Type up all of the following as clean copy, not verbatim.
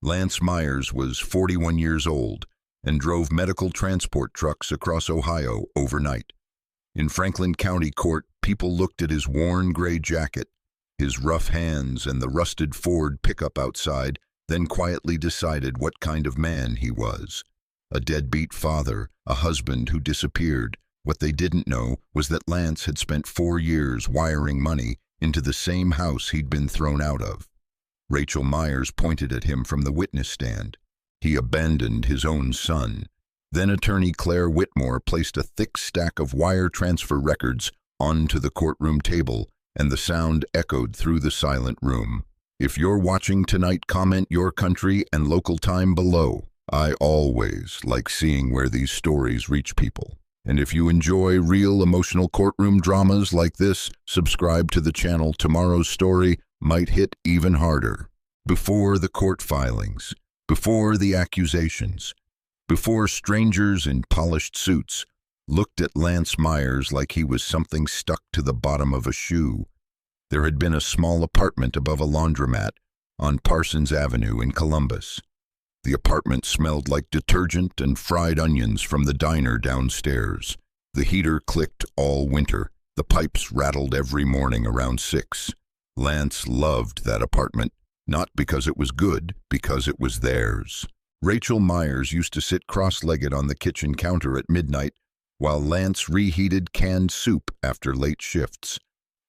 Lance Myers was 41 years old and drove medical transport trucks across Ohio overnight. In Franklin County Court, people looked at his worn gray jacket, his rough hands, and the rusted Ford pickup outside, then quietly decided what kind of man he was. A deadbeat father, a husband who disappeared. What they didn't know was that Lance had spent 4 years wiring money into the same house he'd been thrown out of. Rachel Myers pointed at him from the witness stand. He abandoned his own son. Then attorney Claire Whitmore placed a thick stack of wire transfer records onto the courtroom table, and the sound echoed through the silent room. If you're watching tonight, comment your country and local time below. I always like seeing where these stories reach people. And if you enjoy real emotional courtroom dramas like this, subscribe to the channel. Tomorrow's story might hit even harder. Before the court filings, before the accusations, before strangers in polished suits looked at Lance Myers like he was something stuck to the bottom of a shoe, there had been a small apartment above a laundromat on Parsons Avenue in Columbus. The apartment smelled like detergent and fried onions from the diner downstairs. The heater clicked all winter. The pipes rattled every morning around 6. Lance loved that apartment, not because it was good, because it was theirs. Rachel Myers used to sit cross-legged on the kitchen counter at midnight while Lance reheated canned soup after late shifts.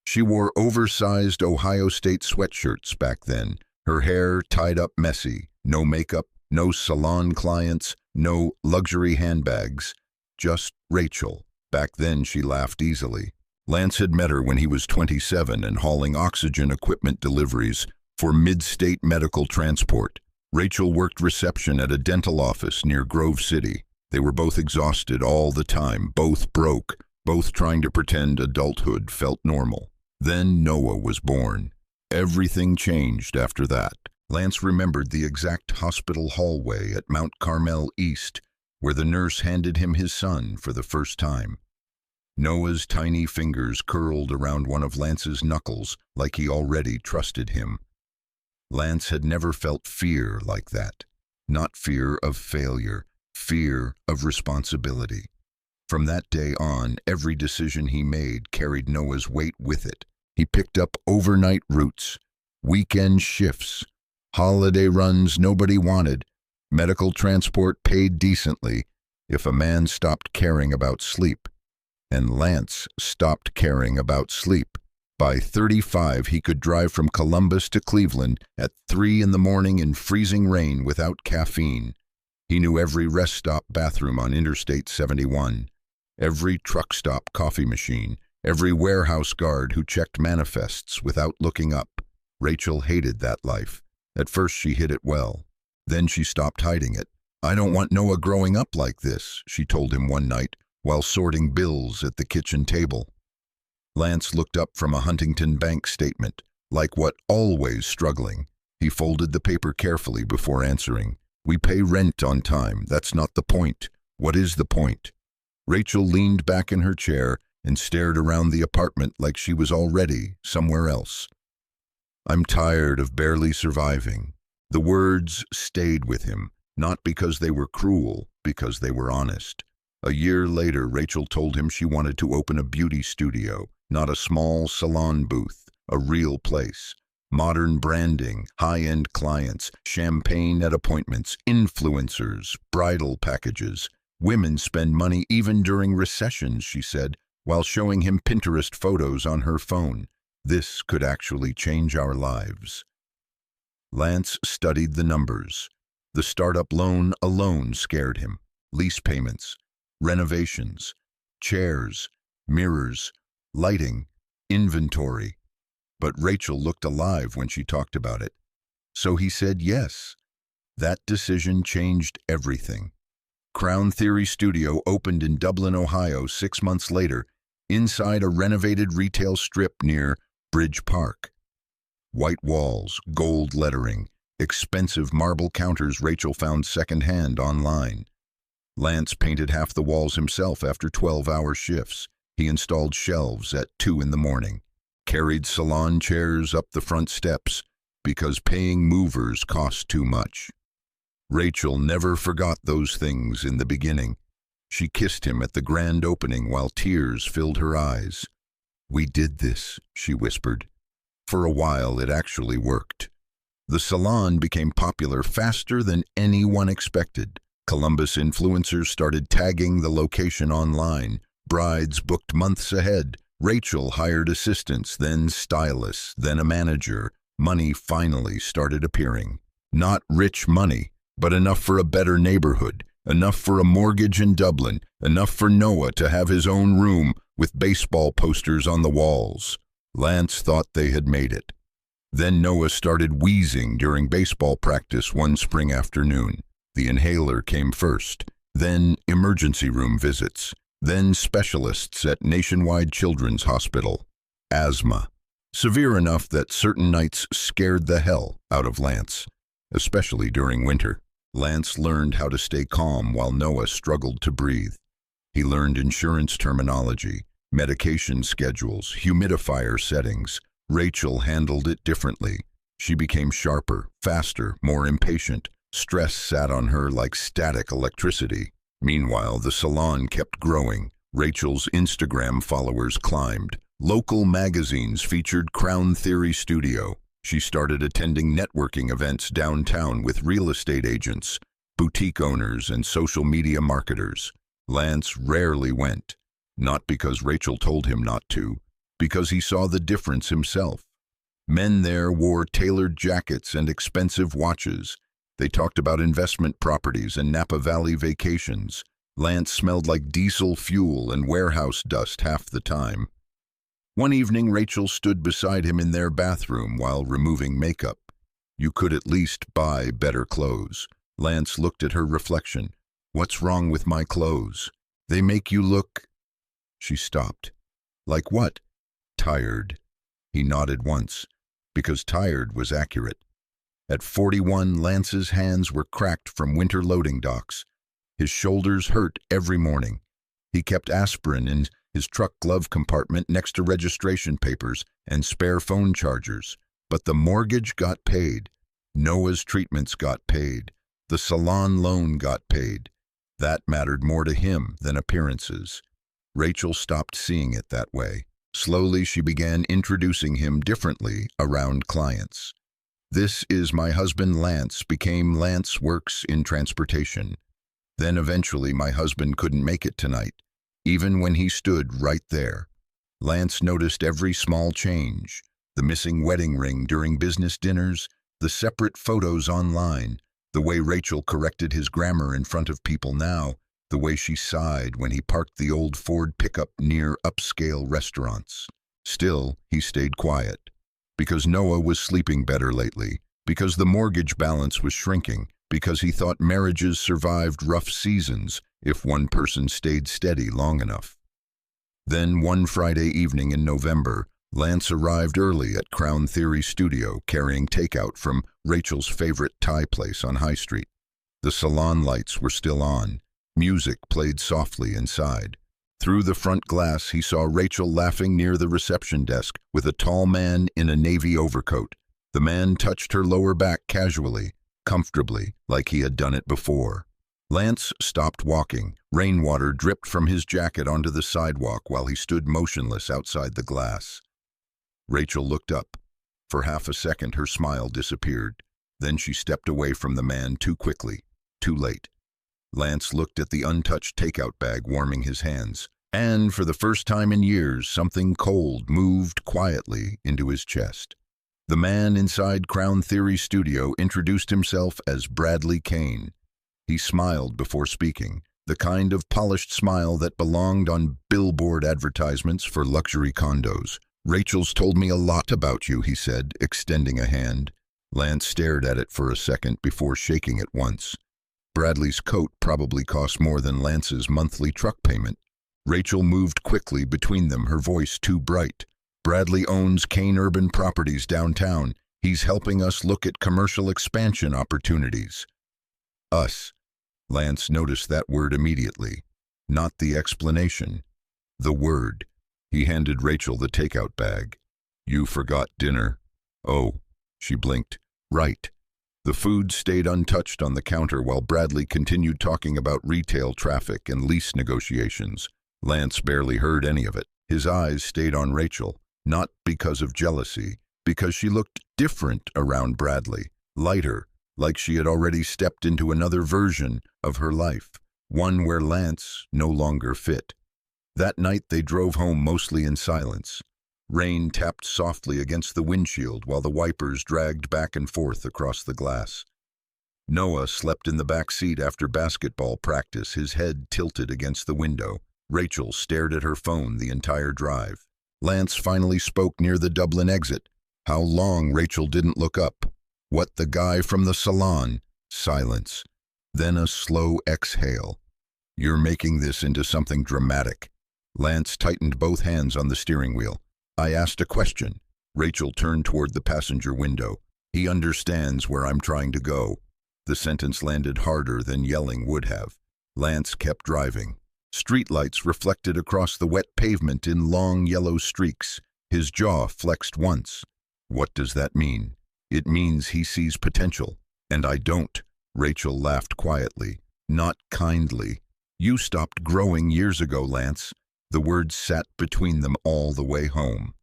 She wore oversized Ohio State sweatshirts back then, her hair tied up messy, no makeup, no salon clients, no luxury handbags, just Rachel. Back then she laughed easily. Lance had met her when he was 27 and hauling oxygen equipment deliveries for mid-state medical transport. Rachel worked reception at a dental office near Grove City. They were both exhausted all the time, both broke, both trying to pretend adulthood felt normal. Then Noah was born. Everything changed after that. Lance remembered the exact hospital hallway at Mount Carmel East, where the nurse handed him his son for the first time. Noah's tiny fingers curled around one of Lance's knuckles like he already trusted him. Lance had never felt fear like that. Not fear of failure, fear of responsibility. From that day on, every decision he made carried Noah's weight with it. He picked up overnight routes, weekend shifts, holiday runs nobody wanted, medical transport paid decently if a man stopped caring about sleep. And Lance stopped caring about sleep. By 35, he could drive from Columbus to Cleveland at 3 in the morning in freezing rain without caffeine. He knew every rest stop bathroom on Interstate 71, every truck stop coffee machine, every warehouse guard who checked manifests without looking up. Rachel hated that life. At first she hid it well. Then she stopped hiding it. "I don't want Noah growing up like this," she told him one night while sorting bills at the kitchen table. Lance looked up from a Huntington Bank statement, like what always struggling. He folded the paper carefully before answering. "We pay rent on time. That's not the point." "What is the point?" Rachel leaned back in her chair and stared around the apartment like she was already somewhere else. "I'm tired of barely surviving." The words stayed with him, not because they were cruel, because they were honest. A year later, Rachel told him she wanted to open a beauty studio, not a small salon booth, a real place. Modern branding, high-end clients, champagne at appointments, influencers, bridal packages. Women spend money even during recessions, she said, while showing him Pinterest photos on her phone. This could actually change our lives. Lance studied the numbers. The startup loan alone scared him. Lease payments, renovations, chairs, mirrors, lighting, inventory. But Rachel looked alive when she talked about it. So he said yes. That decision changed everything. Crown Theory Studio opened in Dublin, Ohio 6 months later, inside a renovated retail strip near Bridge Park. White walls, gold lettering, expensive marble counters Rachel found secondhand online. Lance painted half the walls himself after 12-hour shifts. He installed shelves at 2 in the morning, carried salon chairs up the front steps because paying movers cost too much. Rachel never forgot those things in the beginning. She kissed him at the grand opening while tears filled her eyes. "We did this," she whispered. For a while, it actually worked. The salon became popular faster than anyone expected. Columbus influencers started tagging the location online. Brides booked months ahead. Rachel hired assistants, then stylists, then a manager. Money finally started appearing. Not rich money, but enough for a better neighborhood, enough for a mortgage in Dublin, enough for Noah to have his own room with baseball posters on the walls. Lance thought they had made it. Then Noah started wheezing during baseball practice one spring afternoon. The inhaler came first, then emergency room visits, then specialists at Nationwide Children's Hospital. Asthma. Severe enough that certain nights scared the hell out of Lance, especially during winter. Lance learned how to stay calm while Noah struggled to breathe. He learned insurance terminology, medication schedules, humidifier settings. Rachel handled it differently. She became sharper, faster, more impatient. Stress sat on her like static electricity. Meanwhile, the salon kept growing. Rachel's Instagram followers climbed. Local magazines featured Crown Theory Studio. She started attending networking events downtown with real estate agents, boutique owners, and social media marketers. Lance rarely went, not because Rachel told him not to, because he saw the difference himself. Men there wore tailored jackets and expensive watches. They talked about investment properties and Napa Valley vacations. Lance smelled like diesel fuel and warehouse dust half the time. One evening, Rachel stood beside him in their bathroom while removing makeup. "You could at least buy better clothes." Lance looked at her reflection. "What's wrong with my clothes? They make you look—" She stopped. "Like what?" "Tired." He nodded once, because tired was accurate. At 41, Lance's hands were cracked from winter loading docks. His shoulders hurt every morning. He kept aspirin in his truck glove compartment next to registration papers and spare phone chargers. But the mortgage got paid. Noah's treatments got paid. The salon loan got paid. That mattered more to him than appearances. Rachel stopped seeing it that way. Slowly, she began introducing him differently around clients. "This is my husband Lance," became Lance Works in Transportation. Then eventually my husband couldn't make it tonight, even when he stood right there. Lance noticed every small change, the missing wedding ring during business dinners, the separate photos online, the way Rachel corrected his grammar in front of people now, the way she sighed when he parked the old Ford pickup near upscale restaurants. Still, he stayed quiet. Because Noah was sleeping better lately, because the mortgage balance was shrinking, because he thought marriages survived rough seasons if one person stayed steady long enough. Then one Friday evening in November, Lance arrived early at Crown Theory Studio carrying takeout from Rachel's favorite Thai place on High Street. The salon lights were still on. Music played softly inside. Through the front glass, he saw Rachel laughing near the reception desk with a tall man in a navy overcoat. The man touched her lower back casually, comfortably, like he had done it before. Lance stopped walking. Rainwater dripped from his jacket onto the sidewalk while he stood motionless outside the glass. Rachel looked up. For half a second, her smile disappeared. Then she stepped away from the man too quickly, too late. Lance looked at the untouched takeout bag warming his hands, and for the first time in years, something cold moved quietly into his chest. The man inside Crown Theory Studio introduced himself as Bradley Kane. He smiled before speaking, the kind of polished smile that belonged on billboard advertisements for luxury condos. "Rachel's told me a lot about you," he said, extending a hand. Lance stared at it for a second before shaking it once. Bradley's coat probably cost more than Lance's monthly truck payment. Rachel moved quickly between them, her voice too bright. "Bradley owns Kane Urban Properties downtown. He's helping us look at commercial expansion opportunities." "Us." Lance noticed that word immediately. Not the explanation. The word. He handed Rachel the takeout bag. "You forgot dinner." "Oh." She blinked. "Right." The food stayed untouched on the counter while Bradley continued talking about retail traffic and lease negotiations. Lance barely heard any of it. His eyes stayed on Rachel, not because of jealousy, because she looked different around Bradley, lighter, like she had already stepped into another version of her life, one where Lance no longer fit. That night they drove home mostly in silence. Rain tapped softly against the windshield while the wipers dragged back and forth across the glass. Noah slept in the back seat after basketball practice, his head tilted against the window. Rachel stared at her phone the entire drive. Lance finally spoke near the Dublin exit. How long Rachel didn't look up. What, the guy from the salon? Silence. Then a slow exhale. You're making this into something dramatic. Lance tightened both hands on the steering wheel. I asked a question. Rachel turned toward the passenger window. He understands where I'm trying to go. The sentence landed harder than yelling would have. Lance kept driving. Streetlights reflected across the wet pavement in long yellow streaks. His jaw flexed once. What does that mean? It means he sees potential. And I don't. Rachel laughed quietly, not kindly. You stopped growing years ago, Lance. The words sat between them all the way home.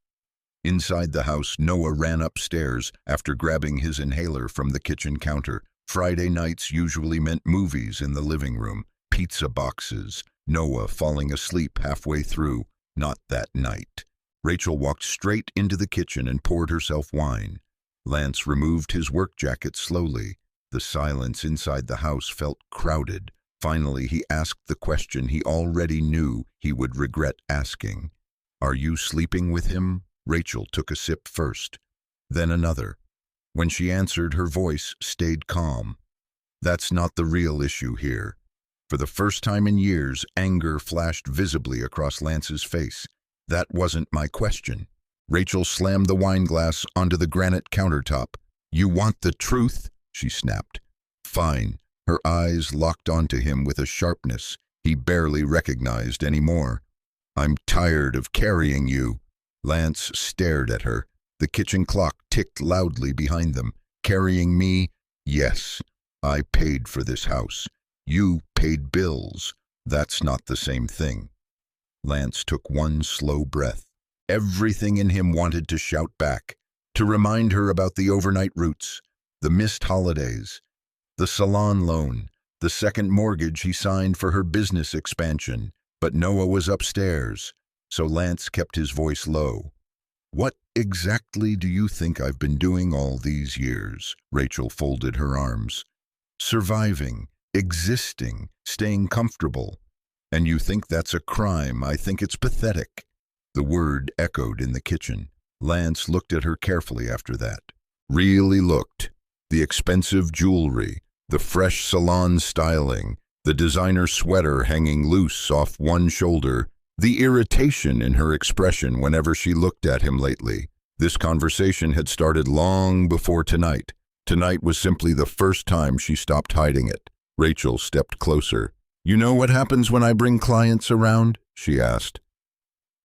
Inside the house, Noah ran upstairs after grabbing his inhaler from the kitchen counter. Friday nights usually meant movies in the living room, pizza boxes, Noah falling asleep halfway through. Not that night. Rachel walked straight into the kitchen and poured herself wine. Lance removed his work jacket slowly. The silence inside the house felt crowded. Finally, he asked the question he already knew he would regret asking. Are you sleeping with him? Rachel took a sip first, then another. When she answered, her voice stayed calm. That's not the real issue here. For the first time in years, anger flashed visibly across Lance's face. That wasn't my question. Rachel slammed the wine glass onto the granite countertop. You want the truth? She snapped. Fine. Her eyes locked onto him with a sharpness he barely recognized anymore. I'm tired of carrying you. Lance stared at her. The kitchen clock ticked loudly behind them. Carrying me? Yes. I paid for this house. You paid bills. That's not the same thing. Lance took one slow breath. Everything in him wanted to shout back, to remind her about the overnight routes, the missed holidays, the salon loan, the second mortgage he signed for her business expansion. But Noah was upstairs, so Lance kept his voice low. What exactly do you think I've been doing all these years? Rachel folded her arms. Surviving, existing, staying comfortable. And you think that's a crime? I think it's pathetic. The word echoed in the kitchen. Lance looked at her carefully after that. Really looked. The expensive jewelry, the fresh salon styling, the designer sweater hanging loose off one shoulder, the irritation in her expression whenever she looked at him lately. This conversation had started long before tonight. Tonight was simply the first time she stopped hiding it. Rachel stepped closer. You know what happens when I bring clients around? She asked.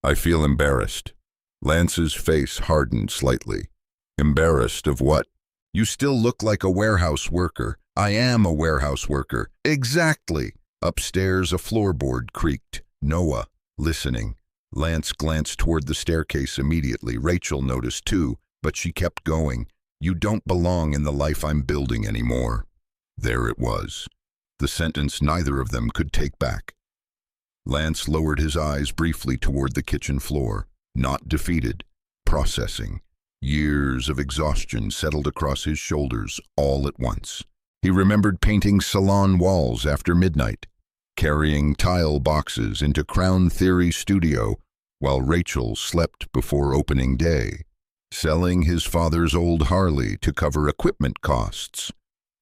I feel embarrassed. Lance's face hardened slightly. Embarrassed of what? You still look like a warehouse worker. I am a warehouse worker. Exactly. Upstairs, a floorboard creaked. Noah, listening. Lance glanced toward the staircase immediately. Rachel noticed too, but she kept going. You don't belong in the life I'm building anymore. There it was. The sentence neither of them could take back. Lance lowered his eyes briefly toward the kitchen floor, not defeated, processing. Years of exhaustion settled across his shoulders all at once. He remembered painting salon walls after midnight, carrying tile boxes into Crown Theory Studio while Rachel slept before opening day, selling his father's old Harley to cover equipment costs.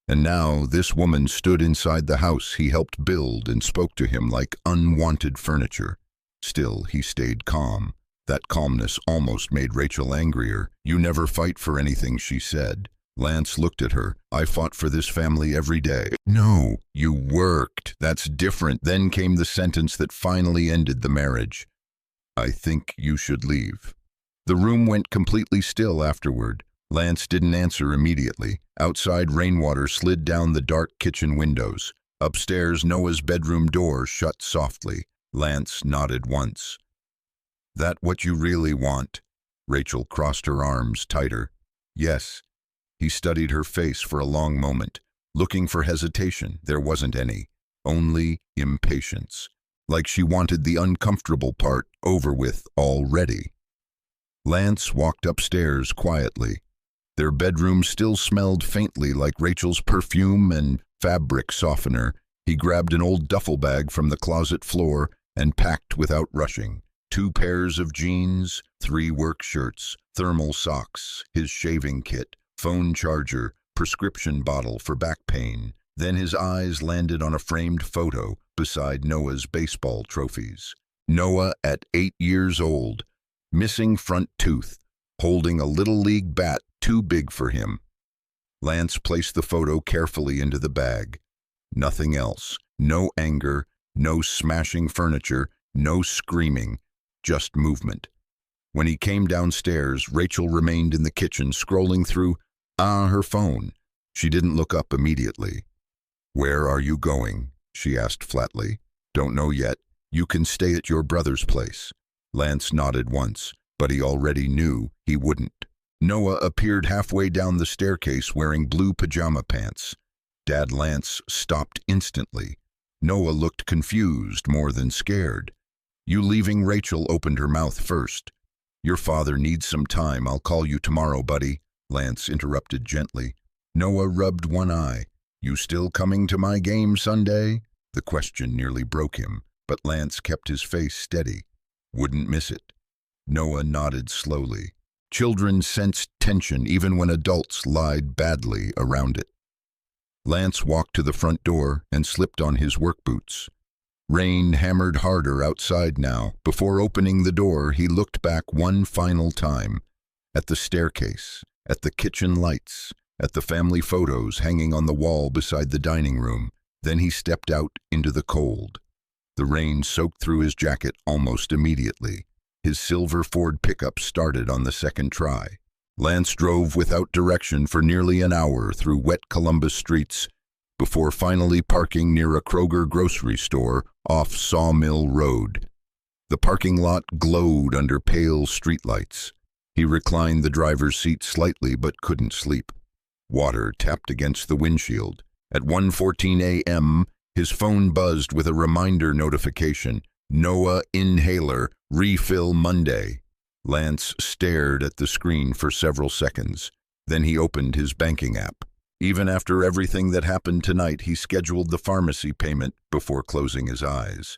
And now this woman stood inside the house he helped build and spoke to him like unwanted furniture. Still, he stayed calm. That calmness almost made Rachel angrier. You never fight for anything, she said. Lance looked at her. I fought for this family every day. No, you worked. That's different. Then came the sentence that finally ended the marriage. I think you should leave. The room went completely still afterward. Lance didn't answer immediately. Outside, rainwater slid down the dark kitchen windows. Upstairs, Noah's bedroom door shut softly. Lance nodded once. "That what you really want?" Rachel crossed her arms tighter. "Yes." He studied her face for a long moment, looking for hesitation. There wasn't any, only impatience, like she wanted the uncomfortable part over with already. Lance walked upstairs quietly. Their bedroom still smelled faintly like Rachel's perfume and fabric softener. He grabbed an old duffel bag from the closet floor and packed without rushing. 2 pairs of jeans, 3 work shirts, thermal socks, his shaving kit, phone charger, prescription bottle for back pain. Then his eyes landed on a framed photo beside Noah's baseball trophies. Noah at 8 years old, missing front tooth, holding a little league bat too big for him. Lance placed the photo carefully into the bag. Nothing else. No anger, no smashing furniture, no screaming, just movement. When he came downstairs, Rachel remained in the kitchen scrolling through her phone. She didn't look up immediately. "Where are you going?" she asked flatly. "Don't know yet. You can stay at your brother's place." Lance nodded once, but he already knew he wouldn't. Noah appeared halfway down the staircase wearing blue pajama pants. Dad Lance stopped instantly. Noah looked confused more than scared. "You leaving?" Rachel opened her mouth first. "Your father needs some time. I'll call you tomorrow, buddy," Lance interrupted gently. Noah rubbed one eye. "You still coming to my game Sunday?" The question nearly broke him, but Lance kept his face steady. "Wouldn't miss it." Noah nodded slowly. Children sensed tension even when adults lied badly around it. Lance walked to the front door and slipped on his work boots. Rain hammered harder outside now. Before opening the door, he looked back one final time. At the staircase, at the kitchen lights, at the family photos hanging on the wall beside the dining room. Then he stepped out into the cold. The rain soaked through his jacket almost immediately. His silver Ford pickup started on the second try. Lance drove without direction for nearly an hour through wet Columbus streets before finally parking near a Kroger grocery store off Sawmill Road. The parking lot glowed under pale streetlights. He reclined the driver's seat slightly but couldn't sleep. Water tapped against the windshield. At 1:14 a.m., his phone buzzed with a reminder notification. "Noah inhaler, refill Monday." Lance stared at the screen for several seconds. Then he opened his banking app. Even after everything that happened tonight, he scheduled the pharmacy payment before closing his eyes.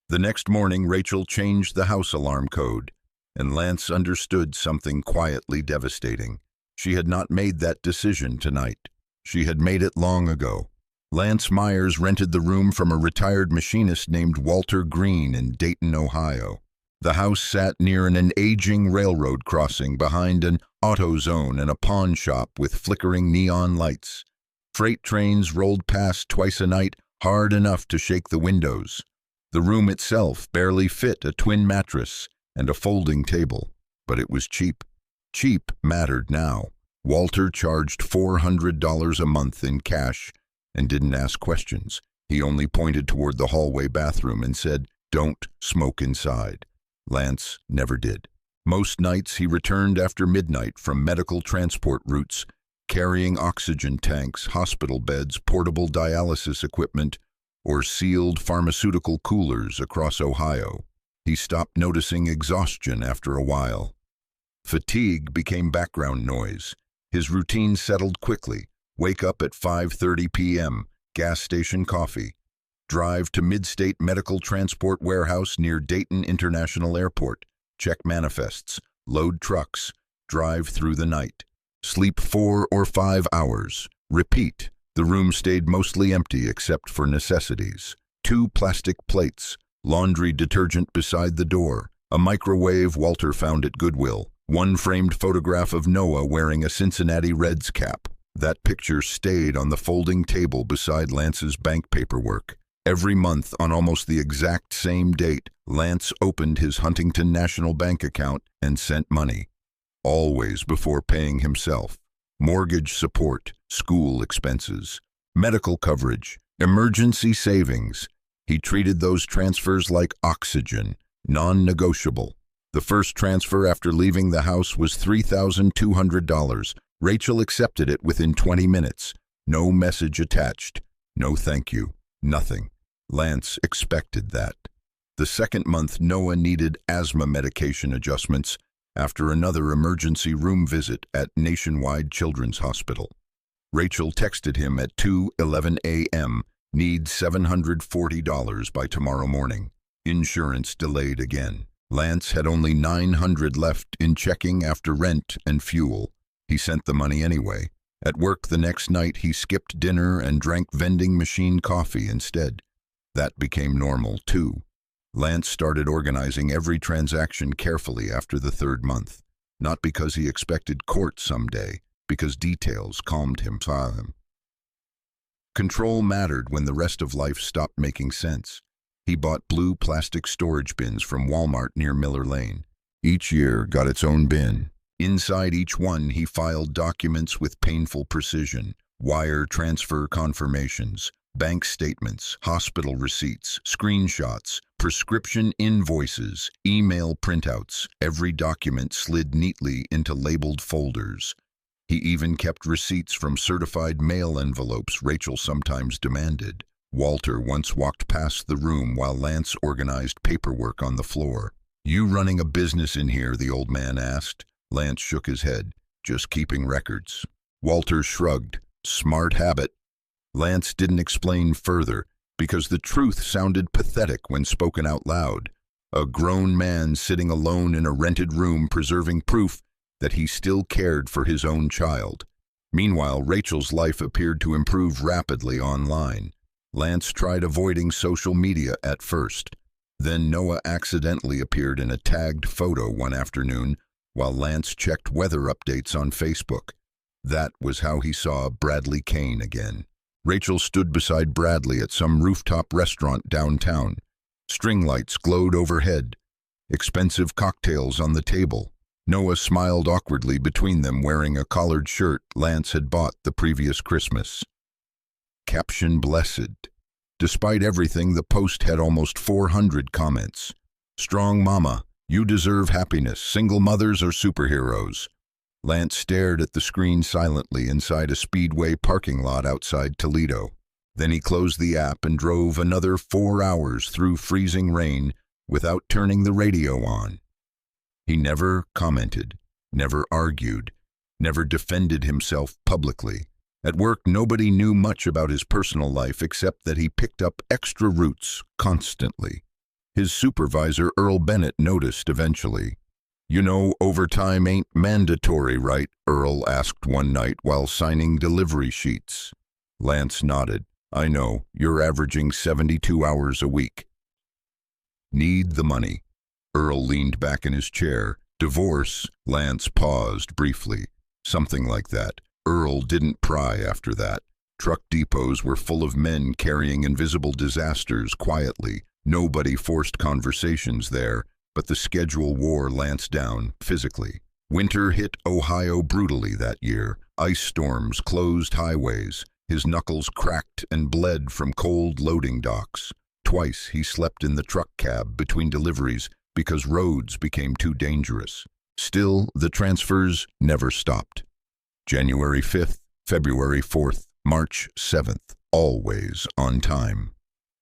The next morning, Rachel changed the house alarm code, and Lance understood something quietly devastating. She had not made that decision tonight. She had made it long ago. Lance Myers rented the room from a retired machinist named Walter Green in Dayton, Ohio. The house sat near an aging railroad crossing behind an auto zone and a pawn shop with flickering neon lights. Freight trains rolled past twice a night, hard enough to shake the windows. The room itself barely fit a twin mattress and a folding table, but it was cheap. Cheap mattered now. Walter charged $400 a month in cash and didn't ask questions. He only pointed toward the hallway bathroom and said, "Don't smoke inside." Lance never did. Most nights he returned after midnight from medical transport routes, carrying oxygen tanks, hospital beds, portable dialysis equipment, or sealed pharmaceutical coolers across Ohio. He stopped noticing exhaustion after a while. Fatigue became background noise. His routine settled quickly. Wake up at 5:30 p.m., gas station coffee. Drive to Midstate Medical Transport Warehouse near Dayton International Airport. Check manifests. Load trucks. Drive through the night. Sleep 4 or 5 hours. Repeat. The room stayed mostly empty except for necessities. 2 plastic plates. Laundry detergent beside the door. A microwave Walter found at Goodwill. 1 framed photograph of Noah wearing a Cincinnati Reds cap. That picture stayed on the folding table beside Lance's bank paperwork. Every month, on almost the exact same date, Lance opened his Huntington National Bank account and sent money. always before paying himself. Mortgage support, school expenses, medical coverage, emergency savings. He treated those transfers like oxygen, non-negotiable. The first transfer after leaving the house was $3,200. Rachel accepted it within 20 minutes. No message attached. No thank you. Nothing. Lance expected that. The second month, Noah needed asthma medication adjustments after another emergency room visit at Nationwide Children's Hospital. Rachel texted him at 2:11 a.m., need $740 by tomorrow morning. Insurance delayed again. Lance had only $900 left in checking after rent and fuel. He sent the money anyway. At work the next night, he skipped dinner and drank vending machine coffee instead. That became normal, too. Lance started organizing every transaction carefully after the third month, not because he expected court someday, because details calmed him. Control mattered when the rest of life stopped making sense. He bought blue plastic storage bins from Walmart near Miller Lane. Each year got its own bin. Inside each one, he filed documents with painful precision: wire transfer confirmations, bank statements, hospital receipts, screenshots, prescription invoices, email printouts. Every document slid neatly into labeled folders. He even kept receipts from certified mail envelopes Rachel sometimes demanded. Walter once walked past the room while Lance organized paperwork on the floor. "You running a business in here?" the old man asked. Lance shook his head. "Just keeping records." Walter shrugged. "Smart habit." Lance didn't explain further, because the truth sounded pathetic when spoken out loud. A grown man sitting alone in a rented room preserving proof that he still cared for his own child. Meanwhile, Rachel's life appeared to improve rapidly online. Lance tried avoiding social media at first. Then Noah accidentally appeared in a tagged photo one afternoon while Lance checked weather updates on Facebook. That was how he saw Bradley Kane again. Rachel stood beside Bradley at some rooftop restaurant downtown. String lights glowed overhead. Expensive cocktails on the table. Noah smiled awkwardly between them, wearing a collared shirt Lance had bought the previous Christmas. Caption: blessed. Despite everything, the post had almost 400 comments. "Strong mama, you deserve happiness. Single mothers are superheroes." Lance stared at the screen silently inside a Speedway parking lot outside Toledo. Then he closed the app and drove another 4 hours through freezing rain without turning the radio on. He never commented, never argued, never defended himself publicly. At work, nobody knew much about his personal life except that he picked up extra routes constantly. His supervisor, Earl Bennett, noticed eventually. "You know, overtime ain't mandatory, right?" Earl asked one night while signing delivery sheets. Lance nodded. "I know, you're averaging 72 hours a week." "Need the money." Earl leaned back in his chair. "Divorce?" Lance paused briefly. "Something like that." Earl didn't pry after that. Truck depots were full of men carrying invisible disasters quietly. Nobody forced conversations there, but the schedule wore Lance down physically. Winter hit Ohio brutally that year. Ice storms closed highways. His knuckles cracked and bled from cold loading docks. Twice he slept in the truck cab between deliveries because roads became too dangerous. Still, the transfers never stopped. January 5th, February 4th, March 7th, always on time.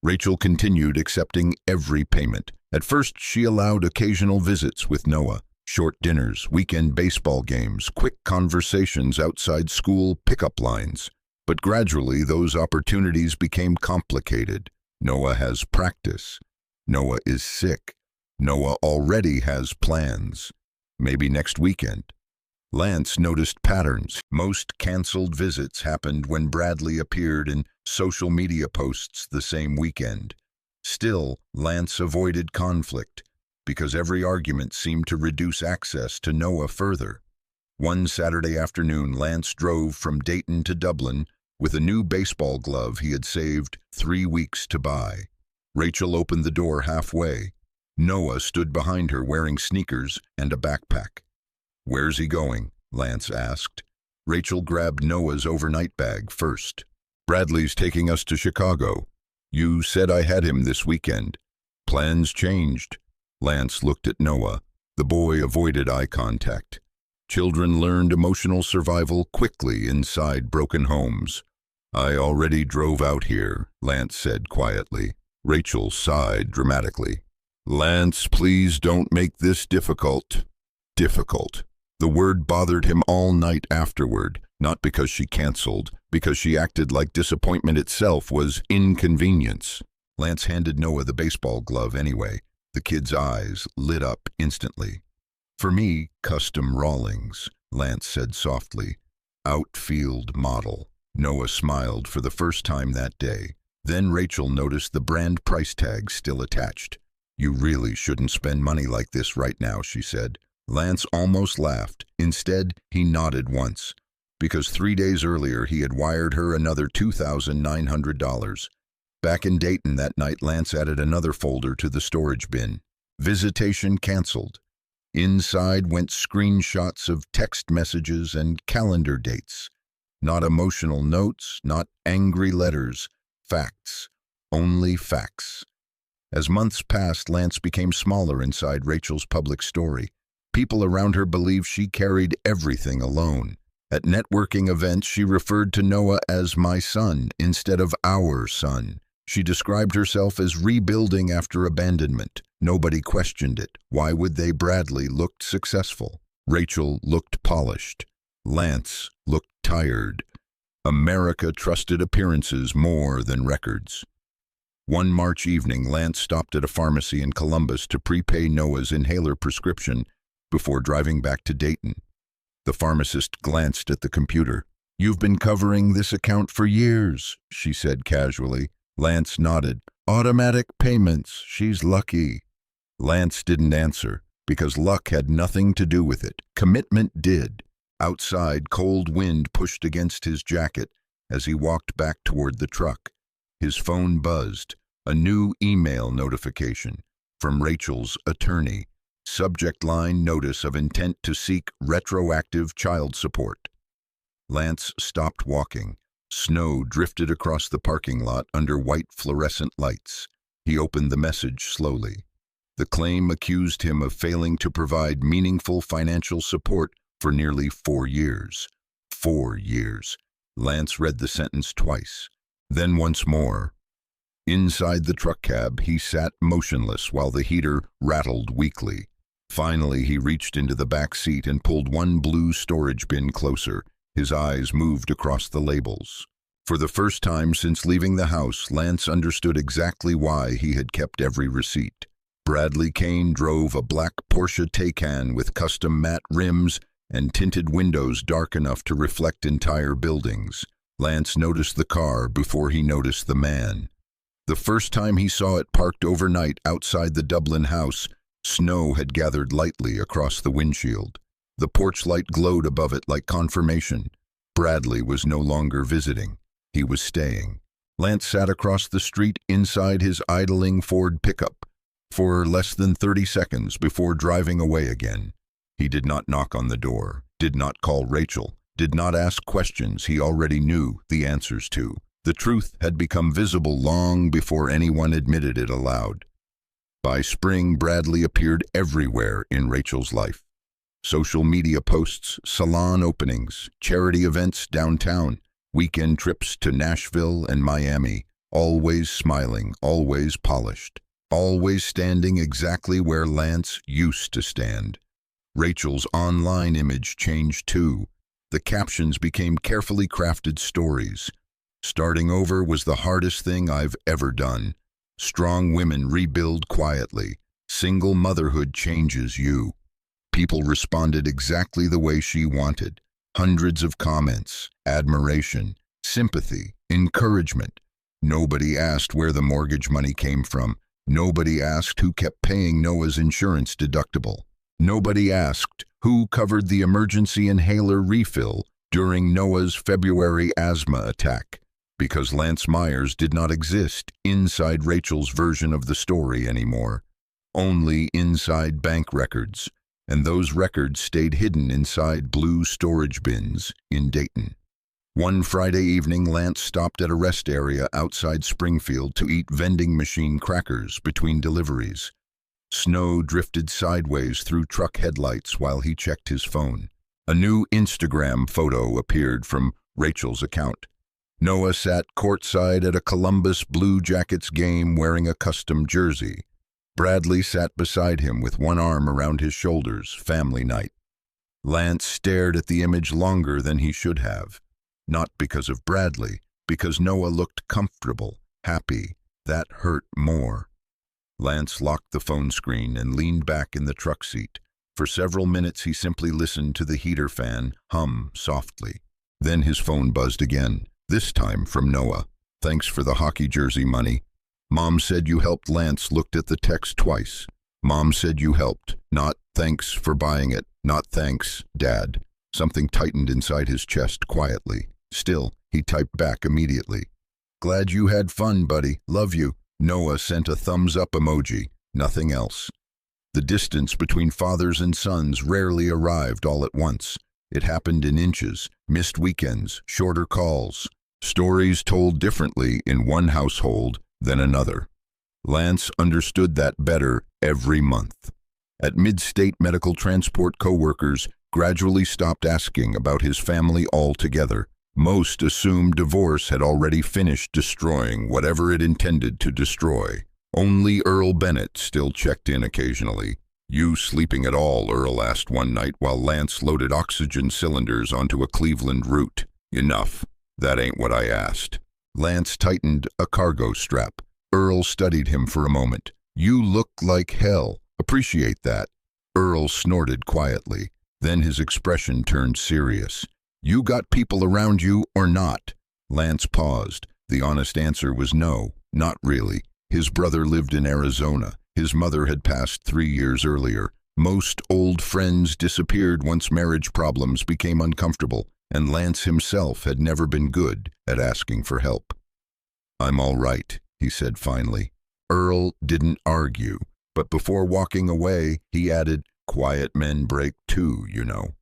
Rachel continued accepting every payment. At first, she allowed occasional visits with Noah, short dinners, weekend baseball games, quick conversations outside school pickup lines. But gradually, those opportunities became complicated. Noah has practice. Noah is sick. Noah already has plans. Maybe next weekend. Lance noticed patterns. Most canceled visits happened when Bradley appeared in social media posts the same weekend. Still, Lance avoided conflict because every argument seemed to reduce access to Noah further. One Saturday afternoon, Lance drove from Dayton to Dublin with a new baseball glove he had saved 3 weeks to buy. Rachel opened the door halfway. Noah stood behind her wearing sneakers and a backpack. "Where's he going?" Lance asked. Rachel grabbed Noah's overnight bag first. "Bradley's taking us to Chicago. You said I had him this weekend." "Plans changed." Lance looked at Noah. The boy avoided eye contact. Children learned emotional survival quickly inside broken homes. "I already drove out here," Lance said quietly. Rachel sighed dramatically. "Lance, please don't make this difficult." Difficult. The word bothered him all night afterward, not because she canceled, because she acted like disappointment itself was inconvenience. Lance handed Noah the baseball glove anyway. The kid's eyes lit up instantly. "For me, custom Rawlings," Lance said softly. "Outfield model." Noah smiled for the first time that day. Then Rachel noticed the brand price tag still attached. "You really shouldn't spend money like this right now," she said. Lance almost laughed. Instead, he nodded once, because 3 days earlier he had wired her another $2,900. Back in Dayton that night, Lance added another folder to the storage bin. Visitation canceled. Inside went screenshots of text messages and calendar dates. Not emotional notes, not angry letters. Facts. Only facts. As months passed, Lance became smaller inside Rachel's public story. People around her believed she carried everything alone. At networking events, she referred to Noah as "my son" instead of "our son." She described herself as rebuilding after abandonment. Nobody questioned it. Why would they? Bradley looked successful. Rachel looked polished. Lance looked tired. America trusted appearances more than records. One March evening, Lance stopped at a pharmacy in Columbus to prepay Noah's inhaler prescription before driving back to Dayton. The pharmacist glanced at the computer. "You've been covering this account for years," she said casually. Lance nodded. "Automatic payments. She's lucky." Lance didn't answer, because luck had nothing to do with it. Commitment did. Outside, cold wind pushed against his jacket as he walked back toward the truck. His phone buzzed. A new email notification from Rachel's attorney. Subject line: notice of intent to seek retroactive child support. Lance stopped walking. Snow drifted across the parking lot under white fluorescent lights. He opened the message slowly. The claim accused him of failing to provide meaningful financial support for nearly 4 years. 4 years. Lance read the sentence twice, then once more. Inside the truck cab, he sat motionless while the heater rattled weakly. Finally, he reached into the back seat and pulled one blue storage bin closer. His eyes moved across the labels. For the first time since leaving the house, Lance understood exactly why he had kept every receipt. Bradley Kane drove a black Porsche Taycan with custom matte rims and tinted windows dark enough to reflect entire buildings. Lance noticed the car before he noticed the man. The first time he saw it parked overnight outside the Dublin house, snow had gathered lightly across the windshield. The porch light glowed above it like confirmation. Bradley was no longer visiting. He was staying. Lance sat across the street inside his idling Ford pickup for less than 30 seconds before driving away again. He did not knock on the door, did not call Rachel, did not ask questions he already knew the answers to. The truth had become visible long before anyone admitted it aloud. By spring, Bradley appeared everywhere in Rachel's life. Social media posts, salon openings, charity events downtown, weekend trips to Nashville and Miami, always smiling, always polished, always standing exactly where Lance used to stand. Rachel's online image changed too. The captions became carefully crafted stories. "Starting over was the hardest thing I've ever done. Strong women rebuild quietly. Single motherhood changes you." People responded exactly the way she wanted. Hundreds of comments, admiration, sympathy, encouragement. Nobody asked where the mortgage money came from. Nobody asked who kept paying Noah's insurance deductible. Nobody asked who covered the emergency inhaler refill during Noah's February asthma attack, because Lance Myers did not exist inside Rachel's version of the story anymore. Only inside bank records and those records stayed hidden inside blue storage bins in Dayton. One Friday evening, Lance stopped at a rest area outside Springfield to eat vending machine crackers between deliveries. Snow drifted sideways through truck headlights while he checked his phone. A new Instagram photo appeared from Rachel's account. Noah sat courtside at a Columbus Blue Jackets game wearing a custom jersey. Bradley sat beside him with one arm around his shoulders, family night. Lance stared at the image longer than he should have. Not because of Bradley, because Noah looked comfortable, happy. That hurt more. Lance locked the phone screen and leaned back in the truck seat. For several minutes he simply listened to the heater fan hum softly. Then his phone buzzed again, this time from Noah. "Thanks for the hockey jersey money. Mom said you helped." Lance looked at the text twice. "Mom said you helped, not thanks for buying it, not thanks, Dad." Something tightened inside his chest quietly. Still, he typed back immediately. "Glad you had fun, buddy. Love you." Noah sent a thumbs-up emoji, nothing else. The distance between fathers and sons rarely arrived all at once. It happened in inches, missed weekends, shorter calls. Stories told differently in one household than another. Lance understood that better every month. At Mid-State Medical Transport, coworkers gradually stopped asking about his family altogether. Most assumed divorce had already finished destroying whatever it intended to destroy. Only Earl Bennett still checked in occasionally. "You sleeping at all?" Earl asked one night while Lance loaded oxygen cylinders onto a Cleveland route. "Enough. That ain't what I asked." Lance tightened a cargo strap. Earl studied him for a moment. "You look like hell. Appreciate that." Earl snorted quietly. Then his expression turned serious. "You got people around you or not?" Lance paused. The honest answer was no, not really. His brother lived in Arizona. His mother had passed 3 years earlier. Most old friends disappeared once marriage problems became uncomfortable, and Lance himself had never been good at asking for help. "I'm all right," he said finally. Earl didn't argue, but before walking away, he added, "Quiet men break too, you know."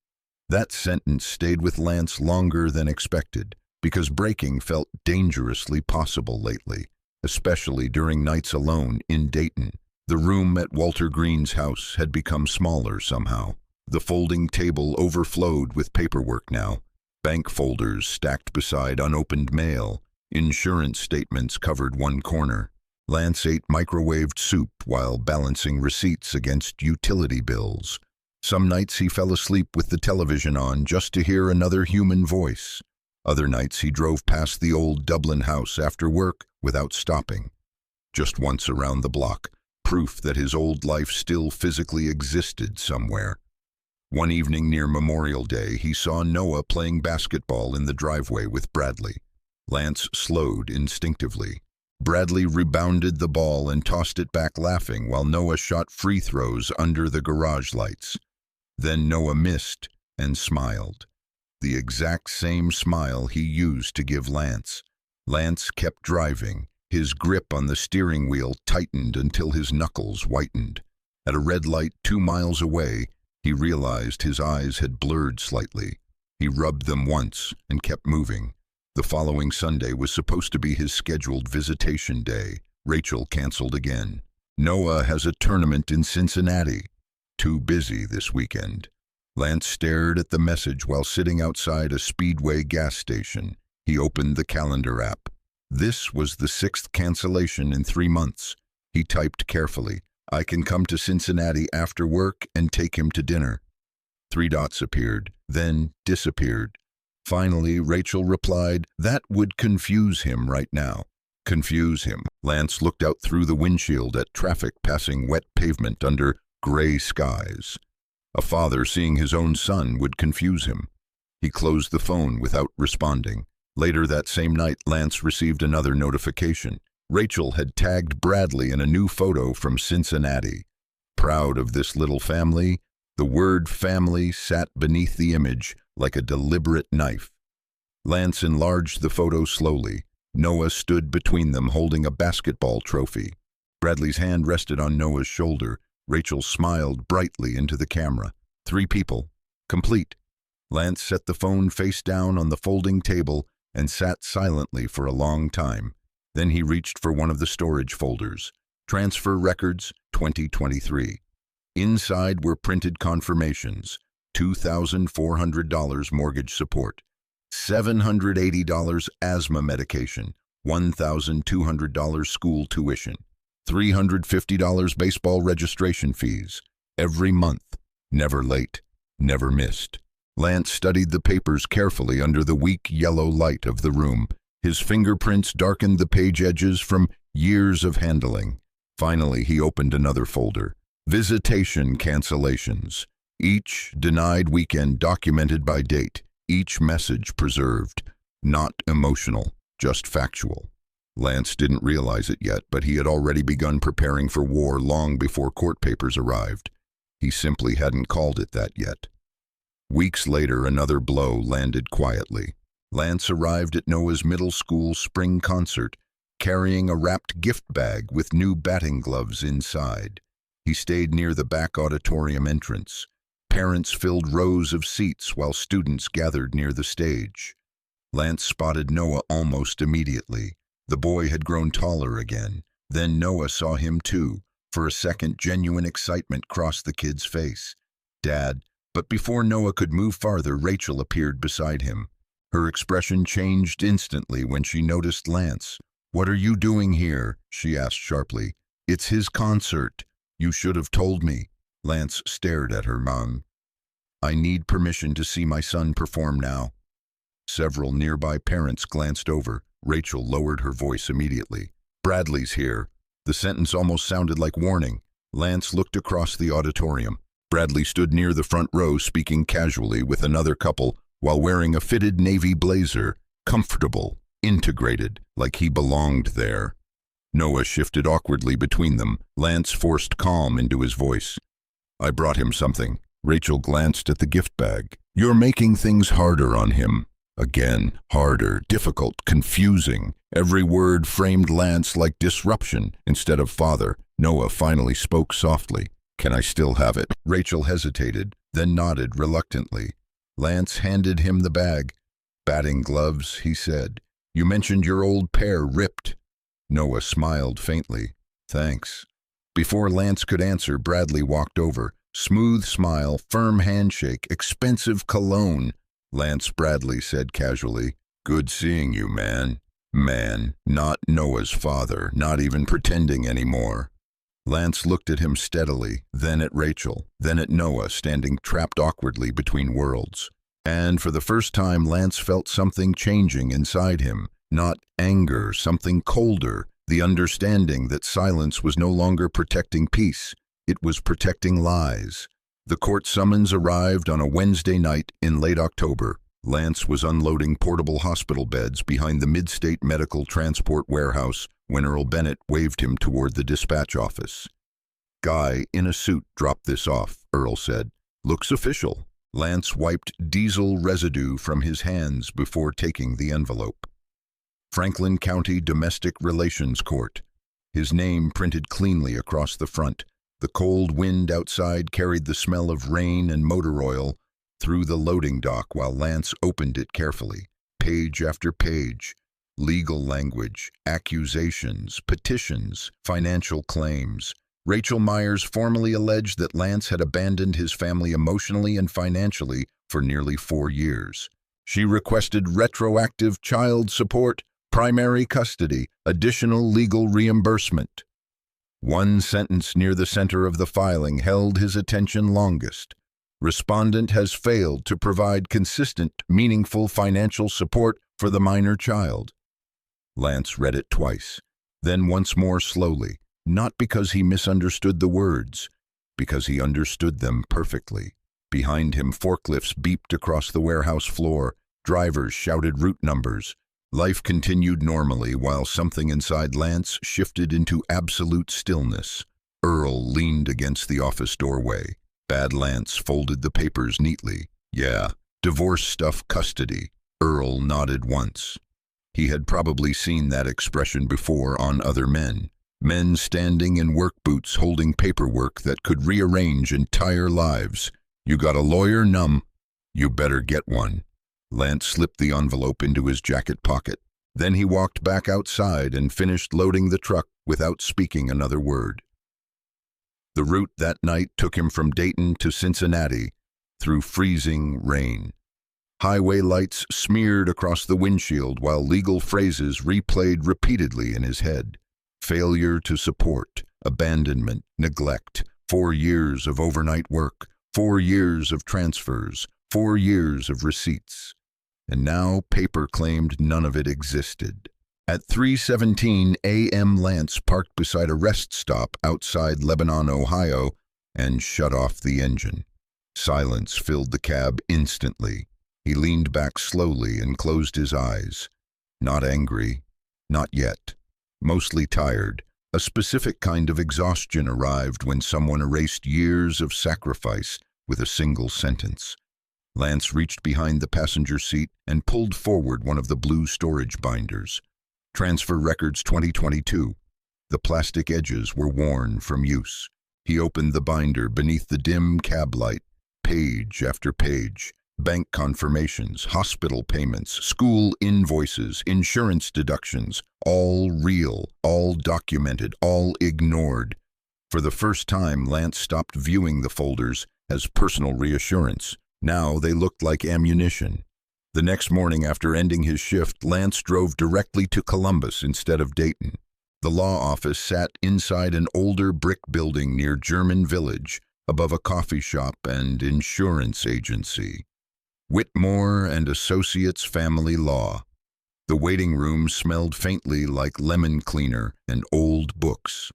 That sentence stayed with Lance longer than expected, because breaking felt dangerously possible lately, especially during nights alone in Dayton. The room at Walter Green's house had become smaller somehow. The folding table overflowed with paperwork now. Bank folders stacked beside unopened mail. Insurance statements covered one corner. Lance ate microwaved soup while balancing receipts against utility bills. Some nights he fell asleep with the television on just to hear another human voice. Other nights he drove past the old Dublin house after work without stopping. Just once around the block, proof that his old life still physically existed somewhere. One evening near Memorial Day, he saw Noah playing basketball in the driveway with Bradley. Lance slowed instinctively. Bradley rebounded the ball and tossed it back laughing while Noah shot free throws under the garage lights. Then Noah missed and smiled. The exact same smile he used to give Lance. Lance kept driving. His grip on the steering wheel tightened until his knuckles whitened. At a red light 2 miles away, he realized his eyes had blurred slightly. He rubbed them once and kept moving. The following Sunday was supposed to be his scheduled visitation day. Rachel canceled again. "Noah has a tournament in Cincinnati. Too busy this weekend." Lance stared at the message while sitting outside a Speedway gas station. He opened the calendar app. This was the 6th cancellation in 3 months. He typed carefully, "I can come to Cincinnati after work and take him to dinner." 3 dots appeared, then disappeared. Finally, Rachel replied, "That would confuse him right now." Confuse him. Lance looked out through the windshield at traffic passing wet pavement under gray skies. A father seeing his own son would confuse him. He closed the phone without responding. Later that same night, Lance received another notification. Rachel had tagged Bradley in a new photo from Cincinnati. Proud of this little family, the word family sat beneath the image like a deliberate knife. Lance enlarged the photo slowly. Noah stood between them holding a basketball trophy. Bradley's hand rested on Noah's shoulder. Rachel smiled brightly into the camera. 3 people. Complete. Lance set the phone face down on the folding table and sat silently for a long time. Then he reached for one of the storage folders. Transfer records, 2023. Inside were printed confirmations. $2,400 mortgage support. $780 asthma medication. $1,200 school tuition. $350 baseball registration fees. Every month. Never late. Never missed. Lance studied the papers carefully under the weak yellow light of the room. His fingerprints darkened the page edges from years of handling. Finally, he opened another folder. Visitation cancellations. Each denied weekend documented by date. Each message preserved. Not emotional, just factual. Lance didn't realize it yet, but he had already begun preparing for war long before court papers arrived. He simply hadn't called it that yet. Weeks later, another blow landed quietly. Lance arrived at Noah's middle school spring concert, carrying a wrapped gift bag with new batting gloves inside. He stayed near the back auditorium entrance. Parents filled rows of seats while students gathered near the stage. Lance spotted Noah almost immediately. The boy had grown taller again. Then Noah saw him too. For a second, genuine excitement crossed the kid's face. "Dad." But before Noah could move farther, Rachel appeared beside him. Her expression changed instantly when she noticed Lance. "What are you doing here?" she asked sharply. "It's his concert. You should have told me." Lance stared at her mom. "I need permission to see my son perform now." Several nearby parents glanced over. Rachel lowered her voice immediately. "Bradley's here." The sentence almost sounded like warning. Lance looked across the auditorium. Bradley stood near the front row speaking casually with another couple while wearing a fitted navy blazer, comfortable, integrated, like he belonged there. Noah shifted awkwardly between them. Lance forced calm into his voice. "I brought him something." Rachel glanced at the gift bag. "You're making things harder on him." Again, harder, difficult, confusing. Every word framed Lance like disruption instead of father. Noah finally spoke softly. "Can I still have it?" Rachel hesitated, then nodded reluctantly. Lance handed him the bag. "Batting gloves," he said. "You mentioned your old pair ripped." Noah smiled faintly. "Thanks." Before Lance could answer, Bradley walked over. Smooth smile, firm handshake, expensive cologne. "Lance," Bradley said casually. "Good seeing you, man." Man, not Noah's father, not even pretending anymore. Lance looked at him steadily, then at Rachel, then at Noah, standing trapped awkwardly between worlds. And for the first time, Lance felt something changing inside him. Not anger, something colder, the understanding that silence was no longer protecting peace. It was protecting lies. The court summons arrived on a Wednesday night in late October. Lance was unloading portable hospital beds behind the Mid-State Medical Transport warehouse when Earl Bennett waved him toward the dispatch office. "Guy in a suit dropped this off," Earl said. "Looks official." Lance wiped diesel residue from his hands before taking the envelope. Franklin County Domestic Relations Court. His name printed cleanly across the front. The cold wind outside carried the smell of rain and motor oil through the loading dock while Lance opened it carefully. Page after page. Legal language, accusations, petitions, financial claims. Rachel Myers formally alleged that Lance had abandoned his family emotionally and financially for nearly 4 years. She requested retroactive child support, primary custody, additional legal reimbursement. One sentence near the center of the filing held his attention longest. Respondent has failed to provide consistent, meaningful financial support for the minor child. Lance read it twice, then once more slowly, not because he misunderstood the words, because he understood them perfectly. Behind him, forklifts beeped across the warehouse floor. Drivers shouted route numbers. Life continued normally while something inside Lance shifted into absolute stillness. Earl leaned against the office doorway. Bad Lance folded the papers neatly. "Yeah, divorce stuff, custody." Earl nodded once. He had probably seen that expression before on other men. Men standing in work boots holding paperwork that could rearrange entire lives. You got a lawyer? Numb. You better get one. Lance slipped the envelope into his jacket pocket. Then he walked back outside and finished loading the truck without speaking another word. The route that night took him from Dayton to Cincinnati through freezing rain. Highway lights smeared across the windshield while legal phrases replayed repeatedly in his head. Failure to support, abandonment, neglect, 4 years of overnight work, 4 years of transfers, 4 years of receipts. And now paper claimed none of it existed. At 3:17 a.m. Lance parked beside a rest stop outside Lebanon, Ohio, and shut off the engine. Silence filled the cab instantly. He leaned back slowly and closed his eyes. Not angry, not yet. Mostly tired. A specific kind of exhaustion arrived when someone erased years of sacrifice with a single sentence. Lance reached behind the passenger seat and pulled forward one of the blue storage binders. Transfer Records 2022. The plastic edges were worn from use. He opened the binder beneath the dim cab light. Page after page. Bank confirmations, hospital payments, school invoices, insurance deductions, all real, all documented, all ignored. For the first time, Lance stopped viewing the folders as personal reassurance. Now they looked like ammunition. The next morning after ending his shift, Lance drove directly to Columbus instead of Dayton. The law office sat inside an older brick building near German Village, above a coffee shop and insurance agency. Whitmore and Associates Family Law. The waiting room smelled faintly like lemon cleaner and old books.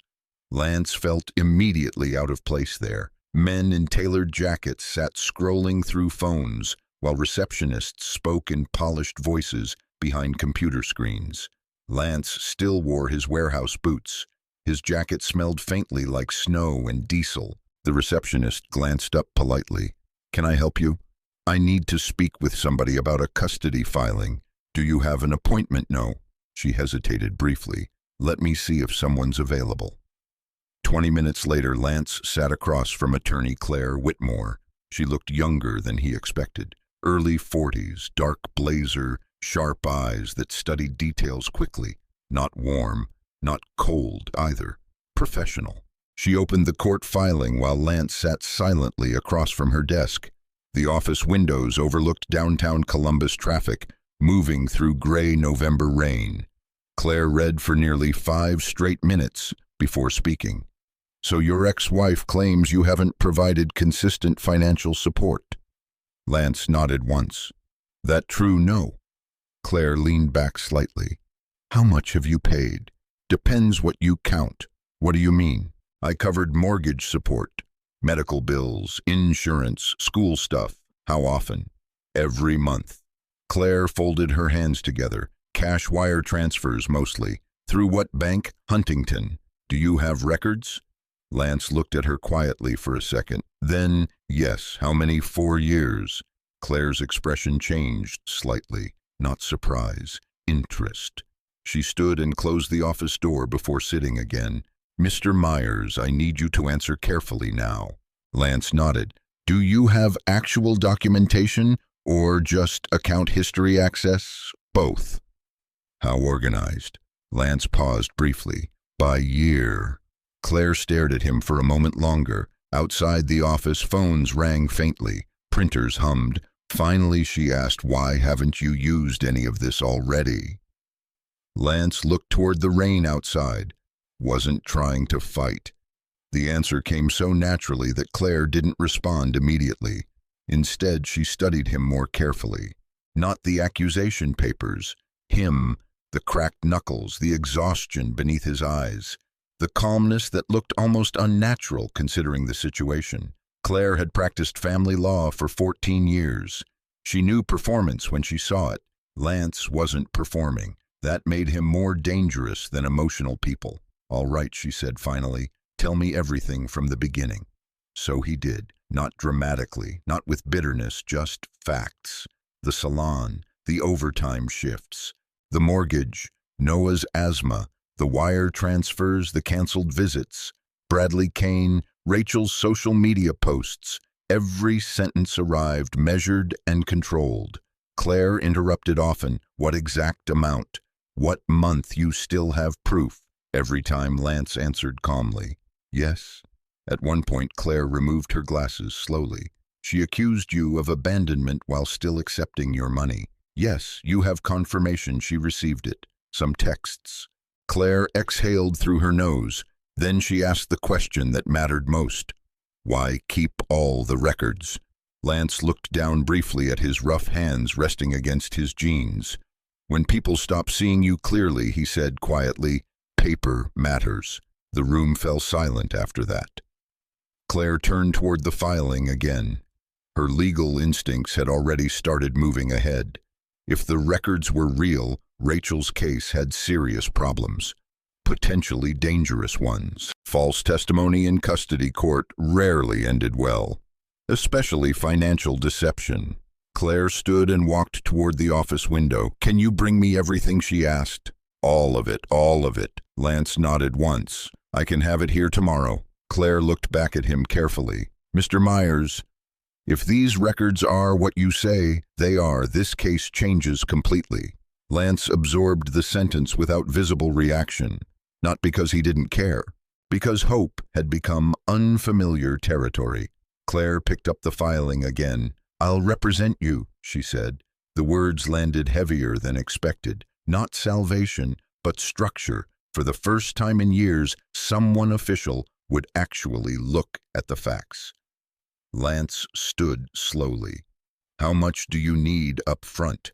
Lance felt immediately out of place there. Men in tailored jackets sat scrolling through phones, while receptionists spoke in polished voices behind computer screens. Lance still wore his warehouse boots. His jacket smelled faintly like snow and diesel. The receptionist glanced up politely. "Can I help you?" "I need to speak with somebody about a custody filing. Do you have an appointment?" "No." She hesitated briefly. "Let me see if someone's available." 20 minutes later, Lance sat across from attorney Claire Whitmore. She looked younger than he expected. Early 40s, dark blazer, sharp eyes that studied details quickly. Not warm, not cold either. Professional. She opened the court filing while Lance sat silently across from her desk. The office windows overlooked downtown Columbus traffic, moving through gray November rain. Claire read for nearly 5 straight minutes before speaking. "So your ex-wife claims you haven't provided consistent financial support?" Lance nodded once. "That true?" "No." Claire leaned back slightly. "How much have you paid?" "Depends what you count." "What do you mean?" "I covered mortgage support, medical bills, insurance, school stuff." "How often?" "Every month." Claire folded her hands together. "Cash wire transfers mostly." "Through what bank?" "Huntington." "Do you have records?" Lance looked at her quietly for a second. Then, "Yes." "How many?" "4 years." Claire's expression changed slightly. Not surprise, interest. She stood and closed the office door before sitting again. "Mr. Myers, I need you to answer carefully now." Lance nodded. "Do you have actual documentation or just account history access?" "Both." "How organized?" Lance paused briefly. "By year." Claire stared at him for a moment longer. Outside the office, phones rang faintly. Printers hummed. Finally, she asked, "Why haven't you used any of this already?" Lance looked toward the rain outside. Wasn't trying to fight. The answer came so naturally that Claire didn't respond immediately. Instead, she studied him more carefully. Not the accusation papers. Him, the cracked knuckles, the exhaustion beneath his eyes. The calmness that looked almost unnatural considering the situation. Claire had practiced family law for 14 years. She knew performance when she saw it. Lance wasn't performing. That made him more dangerous than emotional people. "All right," she said finally. "Tell me everything from the beginning." So he did. Not dramatically, not with bitterness, just facts. The salon, the overtime shifts, the mortgage, Noah's asthma, the wire transfers, the canceled visits, Bradley Kane, Rachel's social media posts, Every sentence arrived measured and controlled. Claire interrupted often. What exact amount? What month? You still have proof? Every time Lance answered calmly, yes. At one point, Claire removed her glasses slowly. She accused you of abandonment while still accepting your money. Yes, you have confirmation she received it. Some texts. Claire exhaled through her nose. Then she asked the question that mattered most. Why keep all the records? Lance looked down briefly at his rough hands resting against his jeans. When people stop seeing you clearly, he said quietly, paper matters. The room fell silent after that. Claire turned toward the filing again. Her legal instincts had already started moving ahead. If the records were real, Rachel's case had serious problems, potentially dangerous ones. False testimony in custody court rarely ended well, especially financial deception. Claire stood and walked toward the office window. Can you bring me everything? She asked. All of it, all of it. Lance nodded once. I can have it here tomorrow. Claire looked back at him carefully. Mr. Myers, if these records are what you say they are, this case changes completely. Lance absorbed the sentence without visible reaction, not because he didn't care, because hope had become unfamiliar territory. Claire picked up the filing again. I'll represent you, she said. The words landed heavier than expected. Not salvation, but structure. For the first time in years, someone official would actually look at the facts. Lance stood slowly. How much do you need up front?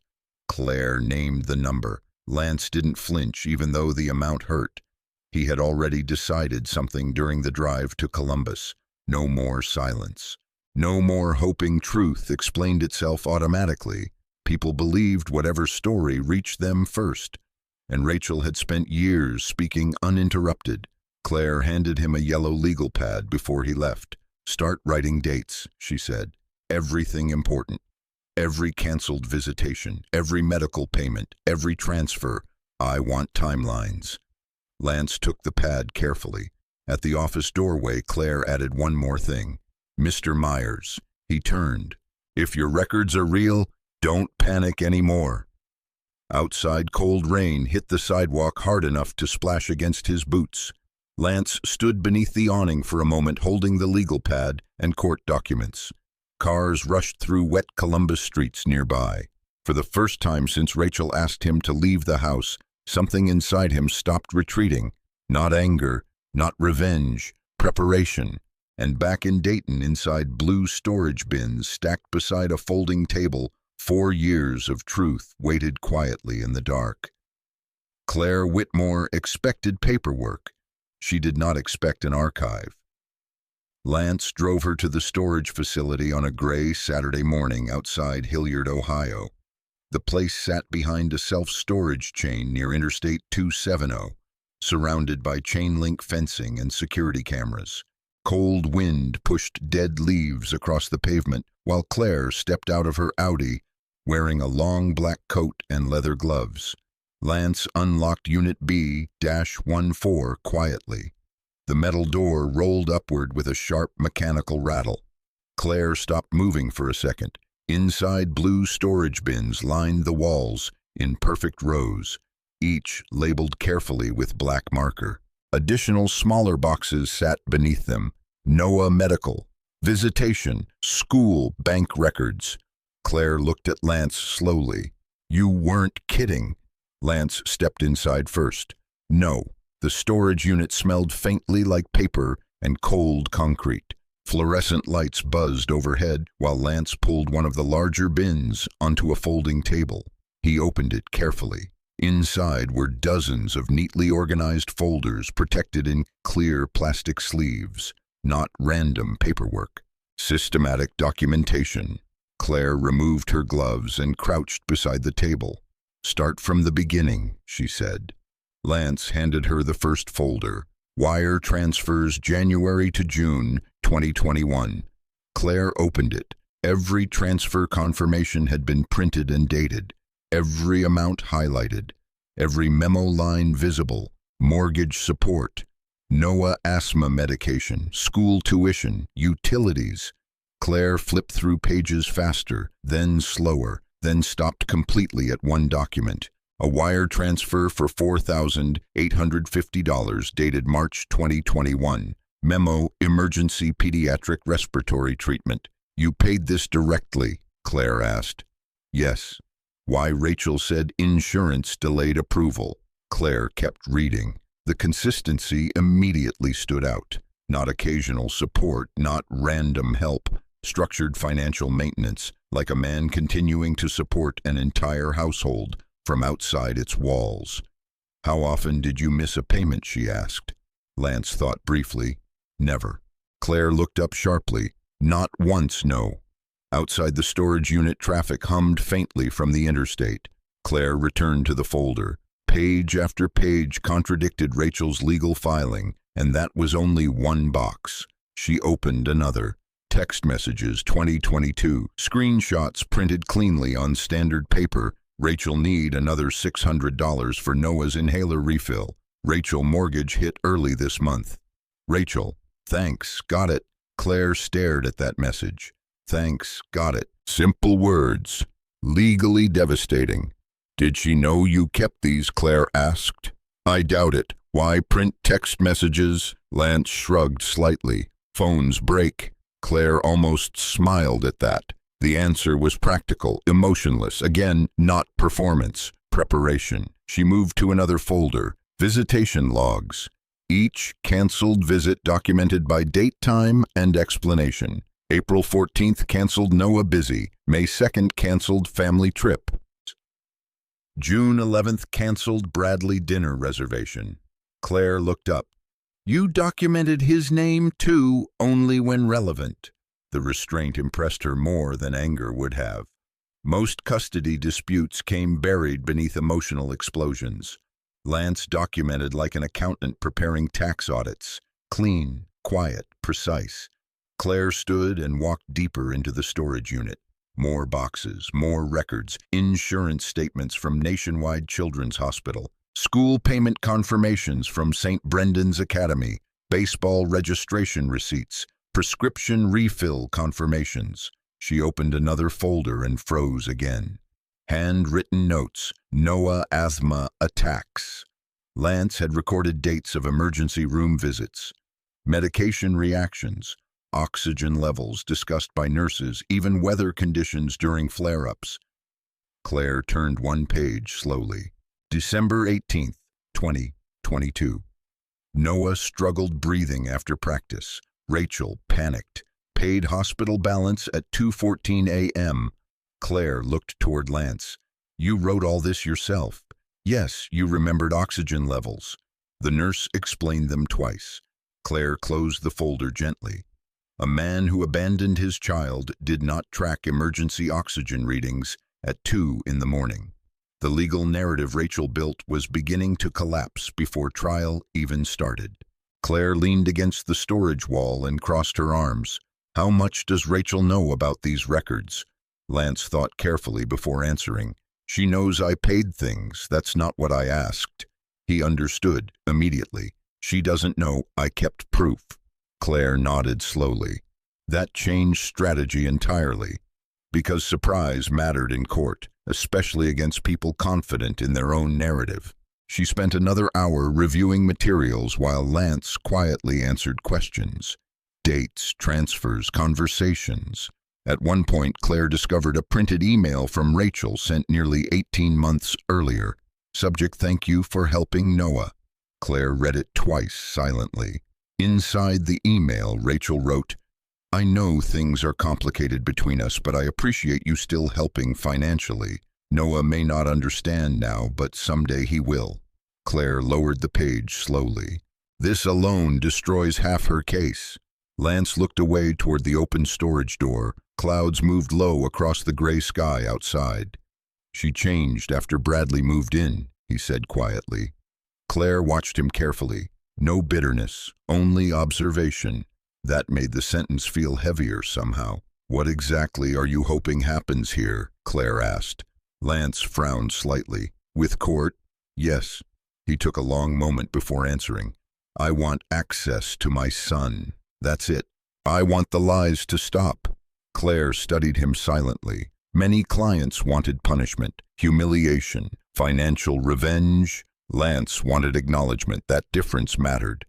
Claire named the number. Lance didn't flinch, even though the amount hurt. He had already decided something during the drive to Columbus. No more silence. No more hoping truth explained itself automatically. People believed whatever story reached them first. And Rachel had spent years speaking uninterrupted. Claire handed him a yellow legal pad before he left. Start writing dates, she said. Everything important. Every canceled visitation, every medical payment, every transfer. I want timelines. Lance took the pad carefully. At the office doorway, Claire added one more thing. Mr. Myers. He turned. If your records are real, don't panic anymore. Outside, cold rain hit the sidewalk hard enough to splash against his boots. Lance stood beneath the awning for a moment, holding the legal pad and court documents. Cars rushed through wet Columbus streets nearby. For the first time since Rachel asked him to leave the house, something inside him stopped retreating. Not anger, not revenge, preparation. And back in Dayton, inside blue storage bins stacked beside a folding table, 4 years of truth waited quietly in the dark. Claire Whitmore expected paperwork. She did not expect an archive. Lance drove her to the storage facility on a gray Saturday morning outside Hilliard, Ohio. The place sat behind a self-storage chain near Interstate 270, surrounded by chain-link fencing and security cameras. Cold wind pushed dead leaves across the pavement while Claire stepped out of her Audi, wearing a long black coat and leather gloves. Lance unlocked Unit B-14 quietly. The metal door rolled upward with a sharp mechanical rattle. Claire stopped moving for a second. Inside, blue storage bins lined the walls in perfect rows, each labeled carefully with black marker. Additional smaller boxes sat beneath them. Noah Medical, Visitation, School, Bank Records. Claire looked at Lance slowly. You weren't kidding. Lance stepped inside first. No, the storage unit smelled faintly like paper and cold concrete. Fluorescent lights buzzed overhead while Lance pulled one of the larger bins onto a folding table. He opened it carefully. Inside were dozens of neatly organized folders protected in clear plastic sleeves. Not random paperwork. Systematic documentation. Claire removed her gloves and crouched beside the table. Start from the beginning, she said. Lance handed her the first folder. Wire transfers January to June 2021. Claire opened it. Every transfer confirmation had been printed and dated. Every amount highlighted. Every memo line visible. Mortgage support. Noah asthma medication. School tuition. Utilities. Claire flipped through pages faster, then slower, then stopped completely at one document. A wire transfer for $4,850 dated March 2021. Memo, emergency pediatric respiratory treatment. You paid this directly, Claire asked. Yes. Why? Rachel said insurance delayed approval. Claire kept reading. The consistency immediately stood out. Not occasional support, not random help. Structured financial maintenance, like a man continuing to support an entire household from outside its walls. How often did you miss a payment? She asked. Lance thought briefly. Never. Claire looked up sharply. Not once, no. Outside the storage unit, traffic hummed faintly from the interstate. Claire returned to the folder. Page after page contradicted Rachel's legal filing, and that was only one box. She opened another. Text messages 2022. Screenshots printed cleanly on standard paper. Rachel need another $600 for Noah's inhaler refill. Rachel mortgage hit early this month. Rachel, thanks, got it. Claire stared at that message. Thanks, got it. Simple words. Legally devastating. Did she know you kept these? Claire asked. I doubt it. Why print text messages? Lance shrugged slightly. Phones break. Claire almost smiled at that. The answer was practical, emotionless, again, not performance, preparation. She moved to another folder. Visitation logs. Each canceled visit documented by date, time, and explanation. April 14th canceled, Noah busy. May 2nd canceled, family trip. June 11th canceled, Bradley dinner reservation. Claire looked up. You documented his name too, only when relevant. The restraint impressed her more than anger would have. Most custody disputes came buried beneath emotional explosions. Lance documented like an accountant preparing tax audits. Clean, quiet, precise. Claire stood and walked deeper into the storage unit. More boxes, more records, insurance statements from Nationwide Children's Hospital, school payment confirmations from St. Brendan's Academy, baseball registration receipts, prescription refill confirmations. She opened another folder and froze again. Handwritten notes, Noah asthma attacks. Lance had recorded dates of emergency room visits, medication reactions, oxygen levels discussed by nurses, even weather conditions during flare-ups. Claire turned one page slowly. December 18th, 2022. Noah struggled breathing after practice. Rachel panicked. Paid hospital balance at 2:14 a.m. Claire looked toward Lance. You wrote all this yourself. Yes, you remembered oxygen levels. The nurse explained them twice. Claire closed the folder gently. A man who abandoned his child did not track emergency oxygen readings at 2 in the morning. The legal narrative Rachel built was beginning to collapse before trial even started. Claire leaned against the storage wall and crossed her arms. How much does Rachel know about these records? Lance thought carefully before answering. She knows I paid things. That's not what I asked. He understood immediately. She doesn't know I kept proof. Claire nodded slowly. That changed strategy entirely. Because surprise mattered in court, especially against people confident in their own narrative. She spent another hour reviewing materials while Lance quietly answered questions. Dates, transfers, conversations. At one point, Claire discovered a printed email from Rachel sent nearly 18 months earlier. Subject, thank you for helping Noah. Claire read it twice silently. Inside the email, Rachel wrote, I know things are complicated between us, but I appreciate you still helping financially. Noah may not understand now, but someday he will. Claire lowered the page slowly. This alone destroys half her case. Lance looked away toward the open storage door. Clouds moved low across the gray sky outside. She changed after Bradley moved in, he said quietly. Claire watched him carefully. No bitterness, only observation. That made the sentence feel heavier somehow. What exactly are you hoping happens here? Claire asked. Lance frowned slightly. With court? Yes. He took a long moment before answering. I want access to my son. That's it. I want the lies to stop. Claire studied him silently. Many clients wanted punishment, humiliation, financial revenge. Lance wanted acknowledgement. That difference mattered.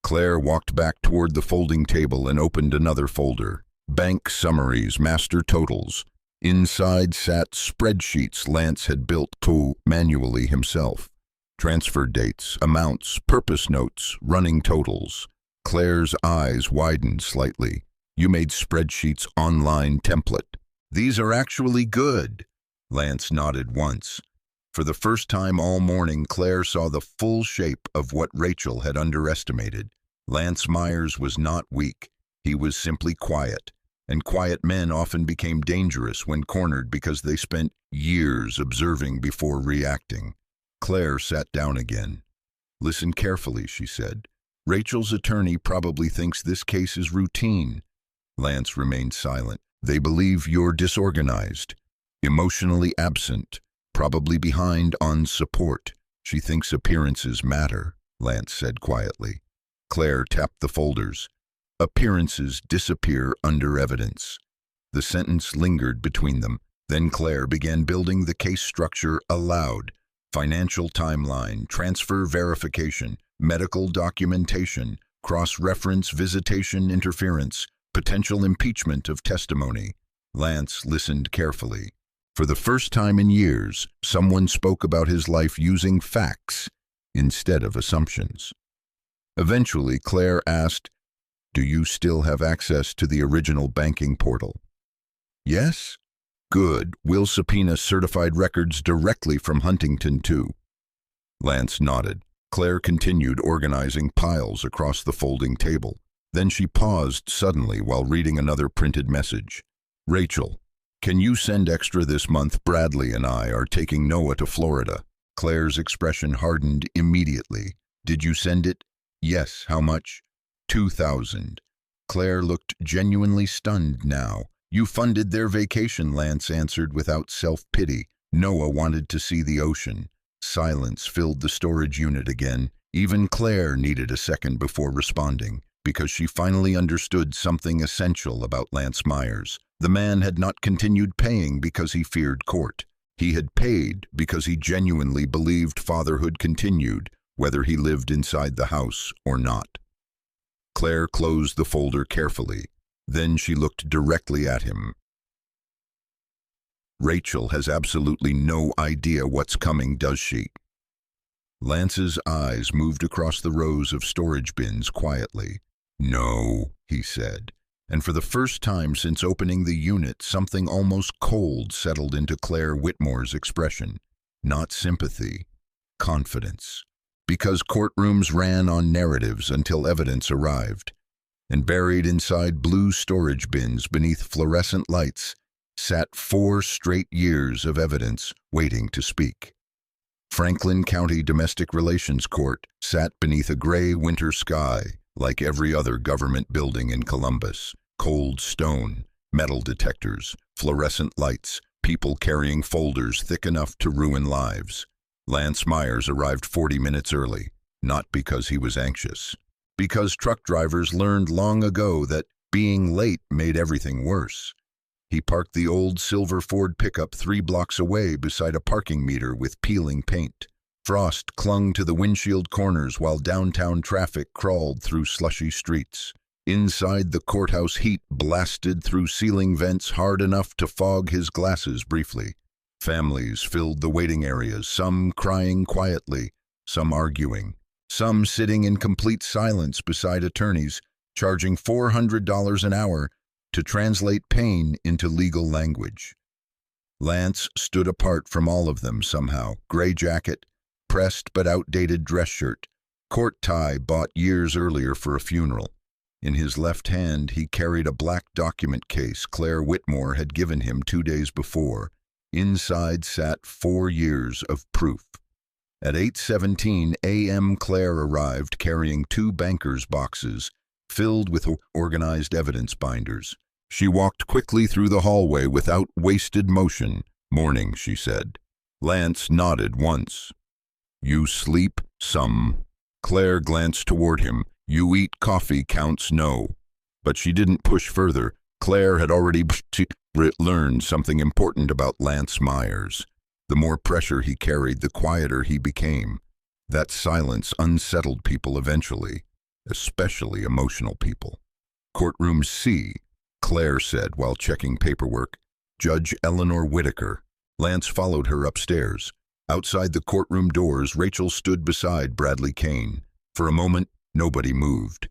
Claire walked back toward the folding table and opened another folder. Bank summaries, master totals. Inside sat spreadsheets Lance had built manually himself. Transfer dates, amounts, purpose notes, running totals. Claire's eyes widened slightly. You made spreadsheets online template. These are actually good. Lance nodded once. For the first time all morning, Claire saw the full shape of what Rachel had underestimated. Lance Myers was not weak. He was simply quiet. And quiet men often became dangerous when cornered because they spent years observing before reacting. Claire sat down again. Listen carefully, she said. Rachel's attorney probably thinks this case is routine. Lance remained silent. They believe you're disorganized, emotionally absent, probably behind on support. She thinks appearances matter, Lance said quietly. Claire tapped the folders. Appearances disappear under evidence. The sentence lingered between them. Then Claire began building the case structure aloud. Financial timeline, transfer verification, medical documentation, cross-reference visitation interference, potential impeachment of testimony. Lance listened carefully. For the first time in years, someone spoke about his life using facts instead of assumptions. Eventually, Claire asked, "Do you still have access to the original banking portal?" "Yes." "Good. We'll subpoena certified records directly from Huntington, too." Lance nodded. Claire continued organizing piles across the folding table. Then she paused suddenly while reading another printed message. "Rachel, can you send extra this month? Bradley and I are taking Noah to Florida." Claire's expression hardened immediately. "Did you send it?" "Yes." "How much?" $2,000. Claire looked genuinely stunned now. "You funded their vacation," Lance answered without self-pity. "Noah wanted to see the ocean." Silence filled the storage unit again. Even Claire needed a second before responding, because she finally understood something essential about Lance Myers. The man had not continued paying because he feared court. He had paid because he genuinely believed fatherhood continued, whether he lived inside the house or not. Claire closed the folder carefully. Then she looked directly at him. "Rachel has absolutely no idea what's coming, does she?" Lance's eyes moved across the rows of storage bins quietly. "No," he said. And for the first time since opening the unit, something almost cold settled into Claire Whitmore's expression. Not sympathy, confidence. Because courtrooms ran on narratives until evidence arrived. And buried inside blue storage bins beneath fluorescent lights sat 4 straight years of evidence waiting to speak. Franklin County Domestic Relations Court sat beneath a gray winter sky, like every other government building in Columbus. Cold stone, metal detectors, fluorescent lights, people carrying folders thick enough to ruin lives. Lance Myers arrived 40 minutes early, not because he was anxious. Because truck drivers learned long ago that being late made everything worse. He parked the old silver Ford pickup 3 blocks away beside a parking meter with peeling paint. Frost clung to the windshield corners while downtown traffic crawled through slushy streets. Inside, the courthouse heat blasted through ceiling vents hard enough to fog his glasses briefly. Families filled the waiting areas, some crying quietly, some arguing, some sitting in complete silence beside attorneys, charging $400 an hour to translate pain into legal language. Lance stood apart from all of them somehow. Gray jacket, pressed but outdated dress shirt, court tie bought years earlier for a funeral. In his left hand, he carried a black document case Claire Whitmore had given him 2 days before. Inside sat 4 years of proof. At 8:17 a.m., Claire arrived carrying 2 banker's boxes filled with organized evidence binders. She walked quickly through the hallway without wasted motion. "Morning," she said. Lance nodded once. "You sleep some." Claire glanced toward him. "You eat coffee counts no." But she didn't push further. Claire had already learned something important about Lance Myers. The more pressure he carried, the quieter he became. That silence unsettled people eventually, especially emotional people. Courtroom C, Claire said while checking paperwork. Judge Eleanor Whitaker. Lance followed her upstairs. Outside the courtroom doors, Rachel stood beside Bradley Kane. For a moment, nobody moved.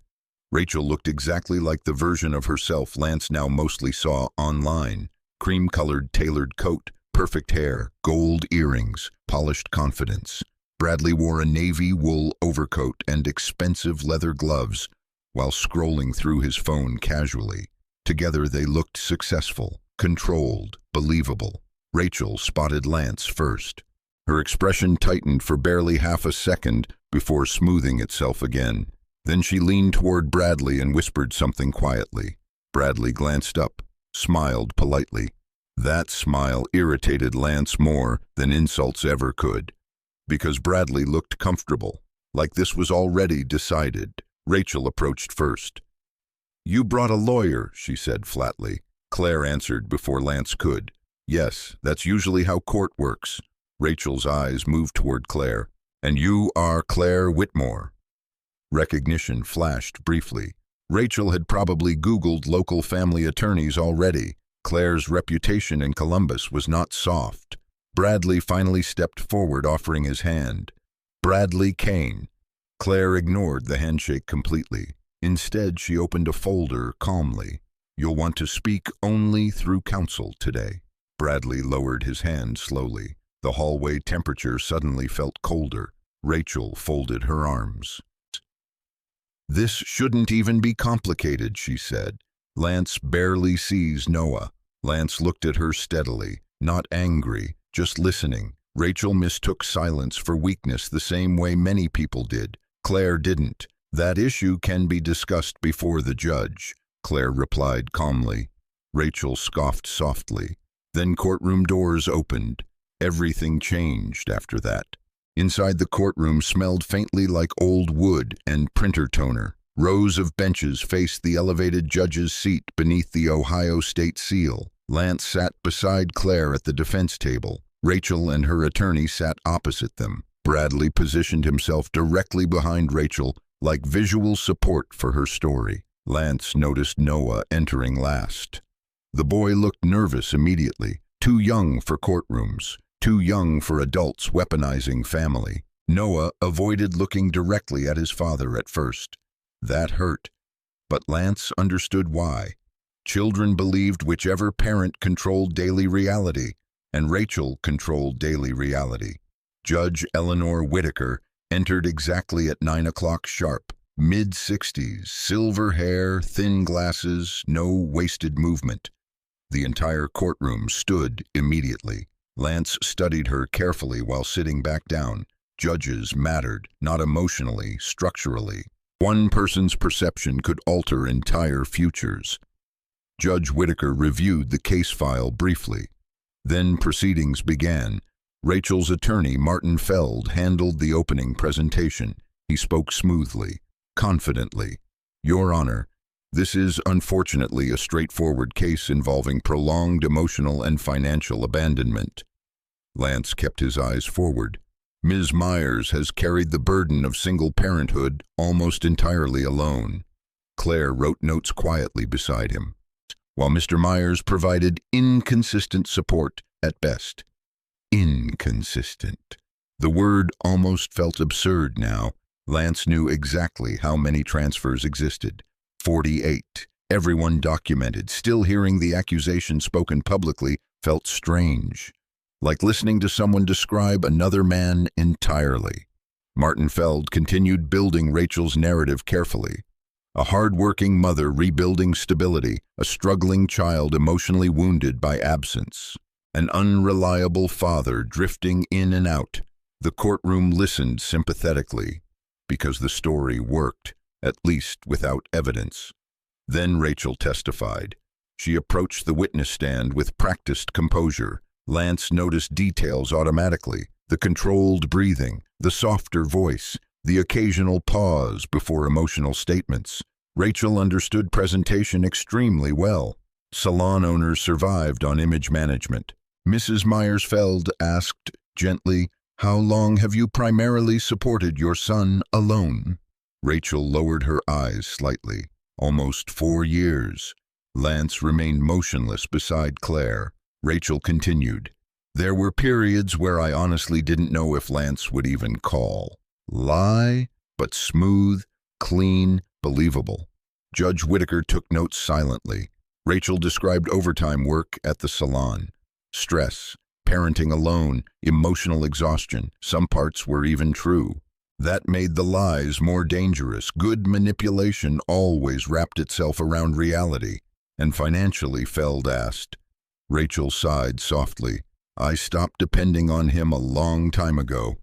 Rachel looked exactly like the version of herself Lance now mostly saw online. Cream-colored tailored coat, perfect hair, gold earrings, polished confidence. Bradley wore a navy wool overcoat and expensive leather gloves while scrolling through his phone casually. Together they looked successful, controlled, believable. Rachel spotted Lance first. Her expression tightened for barely half a second before smoothing itself again. Then she leaned toward Bradley and whispered something quietly. Bradley glanced up, smiled politely. That smile irritated Lance more than insults ever could, because Bradley looked comfortable, like this was already decided. Rachel approached first. "You brought a lawyer," she said flatly. Claire answered before Lance could. "Yes, that's usually how court works." Rachel's eyes moved toward Claire. "And you are Claire Whitmore." Recognition flashed briefly. Rachel had probably Googled local family attorneys already. Claire's reputation in Columbus was not soft. Bradley finally stepped forward, offering his hand. Bradley Kane. Claire ignored the handshake completely. Instead, she opened a folder calmly. "You'll want to speak only through counsel today." Bradley lowered his hand slowly. The hallway temperature suddenly felt colder. Rachel folded her arms. "This shouldn't even be complicated," she said. "Lance barely sees Noah." Lance looked at her steadily, not angry, just listening. Rachel mistook silence for weakness the same way many people did. Claire didn't. "That issue can be discussed before the judge," Claire replied calmly. Rachel scoffed softly. Then courtroom doors opened. Everything changed after that. Inside the courtroom smelled faintly like old wood and printer toner. Rows of benches faced the elevated judge's seat beneath the Ohio state seal. Lance sat beside Claire at the defense table. Rachel and her attorney sat opposite them. Bradley positioned himself directly behind Rachel, like visual support for her story. Lance noticed Noah entering last. The boy looked nervous immediately, too young for courtrooms, too young for adults weaponizing family. Noah avoided looking directly at his father at first. That hurt, but Lance understood why. Children believed whichever parent controlled daily reality, and Rachel controlled daily reality. Judge Eleanor Whitaker entered exactly at 9 o'clock sharp. Mid-60s, silver hair, thin glasses, no wasted movement. The entire courtroom stood immediately. Lance studied her carefully while sitting back down. Judges mattered, not emotionally, structurally. One person's perception could alter entire futures. Judge Whitaker reviewed the case file briefly. Then proceedings began. Rachel's attorney, Martin Feld, handled the opening presentation. He spoke smoothly, confidently. "Your Honor, this is unfortunately a straightforward case involving prolonged emotional and financial abandonment." Lance kept his eyes forward. "Ms. Myers has carried the burden of single parenthood almost entirely alone." Claire wrote notes quietly beside him, while Mr. Myers provided inconsistent support at best. Inconsistent. The word almost felt absurd now. Lance knew exactly how many transfers existed. 48. Everyone documented. Still hearing the accusation spoken publicly felt strange, like listening to someone describe another man entirely. Martin Feld continued building Rachel's narrative carefully. A hard-working mother rebuilding stability, a struggling child emotionally wounded by absence, an unreliable father drifting in and out. The courtroom listened sympathetically, because the story worked, at least without evidence. Then Rachel testified. She approached the witness stand with practiced composure. Lance noticed details automatically: the controlled breathing, the softer voice, the occasional pause before emotional statements. Rachel understood presentation extremely well. Salon owners survived on image management. Mrs. Myers-Feld asked gently, "How long have you primarily supported your son alone?" Rachel lowered her eyes slightly. "Almost 4 years." Lance remained motionless beside Claire. Rachel continued, "There were periods where I honestly didn't know if Lance would even call. Lie, but smooth, clean, believable." Judge Whitaker took notes silently. Rachel described overtime work at the salon. Stress, parenting alone, emotional exhaustion. Some parts were even true. That made the lies more dangerous. Good manipulation always wrapped itself around reality. And financially, Feld asked. Rachel sighed softly. "I stopped depending on him a long time ago."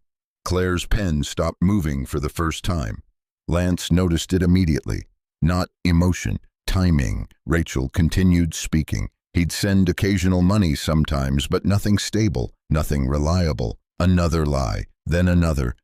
Claire's pen stopped moving for the first time. Lance noticed it immediately. Not emotion, timing. Rachel continued speaking. He'd send occasional money sometimes, but nothing stable, nothing reliable. Another lie, then another,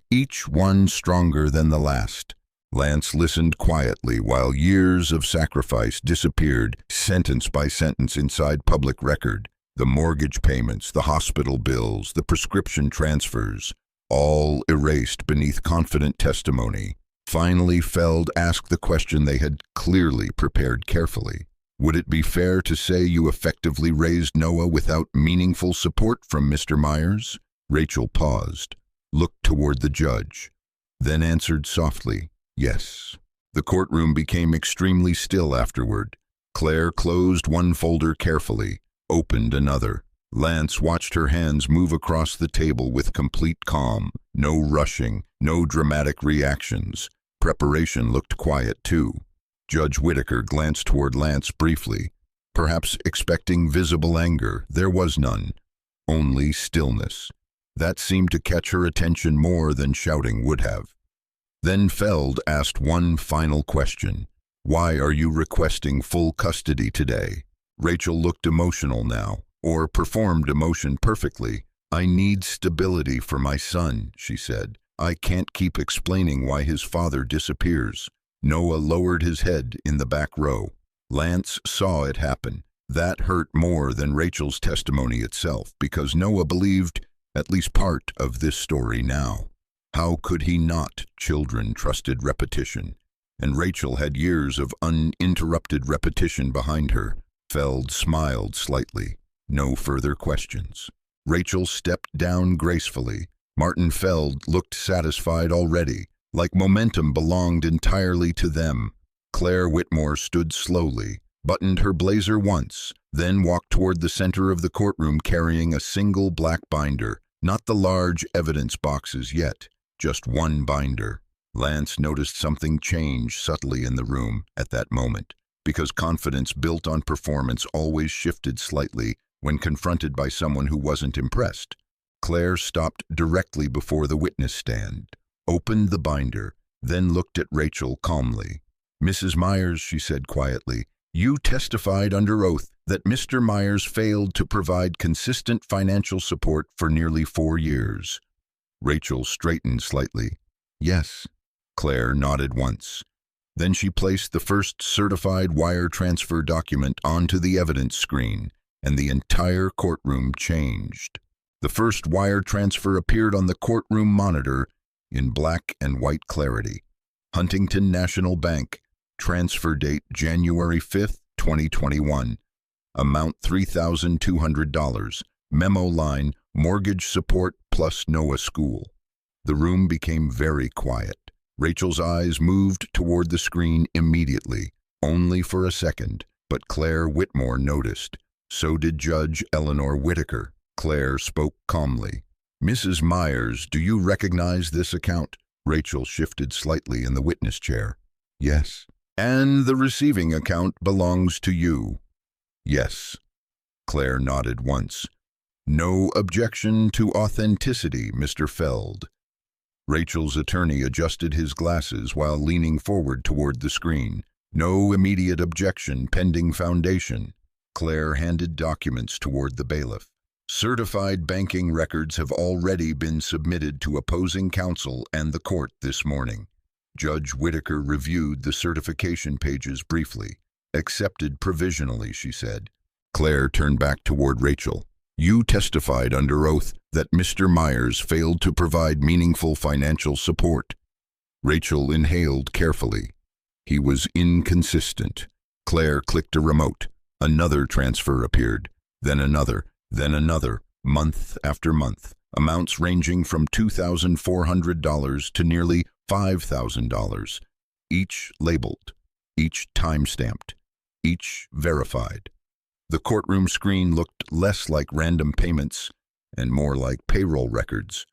each one stronger than the last. Lance listened quietly while years of sacrifice disappeared, sentence by sentence inside public record. The mortgage payments, the hospital bills, the prescription transfers, all erased beneath confident testimony. Finally, Feld asked the question they had clearly prepared carefully. "Would it be fair to say you effectively raised Noah without meaningful support from Mr. Myers?" Rachel paused, looked toward the judge, then answered softly, "Yes." The courtroom became extremely still afterward. Claire closed one folder carefully, opened another. Lance watched her hands move across the table with complete calm. No rushing, no dramatic reactions. Preparation looked quiet too. Judge Whitaker glanced toward Lance briefly, perhaps expecting visible anger. There was none, only stillness. That seemed to catch her attention more than shouting would have. Then Feld asked one final question. "Why are you requesting full custody today?" Rachel looked emotional now, or performed emotion perfectly. "I need stability for my son," she said. "I can't keep explaining why his father disappears." Noah lowered his head in the back row. Lance saw it happen. That hurt more than Rachel's testimony itself, because Noah believed at least part of this story now. How could he not? Children trusted repetition, and Rachel had years of uninterrupted repetition behind her. Feld smiled slightly. No further questions. Rachel stepped down gracefully. Martin Feld looked satisfied already, like momentum belonged entirely to them. Claire Whitmore stood slowly, buttoned her blazer once, then walked toward the center of the courtroom carrying a single black binder. Not the large evidence boxes yet, just one binder. Lance noticed something change subtly in the room at that moment, because confidence built on performance always shifted slightly when confronted by someone who wasn't impressed. Claire stopped directly before the witness stand, opened the binder, then looked at Rachel calmly. "Mrs. Myers," she said quietly, "you testified under oath that Mr. Myers failed to provide consistent financial support for nearly 4 years. Rachel straightened slightly. "Yes." Claire nodded once. Then she placed the first certified wire transfer document onto the evidence screen, and the entire courtroom changed. The first wire transfer appeared on the courtroom monitor in black and white clarity. Huntington National Bank, transfer date January 5th, 2021. Amount $3,200. Memo line, mortgage support plus Noah School. The room became very quiet. Rachel's eyes moved toward the screen immediately, only for a second, but Claire Whitmore noticed. So did Judge Eleanor Whitaker. Claire spoke calmly. "Mrs. Myers, do you recognize this account?" Rachel shifted slightly in the witness chair. "Yes." "And the receiving account belongs to you?" "Yes." Claire nodded once. "No objection to authenticity, Mr. Feld." Rachel's attorney adjusted his glasses while leaning forward toward the screen. "No immediate objection pending foundation." Claire handed documents toward the bailiff. "Certified banking records have already been submitted to opposing counsel and the court this morning." Judge Whitaker reviewed the certification pages briefly. Accepted provisionally, she said. Claire turned back toward Rachel. You testified under oath that Mr. Myers failed to provide meaningful financial support. Rachel inhaled carefully. He was inconsistent. Claire clicked a remote. Another transfer appeared, then another, month after month, amounts ranging from $2,400 to nearly $5,000, each labeled, each time-stamped, each verified. The courtroom screen looked less like random payments and more like payroll records.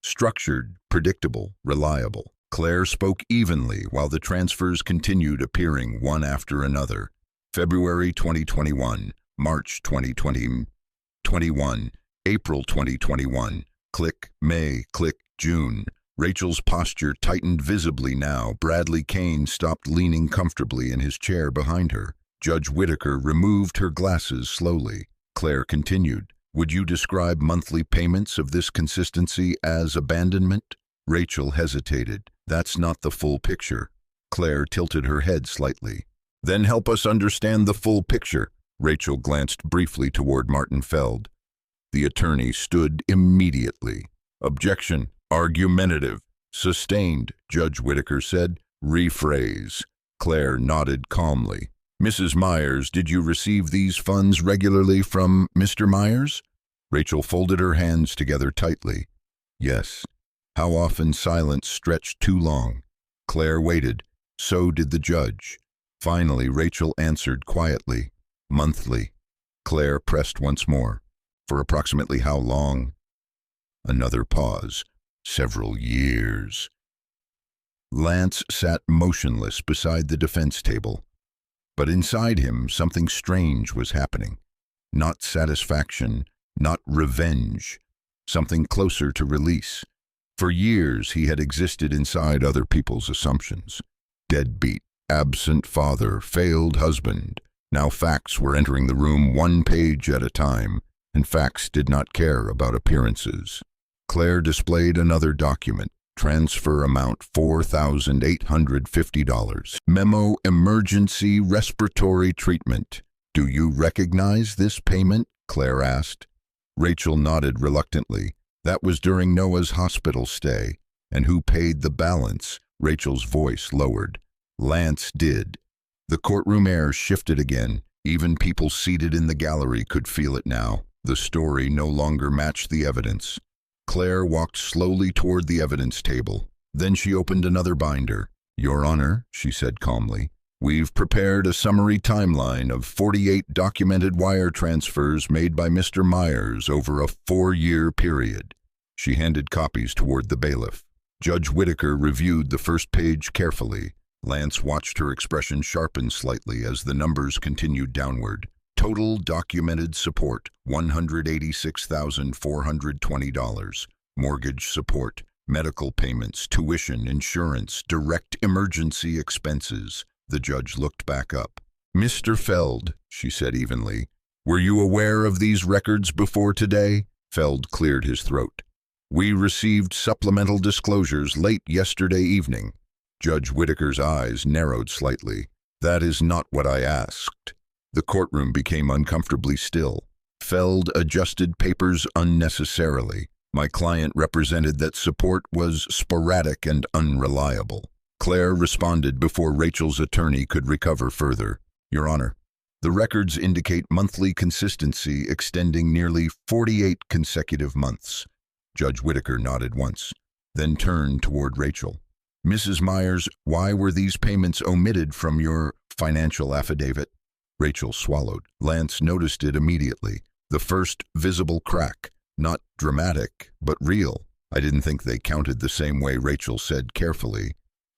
Structured, predictable, reliable. Claire spoke evenly while the transfers continued appearing one after another. February 2021, March 2021, April 2021, click May, click June. Rachel's posture tightened visibly now. Bradley Kane stopped leaning comfortably in his chair behind her. Judge Whitaker removed her glasses slowly. Claire continued, would you describe monthly payments of this consistency as abandonment? Rachel hesitated. That's not the full picture. Claire tilted her head slightly. Then help us understand the full picture. Rachel glanced briefly toward Martin Feld. The attorney stood immediately. Objection. Argumentative. Sustained, Judge Whitaker said. Rephrase. Claire nodded calmly. Mrs. Myers, did you receive these funds regularly from Mr. Myers? Rachel folded her hands together tightly. Yes. How often silence stretched too long. Claire waited. So did the judge. Finally, Rachel answered quietly. Monthly. Claire pressed once more. For approximately how long? Another pause. Several years. Lance sat motionless beside the defense table. But inside him, something strange was happening. Not satisfaction, not revenge. Something closer to release. For years, he had existed inside other people's assumptions. Deadbeat, absent father, failed husband. Now facts were entering the room one page at a time, and facts did not care about appearances. Claire displayed another document. Transfer amount $4,850. Memo emergency respiratory treatment. Do you recognize this payment? Claire asked. Rachel nodded reluctantly. That was during Noah's hospital stay. And who paid the balance? Rachel's voice lowered. Lance did. The courtroom air shifted again. Even people seated in the gallery could feel it now. The story no longer matched the evidence. Claire walked slowly toward the evidence table. Then she opened another binder. Your Honor, she said calmly, we've prepared a summary timeline of 48 documented wire transfers made by Mr. Myers over a 4-year period. She handed copies toward the bailiff. Judge Whitaker reviewed the first page carefully. Lance watched her expression sharpen slightly as the numbers continued downward. Total documented support, $186,420. Mortgage support, medical payments, tuition, insurance, direct emergency expenses. The judge looked back up. Mr. Feld, she said evenly, were you aware of these records before today? Feld cleared his throat. We received supplemental disclosures late yesterday evening. Judge Whitaker's eyes narrowed slightly. That is not what I asked. The courtroom became uncomfortably still. Feld adjusted papers unnecessarily. My client represented that support was sporadic and unreliable. Claire responded before Rachel's attorney could recover further. Your Honor, the records indicate monthly consistency extending nearly 48 consecutive months. Judge Whitaker nodded once, then turned toward Rachel. Mrs. Myers, why were these payments omitted from your financial affidavit? Rachel swallowed. Lance noticed it immediately. The first visible crack. Not dramatic, but real. I didn't think they counted the same way, Rachel said carefully.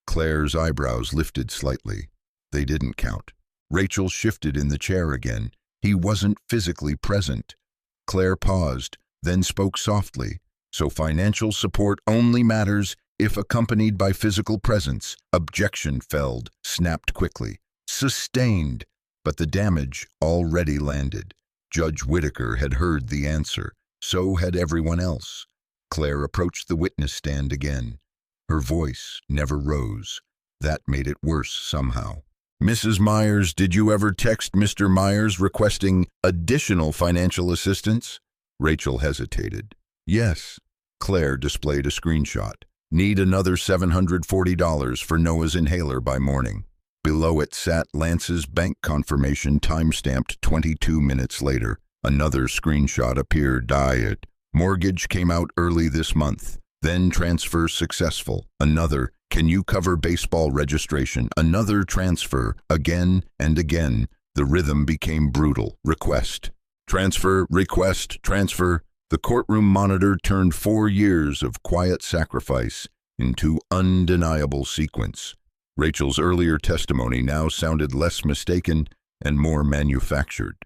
Claire's eyebrows lifted slightly. They didn't count. Rachel shifted in the chair again. He wasn't physically present. Claire paused, then spoke softly. So financial support only matters if accompanied by physical presence. Objection, Feld snapped quickly. Sustained. But the damage already landed. Judge Whitaker had heard the answer. So had everyone else. Claire approached the witness stand again. Her voice never rose. That made it worse somehow. Mrs. Myers, did you ever text Mr. Myers requesting additional financial assistance? Rachel hesitated. Yes. Claire displayed a screenshot. Need another $740 for Noah's inhaler by morning. Below it sat Lance's bank confirmation time-stamped 22 minutes later. Another screenshot appeared. Diet. Mortgage came out early this month. Then transfer successful. Another. Can you cover baseball registration? Another transfer. Again and again. The rhythm became brutal. Request. Transfer. Request. Transfer. The courtroom monitor turned 4 years of quiet sacrifice into undeniable sequence. Rachel's earlier testimony now sounded less mistaken and more manufactured.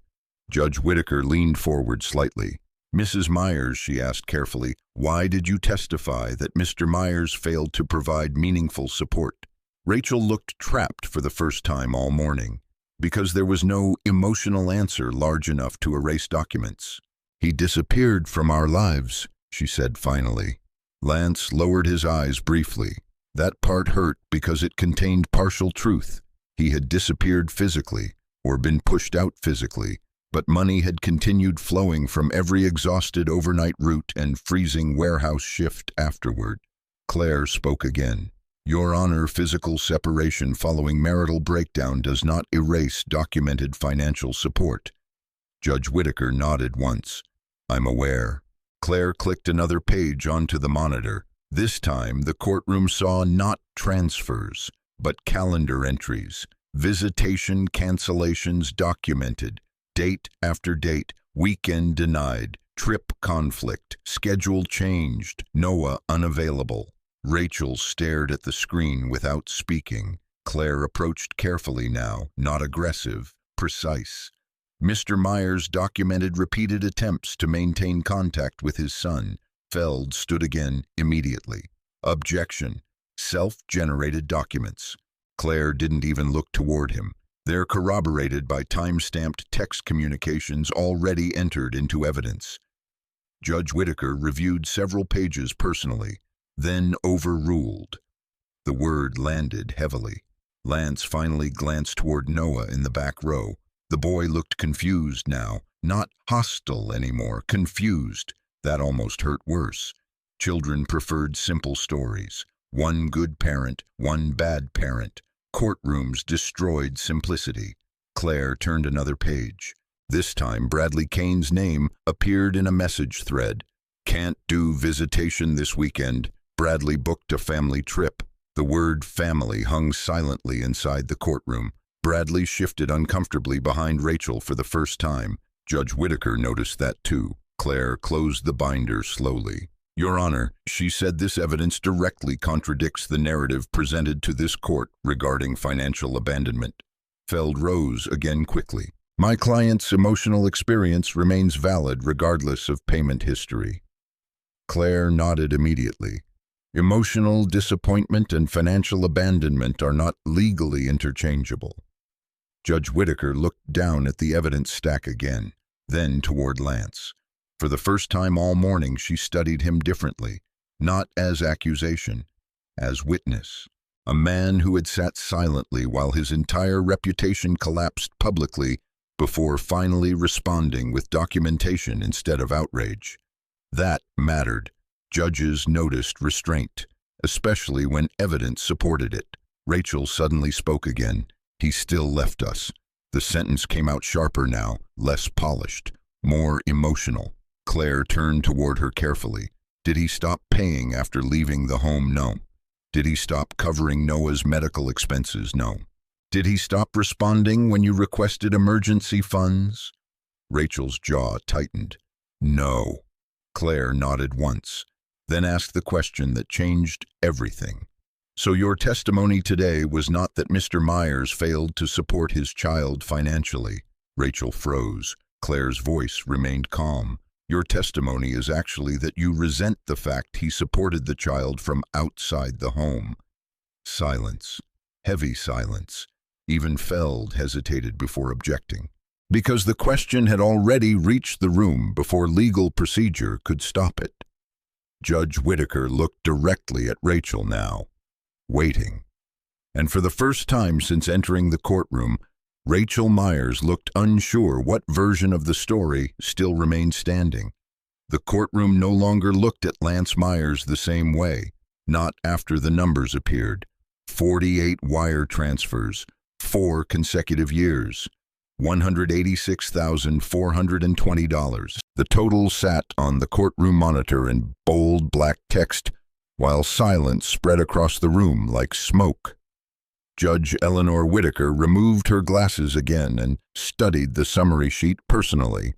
Judge Whitaker leaned forward slightly. Mrs. Myers, she asked carefully, why did you testify that Mr. Myers failed to provide meaningful support? Rachel looked trapped for the first time all morning, because there was no emotional answer large enough to erase documents. He disappeared from our lives, she said finally. Lance lowered his eyes briefly. That part hurt because it contained partial truth. He had disappeared physically, or been pushed out physically, but money had continued flowing from every exhausted overnight route and freezing warehouse shift afterward. Claire spoke again. Your Honor, physical separation following marital breakdown does not erase documented financial support. Judge Whitaker nodded once. I'm aware. Claire clicked another page onto the monitor. This time, the courtroom saw not transfers, but calendar entries. Visitation cancellations documented. Date after date. Weekend denied. Trip conflict. Schedule changed. Noah unavailable. Rachel stared at the screen without speaking. Claire approached carefully now, not aggressive, precise. Mr. Myers documented repeated attempts to maintain contact with his son. Feld stood again immediately. Objection. Self-generated documents. Claire didn't even look toward him. They're corroborated by time-stamped text communications already entered into evidence. Judge Whitaker reviewed several pages personally, then overruled. The word landed heavily. Lance finally glanced toward Noah in the back row. The boy looked confused now, not hostile anymore, confused. That almost hurt worse. Children preferred simple stories. One good parent, one bad parent. Courtrooms destroyed simplicity. Claire turned another page. This time Bradley Kane's name appeared in a message thread. Can't do visitation this weekend. Bradley booked a family trip. The word family hung silently inside the courtroom. Bradley shifted uncomfortably behind Rachel for the first time. Judge Whitaker noticed that too. Claire closed the binder slowly. Your Honor, she said this evidence directly contradicts the narrative presented to this court regarding financial abandonment. Feld rose again quickly. My client's emotional experience remains valid regardless of payment history. Claire nodded immediately. Emotional disappointment and financial abandonment are not legally interchangeable. Judge Whitaker looked down at the evidence stack again, then toward Lance. For the first time all morning, she studied him differently, not as accusation, as witness. A man who had sat silently while his entire reputation collapsed publicly before finally responding with documentation instead of outrage. That mattered. Judges noticed restraint, especially when evidence supported it. Rachel suddenly spoke again. He still left us. The sentence came out sharper now, less polished, more emotional. Claire turned toward her carefully. Did he stop paying after leaving the home? No. Did he stop covering Noah's medical expenses? No. Did he stop responding when you requested emergency funds? Rachel's jaw tightened. No. Claire nodded once, then asked the question that changed everything. So your testimony today was not that Mr. Myers failed to support his child financially. Rachel froze. Claire's voice remained calm. Your testimony is actually that you resent the fact he supported the child from outside the home. Silence. Heavy silence. Even Feld hesitated before objecting, because the question had already reached the room before legal procedure could stop it. Judge Whitaker looked directly at Rachel now, waiting. And for the first time since entering the courtroom, Rachel Myers looked unsure what version of the story still remained standing. The courtroom no longer looked at Lance Myers the same way, not after the numbers appeared. 48 wire transfers, 4 consecutive years, $186,420. The total sat on the courtroom monitor in bold black text, while silence spread across the room like smoke. Judge Eleanor Whitaker removed her glasses again and studied the summary sheet personally.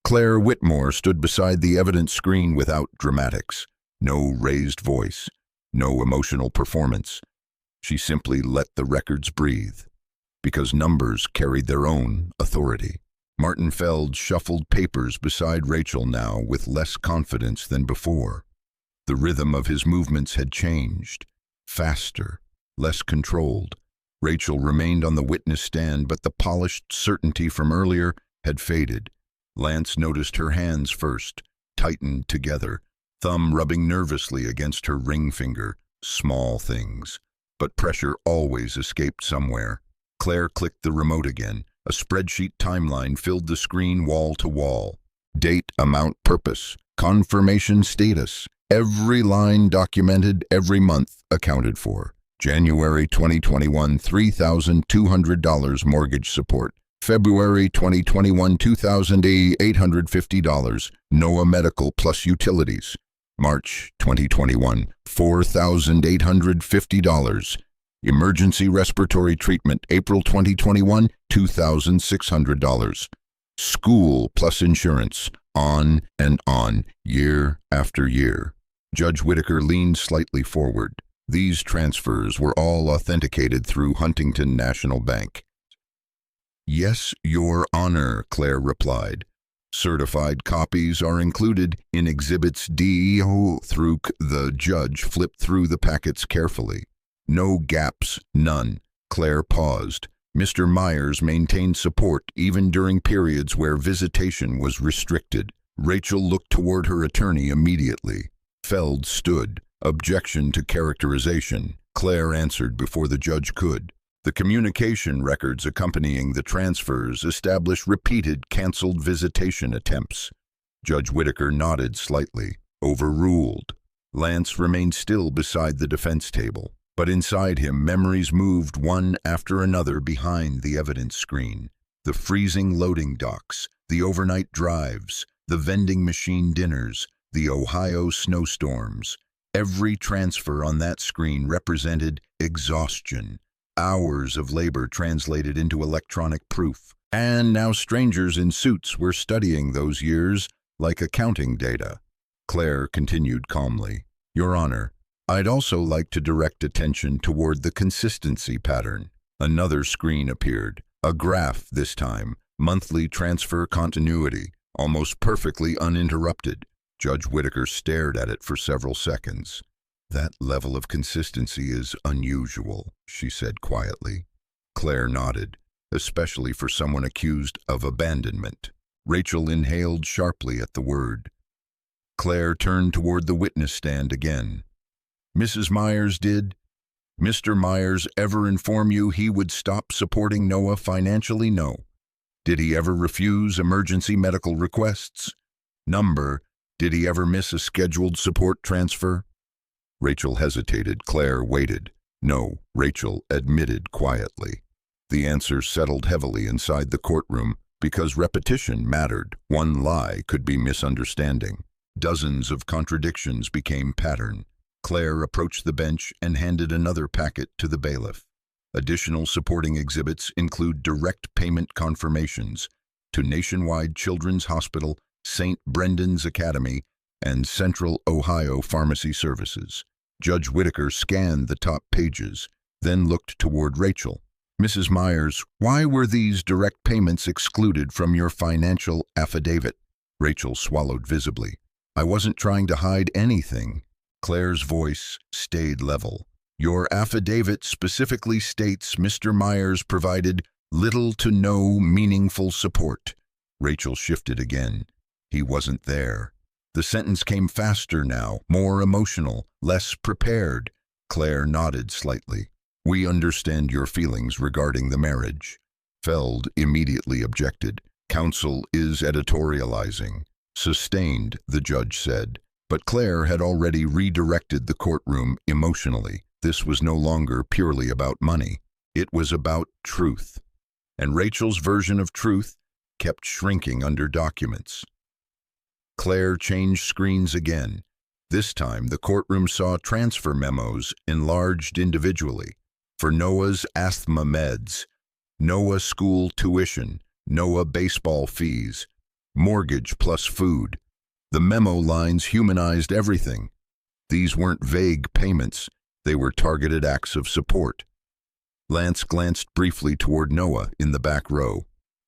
Claire Whitmore stood beside the evidence screen without dramatics, no raised voice, no emotional performance. She simply let the records breathe, because numbers carried their own authority. Martin Feld shuffled papers beside Rachel now with less confidence than before. The rhythm of his movements had changed, faster, less controlled. Rachel remained on the witness stand, but the polished certainty from earlier had faded. Lance noticed her hands first, tightened together, thumb rubbing nervously against her ring finger. Small things, but pressure always escaped somewhere. Claire clicked the remote again. A spreadsheet timeline filled the screen wall to wall. Date, amount, purpose, confirmation status. Every line documented, every month accounted for. January 2021, $3,200 mortgage support. February 2021, $2,850, NOAA medical plus utilities. March 2021, $4,850. Emergency respiratory treatment, April 2021, $2,600. School plus insurance, on and on, year after year. Judge Whitaker leaned slightly forward. These transfers were all authenticated through Huntington National Bank. Yes, Your Honor, Claire replied. Certified copies are included in Exhibits D. The judge flipped through the packets carefully. No gaps, none. Claire paused. Mr. Myers maintained support even during periods where visitation was restricted. Rachel looked toward her attorney immediately. Feld stood. Objection to characterization. Claire answered before the judge could. The communication records accompanying the transfers establish repeated canceled visitation attempts. Judge Whitaker nodded slightly. Overruled. Lance remained still beside the defense table, but inside him memories moved one after another behind the evidence screen. The freezing loading docks, the overnight drives, the vending machine dinners, the Ohio snowstorms. Every transfer on that screen represented exhaustion. Hours of labor translated into electronic proof. And now strangers in suits were studying those years like accounting data. Claire continued calmly. Your Honor, I'd also like to direct attention toward the consistency pattern. Another screen appeared. A graph this time. Monthly transfer continuity. Almost perfectly uninterrupted. Judge Whitaker stared at it for several seconds. That level of consistency is unusual, she said quietly. Claire nodded, especially for someone accused of abandonment. Rachel inhaled sharply at the word. Claire turned toward the witness stand again. Mrs. Myers, did Mr. Myers ever inform you he would stop supporting NOAA financially? No. Did he ever refuse emergency medical requests? Number, did he ever miss a scheduled support transfer? Rachel hesitated. Claire waited. No, Rachel admitted quietly. The answer settled heavily inside the courtroom because repetition mattered. One lie could be misunderstanding. Dozens of contradictions became pattern. Claire approached the bench and handed another packet to the bailiff. Additional supporting exhibits include direct payment confirmations to Nationwide Children's Hospital, St. Brendan's Academy, and Central Ohio Pharmacy Services. Judge Whitaker scanned the top pages, then looked toward Rachel. Mrs. Myers, why were these direct payments excluded from your financial affidavit? Rachel swallowed visibly. I wasn't trying to hide anything. Claire's voice stayed level. Your affidavit specifically states Mr. Myers provided little to no meaningful support. Rachel shifted again. He wasn't there. The sentence came faster now, more emotional, less prepared. Claire nodded slightly. We understand your feelings regarding the marriage. Feld immediately objected. Counsel is editorializing. Sustained, the judge said. But Claire had already redirected the courtroom emotionally. This was no longer purely about money. It was about truth. And Rachel's version of truth kept shrinking under documents. Claire changed screens again. This time, the courtroom saw transfer memos enlarged individually. For Noah's asthma meds, Noah school tuition, Noah baseball fees, mortgage plus food. The memo lines humanized everything. These weren't vague payments. They were targeted acts of support. Lance glanced briefly toward Noah in the back row.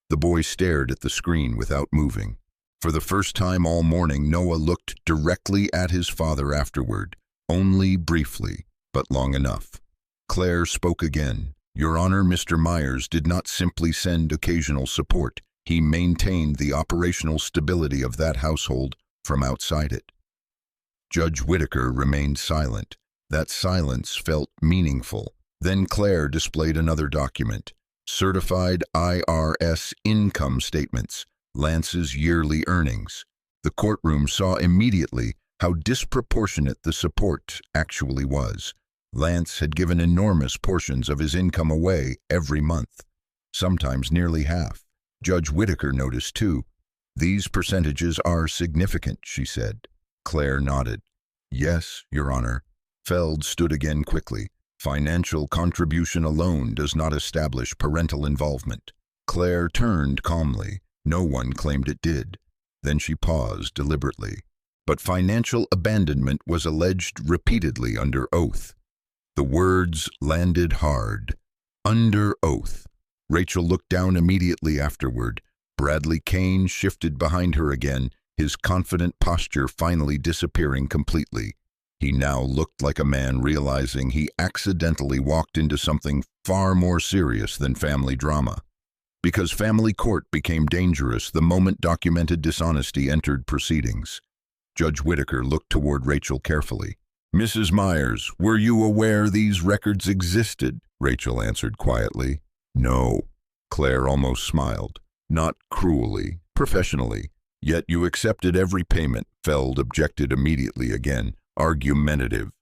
The boy stared at the screen without moving. For the first time all morning, Noah looked directly at his father afterward, only briefly, but long enough. Claire spoke again. Your Honor, Mr. Myers did not simply send occasional support. He maintained the operational stability of that household from outside it. Judge Whitaker remained silent. That silence felt meaningful. Then Claire displayed another document. Certified IRS income statements, Lance's yearly earnings. The courtroom saw immediately how disproportionate the support actually was. Lance had given enormous portions of his income away every month, sometimes nearly half. Judge Whitaker noticed too. These percentages are significant, she said. Claire nodded. Yes, Your Honor. Feld stood again quickly. Financial contribution alone does not establish parental involvement. Claire turned calmly. No one claimed it did. Then she paused deliberately. But financial abandonment was alleged repeatedly under oath. The words landed hard. Under oath. Rachel looked down immediately afterward. Bradley Kane shifted behind her again, his confident posture finally disappearing completely. He now looked like a man realizing he accidentally walked into something far more serious than family drama. Because family court became dangerous the moment documented dishonesty entered proceedings. Judge Whitaker looked toward Rachel carefully. Mrs. Myers, were you aware these records existed? Rachel answered quietly. No. Claire almost smiled. Not cruelly, professionally. Yet you accepted every payment. Feld objected immediately again, argumentative.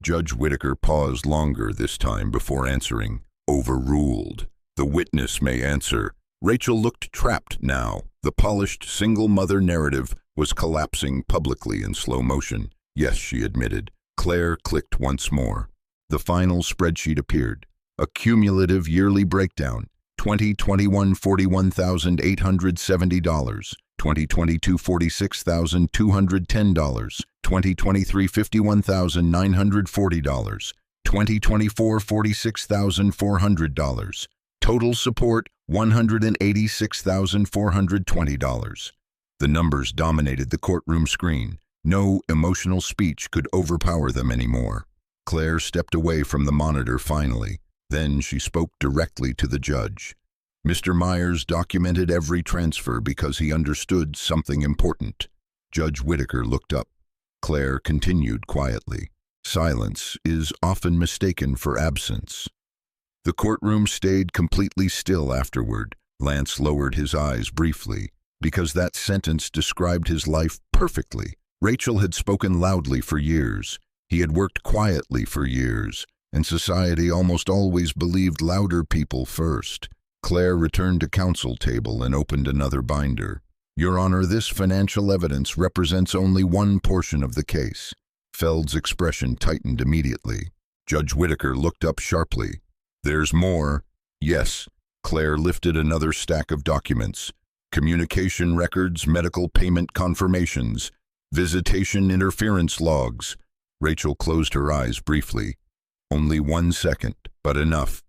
Judge Whitaker paused longer this time before answering. Overruled. The witness may answer. Rachel looked trapped now. The polished single-mother narrative was collapsing publicly in slow motion. Yes, she admitted. Claire clicked once more. The final spreadsheet appeared. A cumulative yearly breakdown. 2021 $41,870. 2022 $46,210. 2023 $51,940. 2024 $46,400. Total support $186,420. The numbers dominated the courtroom screen. No emotional speech could overpower them anymore. Claire stepped away from the monitor finally. Then she spoke directly to the judge. Mr. Myers documented every transfer because he understood something important. Judge Whitaker looked up. Claire continued quietly. Silence is often mistaken for absence. The courtroom stayed completely still afterward. Lance lowered his eyes briefly, because that sentence described his life perfectly. Rachel had spoken loudly for years. He had worked quietly for years, and society almost always believed louder people first. Claire returned to counsel table and opened another binder. Your Honor, this financial evidence represents only one portion of the case. Feld's expression tightened immediately. Judge Whitaker looked up sharply. There's more. Yes. Claire lifted another stack of documents. Communication records, medical payment confirmations, visitation interference logs. Rachel closed her eyes briefly. Only 1 second, but enough.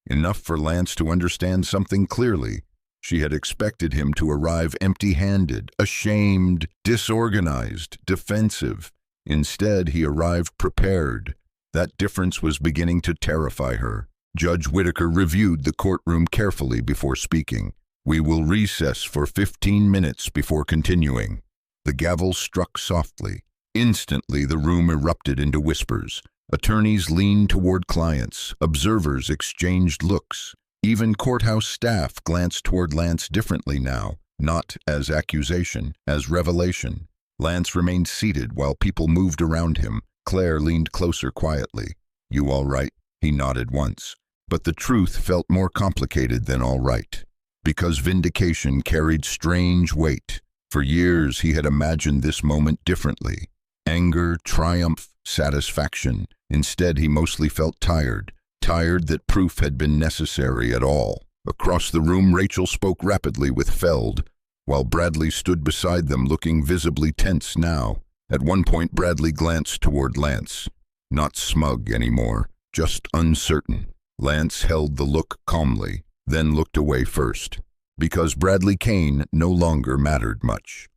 Enough for Lance to understand something clearly. She had expected him to arrive empty-handed, ashamed, disorganized, defensive. Instead, he arrived prepared. That difference was beginning to terrify her. Judge Whitaker reviewed the courtroom carefully before speaking. We will recess for 15 minutes before continuing. The gavel struck softly. Instantly, the room erupted into whispers. Attorneys leaned toward clients. Observers exchanged looks. Even courthouse staff glanced toward Lance differently now, not as accusation, as revelation. Lance remained seated while people moved around him. Claire leaned closer quietly. "You all right?" He nodded once. But the truth felt more complicated than all right, because vindication carried strange weight. For years he had imagined this moment differently. Anger, triumph, satisfaction. Instead he mostly felt tired that proof had been necessary at all. Across the room Rachel spoke rapidly with Feld, while Bradley stood beside them looking visibly tense now. At one point Bradley glanced toward Lance. Not smug anymore, just uncertain. Lance held the look calmly, then looked away first, because Bradley Kane no longer mattered much.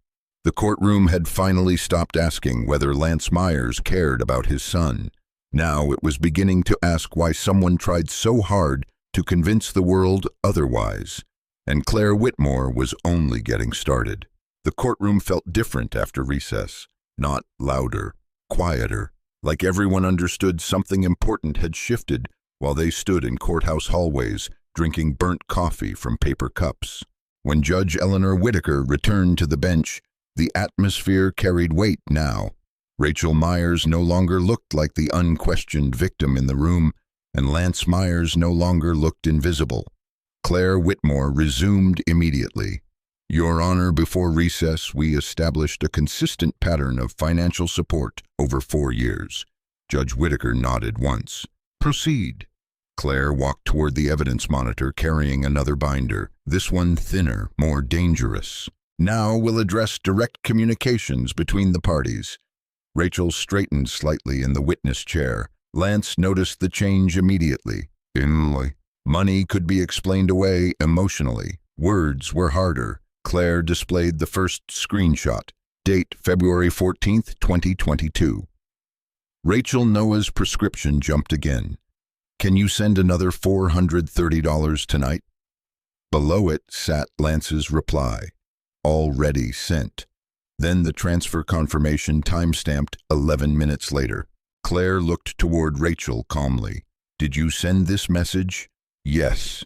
The courtroom had finally stopped asking whether Lance Myers cared about his son. Now it was beginning to ask why someone tried so hard to convince the world otherwise. And Claire Whitmore was only getting started. The courtroom felt different after recess. Not louder, quieter, like everyone understood something important had shifted while they stood in courthouse hallways, drinking burnt coffee from paper cups. When Judge Eleanor Whitaker returned to the bench, the atmosphere carried weight now. Rachel Myers no longer looked like the unquestioned victim in the room, and Lance Myers no longer looked invisible. Claire Whitmore resumed immediately. "Your Honor, before recess, we established a consistent pattern of financial support over 4 years. Judge Whitaker nodded once. "Proceed." Claire walked toward the evidence monitor carrying another binder, this one thinner, more dangerous. "Now we'll address direct communications between the parties." Rachel straightened slightly in the witness chair. Lance noticed the change immediately. Money could be explained away emotionally. Words were harder. Claire displayed the first screenshot. Date February 14th, 2022. Rachel Noah's prescription jumped again. "Can you send another $430 tonight?" Below it sat Lance's reply. "Already sent." Then the transfer confirmation time-stamped 11 minutes later. Claire looked toward Rachel calmly. "Did you send this message?" "Yes."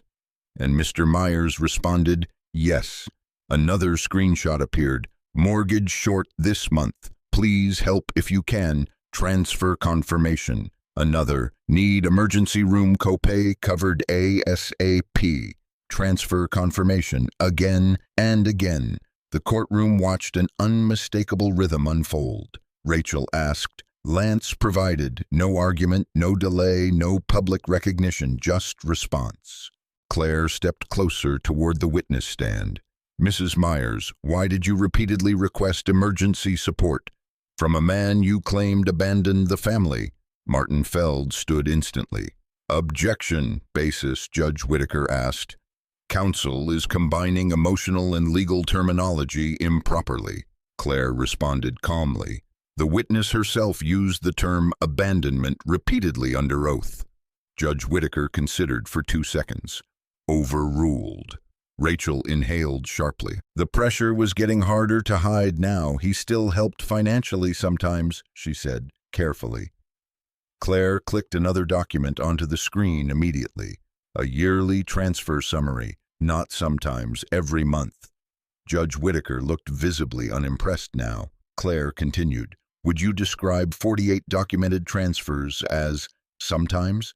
And Mr. Myers responded, "Yes." Another screenshot appeared. "Mortgage short this month. Please help if you can. Transfer confirmation." Another, "Need emergency room copay covered ASAP. Transfer confirmation." Again and again. The courtroom watched an unmistakable rhythm unfold. Rachel asked. Lance provided. No argument, no delay, no public recognition, just response. Claire stepped closer toward the witness stand. "Mrs. Myers, why did you repeatedly request emergency support from a man you claimed abandoned the family?" Martin Feld stood instantly. "Objection, basis," Judge Whitaker asked. "Counsel is combining emotional and legal terminology improperly." Claire responded calmly. The witness herself used the term abandonment repeatedly under oath. Judge Whitaker considered for 2 seconds. "Overruled." Rachel inhaled sharply. The pressure was getting harder to hide now. "He still helped financially sometimes," she said, carefully. Claire clicked another document onto the screen immediately. A yearly transfer summary, not sometimes, every month. Judge Whitaker looked visibly unimpressed now. Claire continued, "Would you describe 48 documented transfers as sometimes?"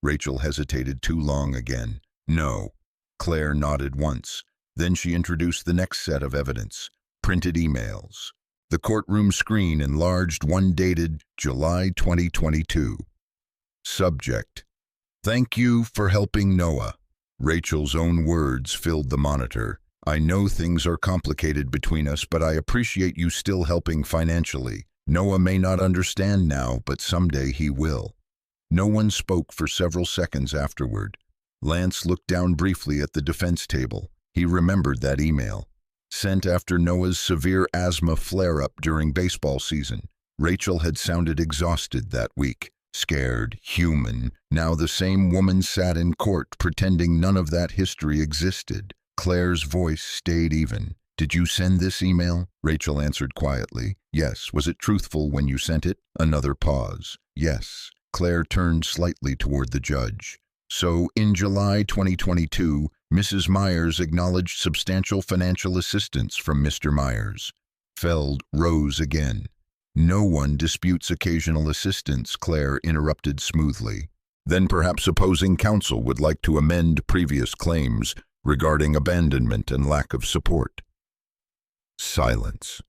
Rachel hesitated too long again. "No." Claire nodded once. Then she introduced the next set of evidence, printed emails. The courtroom screen enlarged, one dated July 2022. Subject: "Thank you for helping Noah." Rachel's own words filled the monitor. "I know things are complicated between us, but I appreciate you still helping financially. Noah may not understand now, but someday he will." No one spoke for several seconds afterward. Lance looked down briefly at the defense table. He remembered that email. Sent after Noah's severe asthma flare-up during baseball season. Rachel had sounded exhausted that week. Scared, human. Now the same woman sat in court pretending none of that history existed. Claire's voice stayed even. "Did you send this email?" Rachel answered quietly. "Yes." "Was it truthful when you sent it?" Another pause. "Yes." Claire turned slightly toward the judge. So, in July 2022, Mrs. Myers acknowledged substantial financial assistance from Mr. Myers. Feld rose again. No one disputes occasional assistance, Claire interrupted smoothly. Then perhaps opposing counsel would like to amend previous claims regarding abandonment and lack of support. Silence.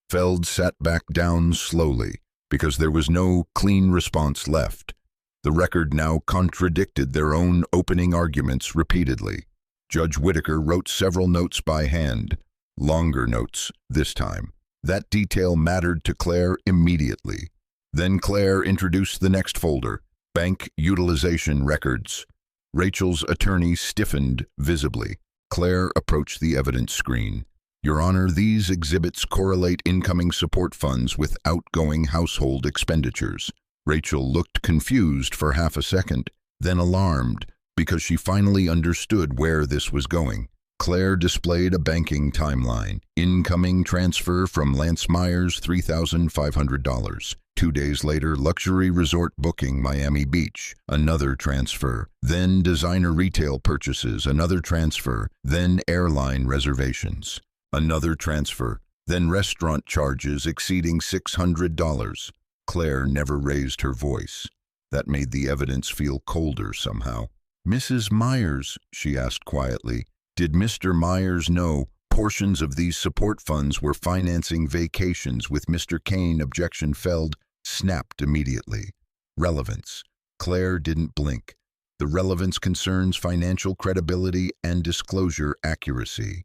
Feld sat back down slowly, because there was no clean response left. The record now contradicted their own opening arguments repeatedly. Judge Whitaker wrote several notes by hand, longer notes this time. That detail mattered to Claire immediately. Then Claire introduced the next folder, bank utilization records. Rachel's attorney stiffened visibly. Claire approached the evidence screen. Your Honor, these exhibits correlate incoming support funds with outgoing household expenditures. Rachel looked confused for half a second, then alarmed, because she finally understood where this was going. Claire displayed a banking timeline. Incoming transfer from Lance Myers, $3,500. 2 days later, luxury resort booking, Miami Beach. Another transfer. Then designer retail purchases. Another transfer. Then airline reservations. Another transfer. Then restaurant charges exceeding $600. Claire never raised her voice. That made the evidence feel colder somehow. Mrs. Myers, she asked quietly, did Mr. Myers know portions of these support funds were financing vacations with Mr. Kane? Objection. Feld snapped immediately. Relevance. Claire didn't blink. The relevance concerns financial credibility and disclosure accuracy.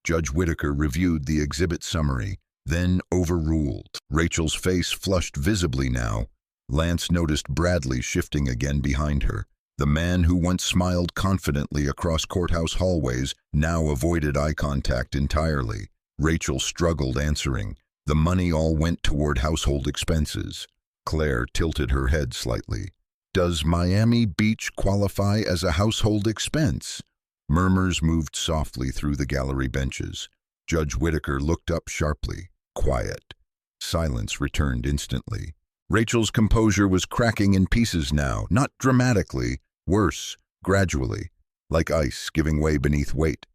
Judge Whitaker reviewed the exhibit summary, then overruled. Rachel's face flushed visibly now. Lance noticed Bradley shifting again behind her. The man who once smiled confidently across courthouse hallways now avoided eye contact entirely. Rachel struggled answering. The money all went toward household expenses. Claire tilted her head slightly. Does Miami Beach qualify as a household expense? Murmurs moved softly through the gallery benches. Judge Whitaker looked up sharply. Quiet. Silence returned instantly. Rachel's composure was cracking in pieces now, not dramatically, worse, gradually, like ice giving way beneath weight.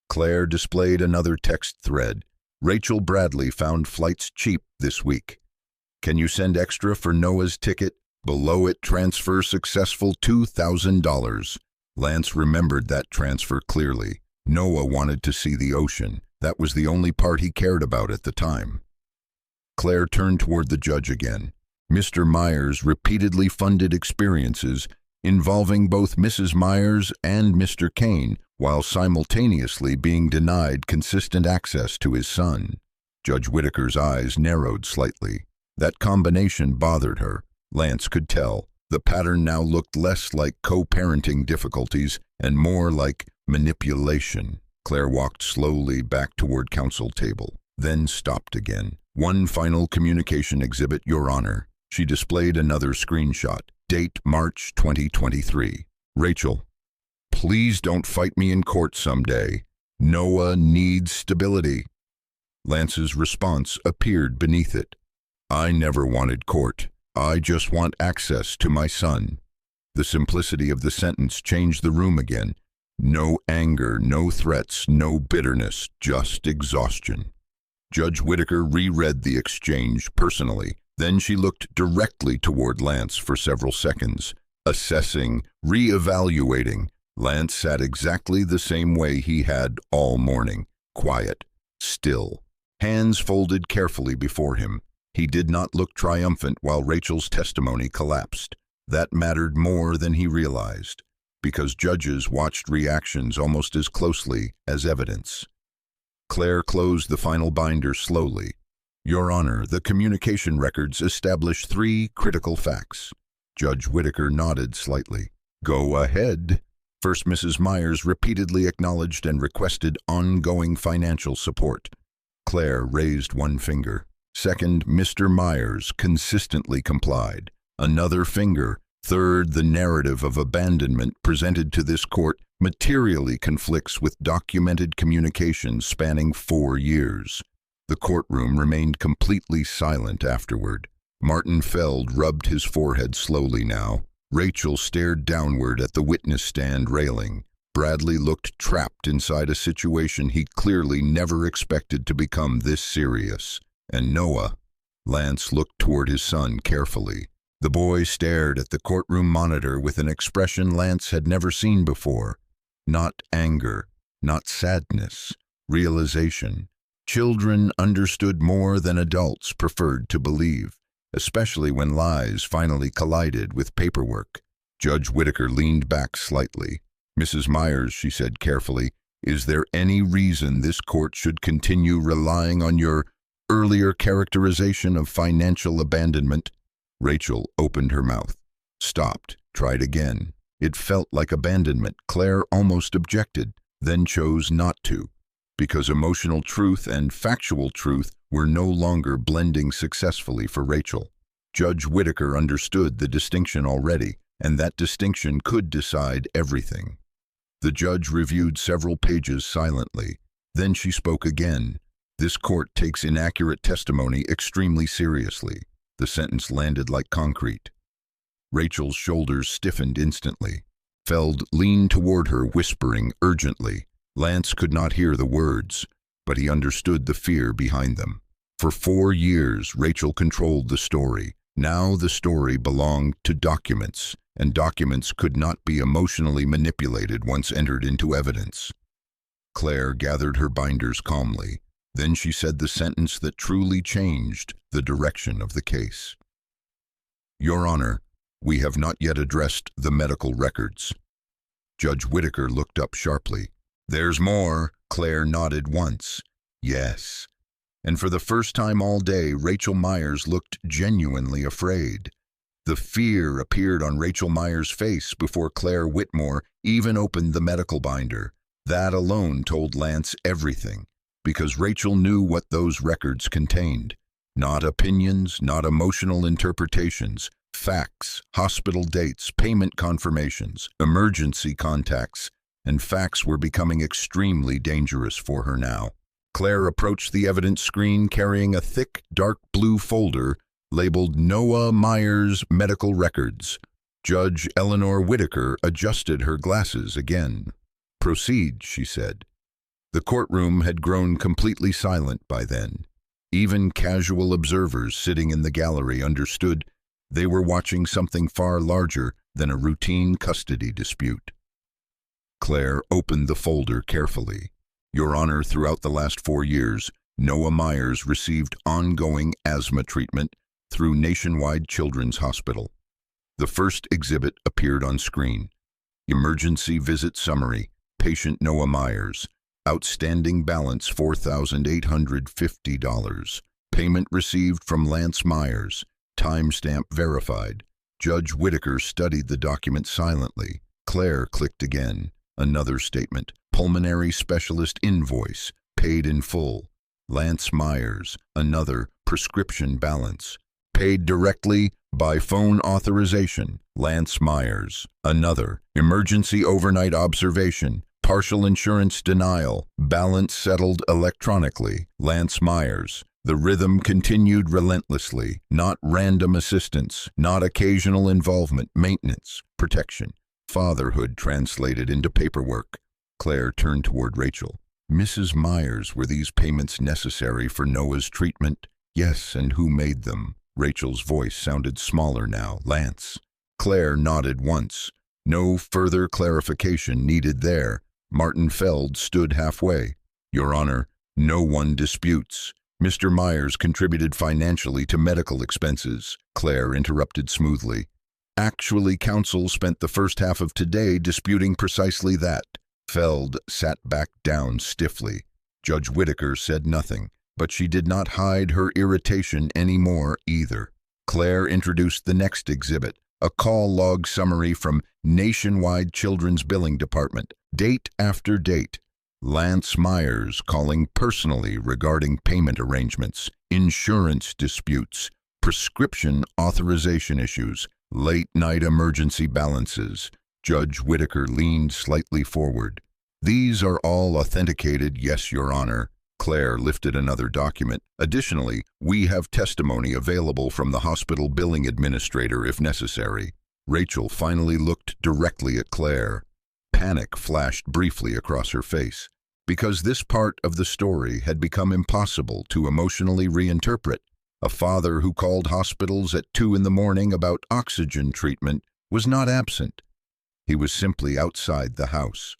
Claire displayed another text thread. Rachel Bradley found flights cheap this week. Can you send extra for Noah's ticket? Below it, transfer successful $2,000. Lance remembered that transfer clearly. Noah wanted to see the ocean. That was the only part he cared about at the time. Claire turned toward the judge again. Mr. Myers repeatedly funded experiences involving both Mrs. Myers and Mr. Kane, while simultaneously being denied consistent access to his son. Judge Whitaker's eyes narrowed slightly. That combination bothered her. Lance could tell. The pattern now looked less like co-parenting difficulties and more like manipulation. Claire walked slowly back toward counsel table, then stopped again. One final communication exhibit, Your Honor. She displayed another screenshot. Date March 2023. Rachel, please don't fight me in court someday. Noah needs stability. Lance's response appeared beneath it. I never wanted court. I just want access to my son. The simplicity of the sentence changed the room again. No anger, no threats, no bitterness, just exhaustion. Judge Whitaker reread the exchange personally. Then she looked directly toward Lance for several seconds, assessing, re-evaluating. Lance sat exactly the same way he had all morning, quiet, still, hands folded carefully before him. He did not look triumphant while Rachel's testimony collapsed. That mattered more than he realized, because judges watched reactions almost as closely as evidence. Claire closed the final binder slowly. Your Honor, the communication records establish 3 critical facts. Judge Whitaker nodded slightly. Go ahead. First, Mrs. Myers repeatedly acknowledged and requested ongoing financial support. Claire raised one finger. Second, Mr. Myers consistently complied. Another finger. Third, the narrative of abandonment presented to this court materially conflicts with documented communications spanning 4 years. The courtroom remained completely silent afterward. Martin Feld rubbed his forehead slowly now. Rachel stared downward at the witness stand railing. Bradley looked trapped inside a situation he clearly never expected to become this serious. And Noah? Lance looked toward his son carefully. The boy stared at the courtroom monitor with an expression Lance had never seen before. Not anger, not sadness, realization. Children understood more than adults preferred to believe, especially when lies finally collided with paperwork. Judge Whitaker leaned back slightly. "Mrs. Myers," she said carefully, "is there any reason this court should continue relying on your earlier characterization of financial abandonment?" Rachel opened her mouth, stopped, tried again. It felt like abandonment. Claire almost objected, then chose not to, because emotional truth and factual truth were no longer blending successfully for Rachel. Judge Whitaker understood the distinction already, and that distinction could decide everything. The judge reviewed several pages silently. Then she spoke again. "This court takes inaccurate testimony extremely seriously." The sentence landed like concrete. Rachel's shoulders stiffened instantly. Feld leaned toward her, whispering urgently. Lance could not hear the words, but he understood the fear behind them. For 4 years, Rachel controlled the story. Now the story belonged to documents, and documents could not be emotionally manipulated once entered into evidence. Claire gathered her binders calmly. Then she said the sentence that truly changed the direction of the case. "Your Honor, we have not yet addressed the medical records." Judge Whitaker looked up sharply. "There's more." Claire nodded once. "Yes." And for the first time all day, Rachel Myers looked genuinely afraid. The fear appeared on Rachel Myers' face before Claire Whitmore even opened the medical binder. That alone told Lance everything, because Rachel knew what those records contained. Not opinions, not emotional interpretations, facts, hospital dates, payment confirmations, emergency contacts, and facts were becoming extremely dangerous for her now. Claire approached the evidence screen carrying a thick, dark blue folder labeled Noah Myers Medical Records. Judge Eleanor Whitaker adjusted her glasses again. "Proceed," she said. The courtroom had grown completely silent by then. Even casual observers sitting in the gallery understood they were watching something far larger than a routine custody dispute. Claire opened the folder carefully. "Your Honor, throughout the last 4 years, Noah Myers received ongoing asthma treatment through Nationwide Children's Hospital." The first exhibit appeared on screen. Emergency visit summary, patient Noah Myers. Outstanding balance $4,850. Payment received from Lance Myers. Timestamp verified. Judge Whitaker studied the document silently. Claire clicked again. Another statement. Pulmonary specialist invoice. Paid in full. Lance Myers. Another. Prescription balance. Paid directly by phone authorization. Lance Myers. Another. Emergency overnight observation. Partial insurance denial. Balance settled electronically. Lance Myers. The rhythm continued relentlessly. Not random assistance. Not occasional involvement. Maintenance. Protection. Fatherhood translated into paperwork. Claire turned toward Rachel. "Mrs. Myers, were these payments necessary for Noah's treatment?" "Yes, and who made them?" Rachel's voice sounded smaller now. "Lance." Claire nodded once. No further clarification needed there. Martin Feld stood halfway. "Your Honor, no one disputes. Mr. Myers contributed financially to medical expenses." Claire interrupted smoothly. "Actually, counsel spent the first half of today disputing precisely that." Feld sat back down stiffly. Judge Whitaker said nothing, but she did not hide her irritation anymore either. Claire introduced the next exhibit, a call log summary from Nationwide Children's Billing Department. Date after date. Lance Myers calling personally regarding payment arrangements, insurance disputes, prescription authorization issues, late-night emergency balances. Judge Whitaker leaned slightly forward. "These are all authenticated, yes, Your Honor. Claire lifted another document. Additionally, we have testimony available from the hospital billing administrator if necessary. Rachel finally looked directly at Claire. Panic flashed briefly across her face, because this part of the story had become impossible to emotionally reinterpret. A father who called hospitals at 2 in the morning about oxygen treatment was not absent. He was simply outside the house.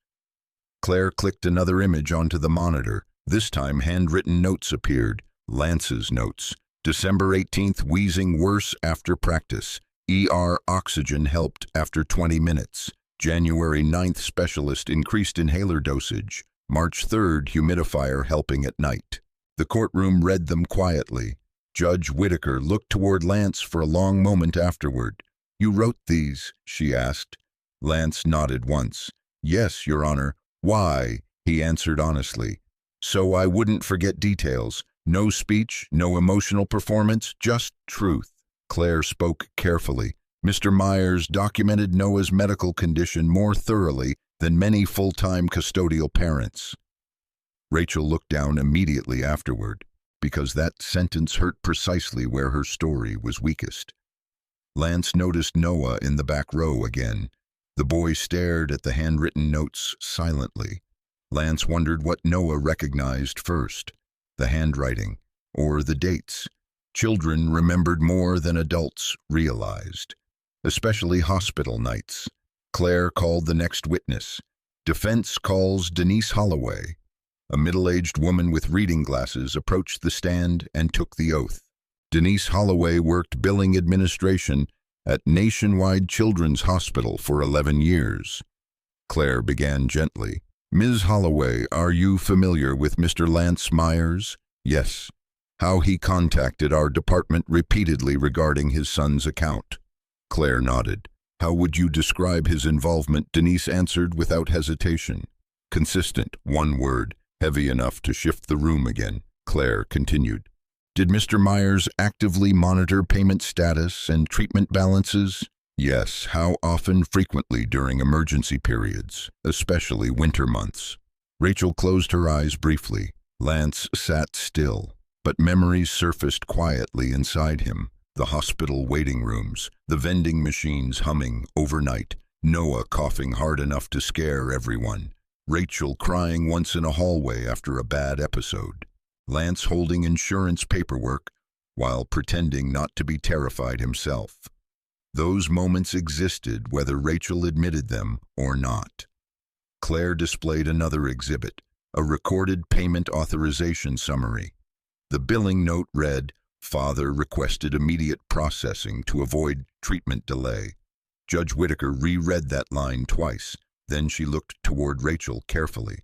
Claire clicked another image onto the monitor. This time, handwritten notes appeared. Lance's notes. December 18th, wheezing worse after practice. ER oxygen helped after 20 minutes. January 9th, specialist increased inhaler dosage. March 3rd, humidifier helping at night. The courtroom read them quietly. Judge Whitaker looked toward Lance for a long moment afterward. "You wrote these?" she asked. Lance nodded once. "Yes, Your Honor." "Why?" he answered honestly. "So I wouldn't forget details. No speech, no emotional performance, just truth." Claire spoke carefully. Mr. Myers documented Noah's medical condition more thoroughly than many full-time custodial parents. Rachel looked down immediately afterward, because that sentence hurt precisely where her story was weakest. Lance noticed Noah in the back row again. The boy stared at the handwritten notes silently. Lance wondered what Noah recognized first, the handwriting or the dates. Children remembered more than adults realized, especially hospital nights. Claire called the next witness. Defense calls Denise Holloway. A middle-aged woman with reading glasses approached the stand and took the oath. Denise Holloway worked billing administration at Nationwide Children's Hospital for 11 years. Claire began gently. "Ms. Holloway, are you familiar with Mr. Lance Myers?" "Yes." "How he contacted our department repeatedly regarding his son's account?" Claire nodded. "How would you describe his involvement?" Denise answered without hesitation. "Consistent, one word, heavy enough to shift the room again." Claire continued. "Did Mr. Myers actively monitor payment status and treatment balances?" "Yes." "How often?" "Frequently during emergency periods, especially winter months." Rachel closed her eyes briefly. Lance sat still, but memories surfaced quietly inside him. The hospital waiting rooms, the vending machines humming overnight, Noah coughing hard enough to scare everyone, Rachel crying once in a hallway after a bad episode, Lance holding insurance paperwork while pretending not to be terrified himself. Those moments existed whether Rachel admitted them or not. Claire displayed another exhibit, a recorded payment authorization summary. The billing note read, "Father requested immediate processing to avoid treatment delay." Judge Whitaker reread that line twice. Then she looked toward Rachel carefully.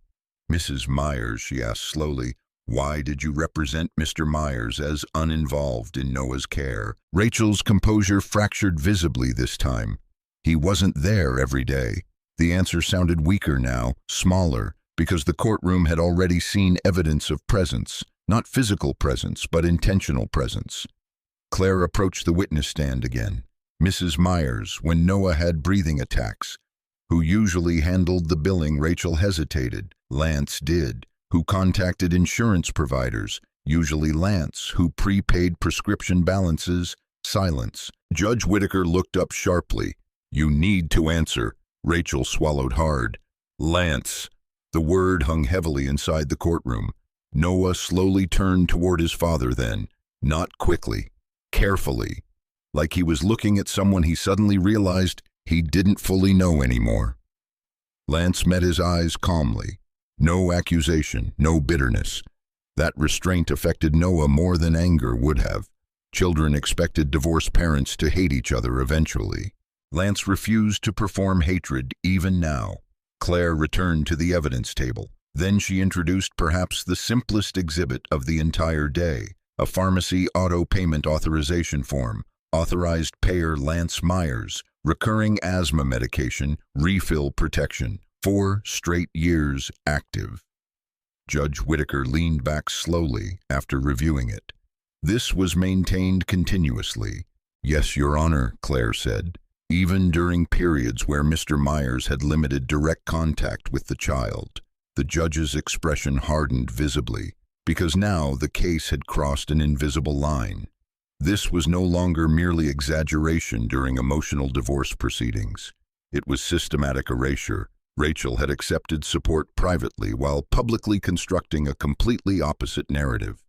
"Mrs. Myers," she asked slowly, "why did you represent Mr. Myers as uninvolved in Noah's care?" Rachel's composure fractured visibly this time. "He wasn't there every day." The answer sounded weaker now, smaller, because the courtroom had already seen evidence of presence. Not physical presence, but intentional presence. Claire approached the witness stand again. "Mrs. Myers, when Noah had breathing attacks, who usually handled the billing?" Rachel hesitated. "Lance did." "Who contacted insurance providers?" "Usually Lance." "Who prepaid prescription balances?" Silence. Judge Whitaker looked up sharply. "You need to answer." Rachel swallowed hard. "Lance." The word hung heavily inside the courtroom. Noah slowly turned toward his father then, not quickly, carefully, like he was looking at someone he suddenly realized he didn't fully know anymore. Lance met his eyes calmly. No accusation, no bitterness. That restraint affected Noah more than anger would have. Children expected divorced parents to hate each other eventually. Lance refused to perform hatred even now. Claire returned to the evidence table. Then she introduced perhaps the simplest exhibit of the entire day, a pharmacy auto payment authorization form, authorized payer Lance Myers, recurring asthma medication, refill protection, 4 straight years active. Judge Whitaker leaned back slowly after reviewing it. This was maintained continuously. "Yes, Your Honor," Claire said, "even during periods where Mr. Myers had limited direct contact with the child." The judge's expression hardened visibly. because now the case had crossed an invisible line. This was no longer merely exaggeration during emotional divorce proceedings. It was systematic erasure. Rachel had accepted support privately while publicly constructing a completely opposite narrative.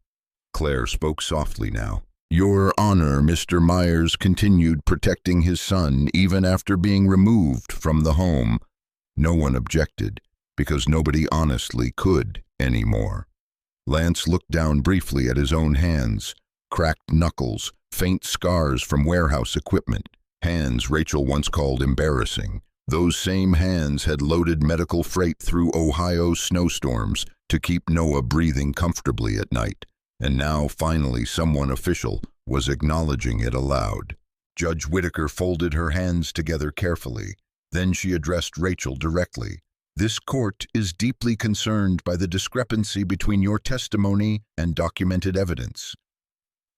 Claire spoke softly now. "Your Honor, Mr. Myers continued protecting his son even after being removed from the home." No one objected, because nobody honestly could anymore. Lance looked down briefly at his own hands, cracked knuckles, faint scars from warehouse equipment, hands Rachel once called embarrassing. Those same hands had loaded medical freight through Ohio snowstorms to keep Noah breathing comfortably at night, and now finally someone official was acknowledging it aloud. Judge Whitaker folded her hands together carefully. Then she addressed Rachel directly. "This court is deeply concerned by the discrepancy between your testimony and documented evidence."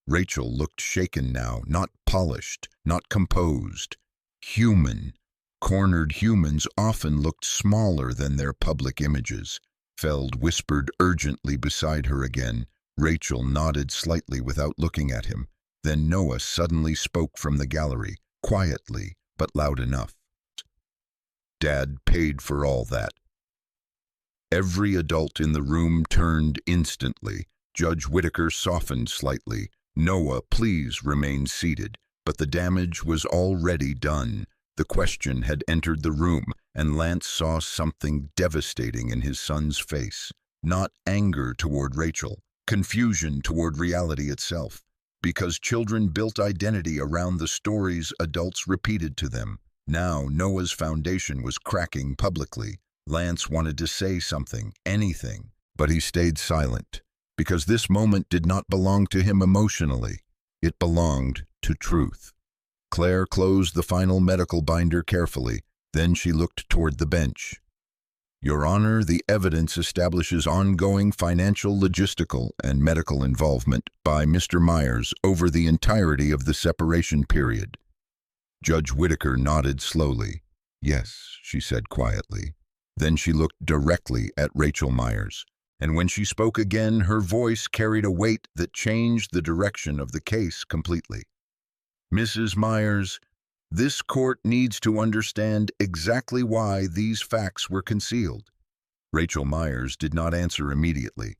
Rachel looked shaken now, not polished, not composed. Human. Cornered humans often looked smaller than their public images. Feld whispered urgently beside her again. Rachel nodded slightly without looking at him. Then Noah suddenly spoke from the gallery, quietly but loud enough. "Dad paid for all that." Every adult in the room turned instantly. Judge Whitaker softened slightly. "Noah, please remain seated." But the damage was already done. The question had entered the room, and Lance saw something devastating in his son's face. Not anger toward Rachel, confusion toward reality itself, because children built identity around the stories adults repeated to them. Now Noah's foundation was cracking publicly. Lance wanted to say something, anything, but he stayed silent, because this moment did not belong to him emotionally. It belonged to truth. Claire closed the final medical binder carefully. Then she looked toward the bench. "Your Honor, the evidence establishes ongoing financial, logistical, and medical involvement by Mr. Myers over the entirety of the separation period." Judge Whitaker nodded slowly. "Yes," she said quietly. Then she looked directly at Rachel Myers, and when she spoke again, her voice carried a weight that changed the direction of the case completely. "Mrs. Myers, this court needs to understand exactly why these facts were concealed." Rachel Myers did not answer immediately.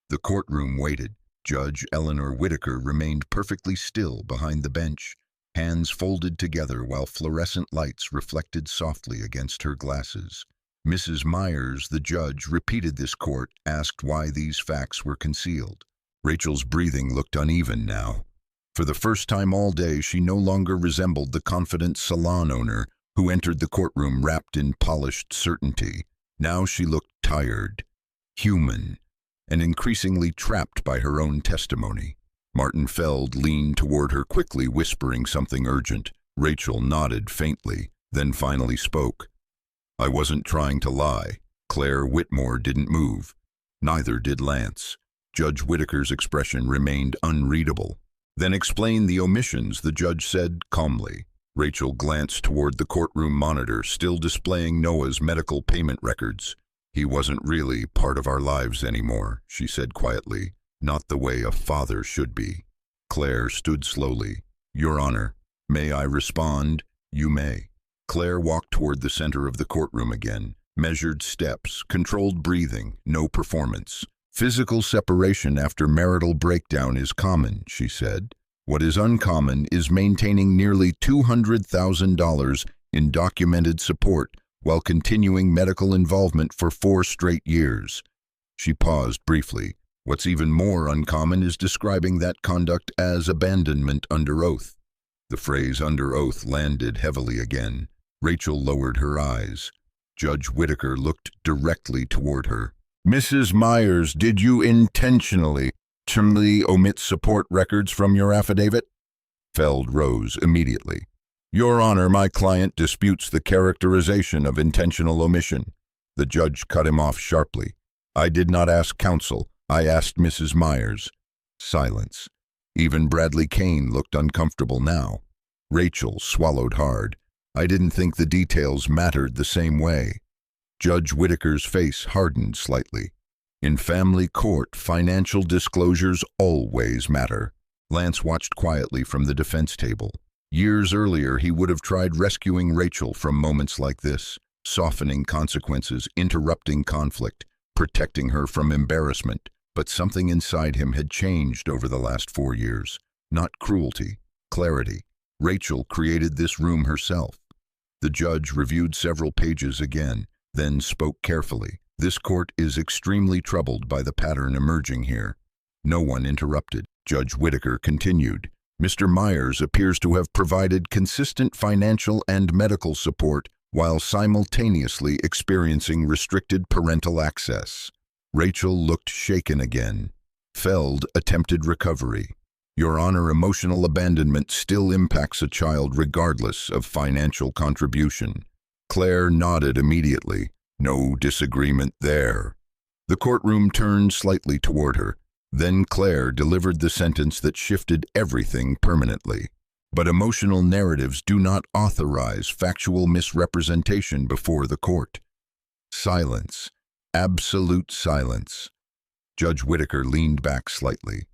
The courtroom waited. Judge Eleanor Whitaker remained perfectly still behind the bench, hands folded together while fluorescent lights reflected softly against her glasses. Mrs. Myers, the judge, repeated this court, asked why these facts were concealed. Rachel's breathing looked uneven now. For the first time all day, she no longer resembled the confident salon owner who entered the courtroom wrapped in polished certainty. Now she looked tired, human, and increasingly trapped by her own testimony. Martin Feld leaned toward her quickly, whispering something urgent. Rachel nodded faintly, then finally spoke. "I wasn't trying to lie." Claire Whitmore didn't move. Neither did Lance. Judge Whitaker's expression remained unreadable. "Then explain the omissions," the judge said calmly. Rachel glanced toward the courtroom monitor, still displaying Noah's medical payment records. "He wasn't really part of our lives anymore," she said quietly. "Not the way a father should be." Claire stood slowly. "Your Honor, may I respond?" "You may." Claire walked toward the center of the courtroom again. Measured steps, controlled breathing, no performance. "Physical separation after marital breakdown is common," she said. "What is uncommon is maintaining nearly $200,000 in documented support while continuing medical involvement for 4 straight years." She paused briefly. "What's even more uncommon is describing that conduct as abandonment under oath." The phrase "under oath" landed heavily again. Rachel lowered her eyes. Judge Whitaker looked directly toward her. "Mrs. Myers, did you intentionally omit support records from your affidavit?" Feld rose immediately. "Your Honor, my client disputes the characterization of intentional omission." The judge cut him off sharply. "I did not ask counsel. I asked Mrs. Myers." Silence. Even Bradley Kane looked uncomfortable now. Rachel swallowed hard. "I didn't think the details mattered the same way." Judge Whitaker's face hardened slightly. In family court, financial disclosures always matter. Lance watched quietly from the defense table. Years earlier, he would have tried rescuing Rachel from moments like this, softening consequences, interrupting conflict, protecting her from embarrassment. But something inside him had changed over the last 4 years. Not cruelty, clarity. Rachel created this room herself. The judge reviewed several pages again, then spoke carefully. This court is extremely troubled by the pattern emerging here. No one interrupted. Judge Whitaker continued. Mr. Myers appears to have provided consistent financial and medical support while simultaneously experiencing restricted parental access. Rachel looked shaken again. Feld attempted recovery. Your Honor, emotional abandonment still impacts a child regardless of financial contribution. Claire nodded immediately. No disagreement there. The courtroom turned slightly toward her. Then Claire delivered the sentence that shifted everything permanently. But emotional narratives do not authorize factual misrepresentation before the court. Silence. Absolute silence. Judge Whitaker leaned back slightly.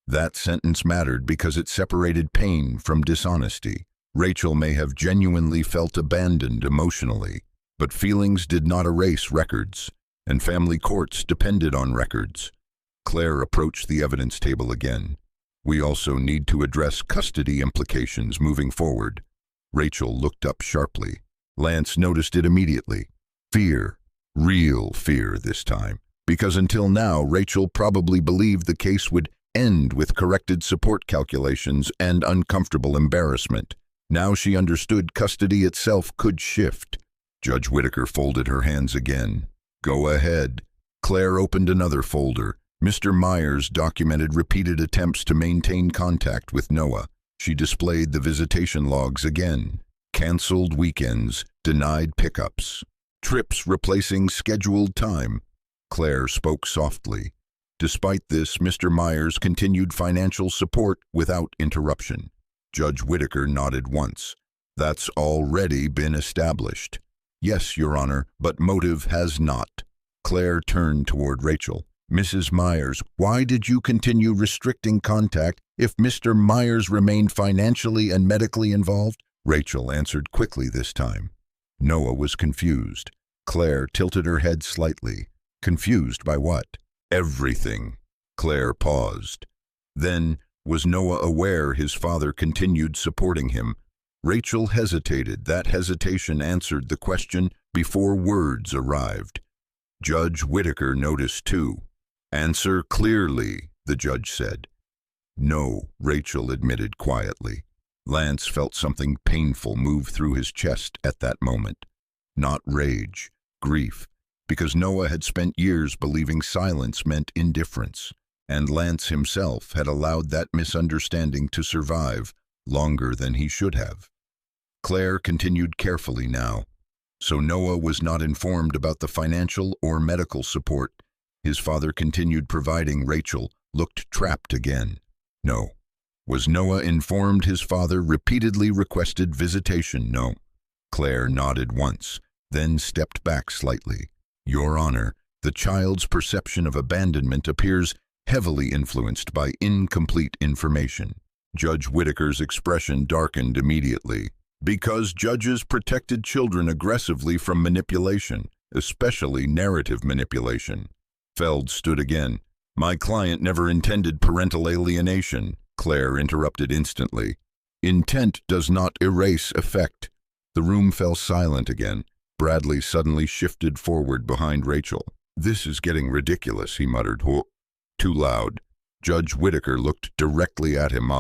That sentence mattered because it separated pain from dishonesty. Rachel may have genuinely felt abandoned emotionally, but feelings did not erase records, and family courts depended on records. Claire approached the evidence table again. We also need to address custody implications moving forward. Rachel looked up sharply. Lance noticed it immediately. Fear. Real fear this time. Because until now, Rachel probably believed the case would end with corrected support calculations and uncomfortable embarrassment. Now she understood custody itself could shift. Judge Whitaker folded her hands again. Go ahead. Claire opened another folder. Mr. Myers documented repeated attempts to maintain contact with Noah. She displayed the visitation logs again. Canceled weekends, denied pickups. Trips replacing scheduled time. Claire spoke softly. Despite this, Mr. Myers continued financial support without interruption. Judge Whitaker nodded once. That's already been established. Yes, Your Honor, but motive has not. Claire turned toward Rachel. Mrs. Myers, why did you continue restricting contact if Mr. Myers remained financially and medically involved? Rachel answered quickly this time. Noah was confused. Claire tilted her head slightly. Confused by what? Everything. Claire paused. Then, was Noah aware his father continued supporting him? Rachel hesitated. That hesitation answered the question before words arrived. Judge Whitaker noticed too. Answer clearly, the judge said. No, Rachel admitted quietly. Lance felt something painful move through his chest at that moment. Not rage, grief, because Noah had spent years believing silence meant indifference, and Lance himself had allowed that misunderstanding to survive longer than he should have. Claire continued carefully now. So Noah was not informed about the financial or medical support his father continued providing. Rachel looked trapped again. No. Was Noah informed his father repeatedly requested visitation? No. Claire nodded once, then stepped back slightly. Your Honor, the child's perception of abandonment appears heavily influenced by incomplete information. Judge Whitaker's expression darkened immediately. Because judges protected children aggressively from manipulation, especially narrative manipulation. Feld stood again. My client never intended parental alienation. Claire interrupted instantly. Intent does not erase effect. The room fell silent again. Bradley suddenly shifted forward behind Rachel. This is getting ridiculous, he muttered. Too loud. Judge Whitaker looked directly at him.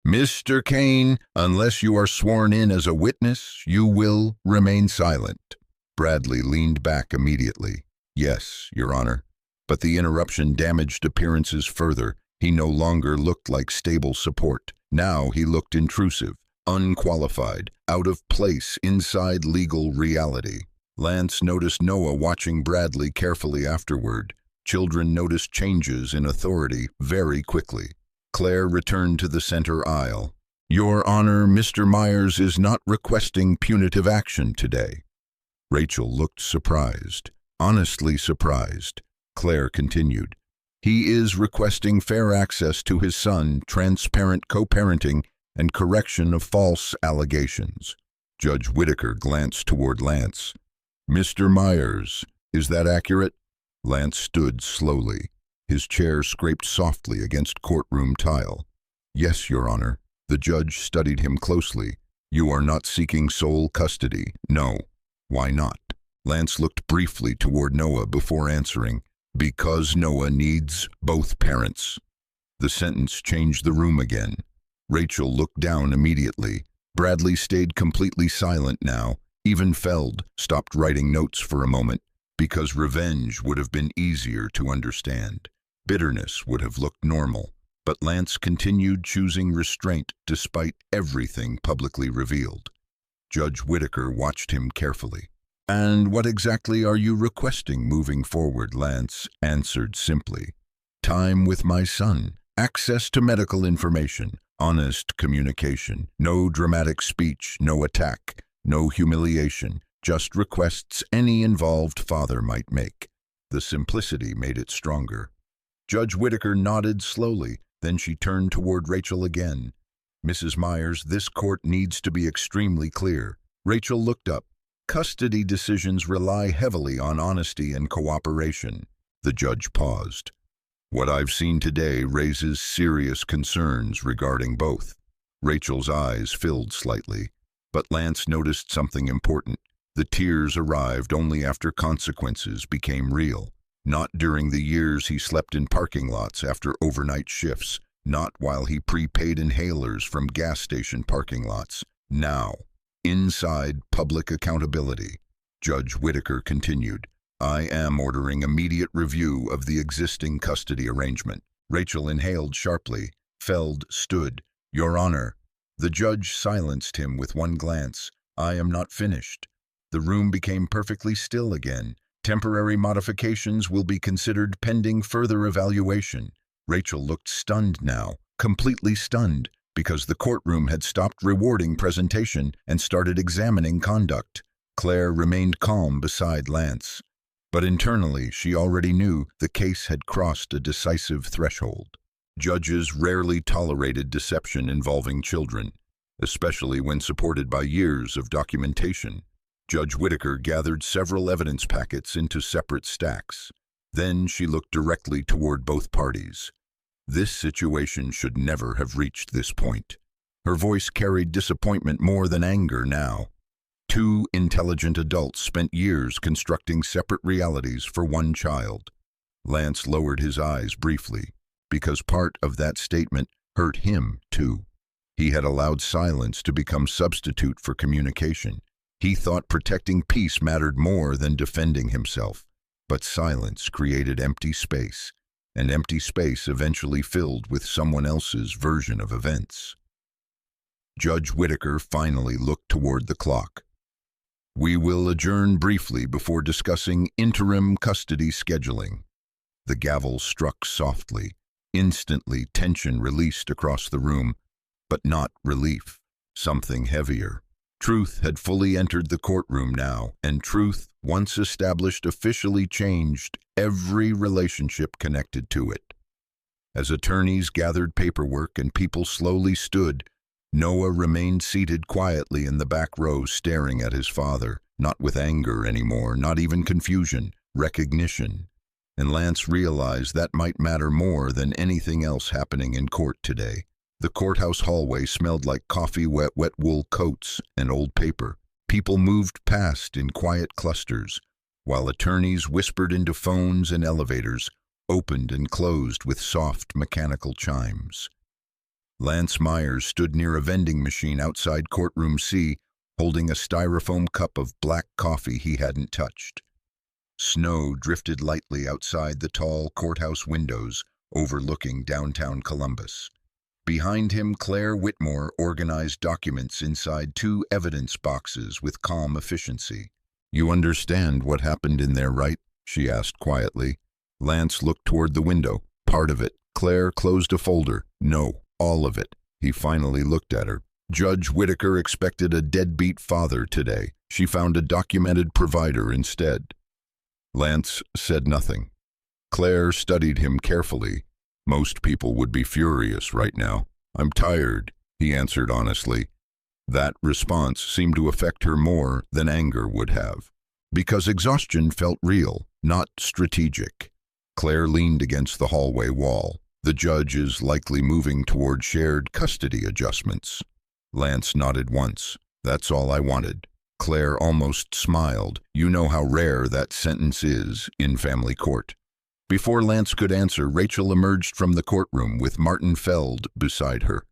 Mr. Kane, unless you are sworn in as a witness, you will remain silent. Bradley leaned back immediately. Yes, Your Honor. But the interruption damaged appearances further. He no longer looked like stable support. Now he looked intrusive, unqualified, out of place inside legal reality. Lance noticed Noah watching Bradley carefully afterward. Children noticed changes in authority very quickly. Claire returned to the center aisle. Your Honor, Mr. Myers is not requesting punitive action today. Rachel looked surprised, honestly surprised. Claire continued. He is requesting fair access to his son, transparent co-parenting, and correction of false allegations. Judge Whitaker glanced toward Lance. Mr. Myers, is that accurate? Lance stood slowly. His chair scraped softly against courtroom tile. Yes, Your Honor. The judge studied him closely. You are not seeking sole custody. No. Why not? Lance looked briefly toward Noah before answering. Because Noah needs both parents. The sentence changed the room again. Rachel looked down immediately. Bradley stayed completely silent now. Even Feld stopped writing notes for a moment, because revenge would have been easier to understand. Bitterness would have looked normal, but Lance continued choosing restraint despite everything publicly revealed. Judge Whitaker watched him carefully. And what exactly are you requesting moving forward? Lance answered simply. Time with my son, access to medical information, honest communication, no dramatic speech, no attack, no humiliation, just requests any involved father might make. The simplicity made it stronger. Judge Whitaker nodded slowly, then she turned toward Rachel again. Mrs. Myers, this court needs to be extremely clear. Rachel looked up. Custody decisions rely heavily on honesty and cooperation. The judge paused. What I've seen today raises serious concerns regarding both. Rachel's eyes filled slightly, but Lance noticed something important. The tears arrived only after consequences became real. Not during the years he slept in parking lots after overnight shifts, not while he prepaid inhalers from gas station parking lots. Now, inside public accountability, Judge Whitaker continued, I am ordering immediate review of the existing custody arrangement. Rachel inhaled sharply. Feld stood. Your Honor. The judge silenced him with one glance. I am not finished. The room became perfectly still again. Temporary modifications will be considered pending further evaluation. Rachel looked stunned now, completely stunned, because the courtroom had stopped rewarding presentation and started examining conduct. Claire remained calm beside Lance. But internally, she already knew the case had crossed a decisive threshold. Judges rarely tolerated deception involving children, especially when supported by years of documentation. Judge Whitaker gathered several evidence packets into separate stacks. Then she looked directly toward both parties. This situation should never have reached this point. Her voice carried disappointment more than anger now. Two intelligent adults spent years constructing separate realities for one child. Lance lowered his eyes briefly, because part of that statement hurt him too. He had allowed silence to become substitute for communication. He thought protecting peace mattered more than defending himself. But silence created empty space, and empty space eventually filled with someone else's version of events. Judge Whitaker finally looked toward the clock. We will adjourn briefly before discussing interim custody scheduling. The gavel struck softly. Instantly, tension released across the room, but not relief. Something heavier. Truth had fully entered the courtroom now, and truth, once established, officially changed every relationship connected to it. As attorneys gathered paperwork and people slowly stood, Noah remained seated quietly in the back row, staring at his father, not with anger anymore, not even confusion, recognition. And Lance realized that might matter more than anything else happening in court today. The courthouse hallway smelled like coffee, wet wool coats, and old paper. People moved past in quiet clusters, while attorneys whispered into phones and elevators, opened and closed with soft mechanical chimes. Lance Myers stood near a vending machine outside courtroom C, holding a styrofoam cup of black coffee he hadn't touched. Snow drifted lightly outside the tall courthouse windows overlooking downtown Columbus. Behind him, Claire Whitmore organized documents inside two evidence boxes with calm efficiency. You understand what happened in there, right? She asked quietly. Lance looked toward the window. Part of it. Claire closed a folder. No, all of it. He finally looked at her. Judge Whitaker expected a deadbeat father today. She found a documented provider instead. Lance said nothing. Claire studied him carefully. Most people would be furious right now. I'm tired, he answered honestly. That response seemed to affect her more than anger would have, because exhaustion felt real, not strategic. Claire leaned against the hallway wall. The judge is likely moving toward shared custody adjustments. Lance nodded once. That's all I wanted. Claire almost smiled. You know how rare that sentence is in family court. Before Lance could answer, Rachel emerged from the courtroom with Martin Feld beside her.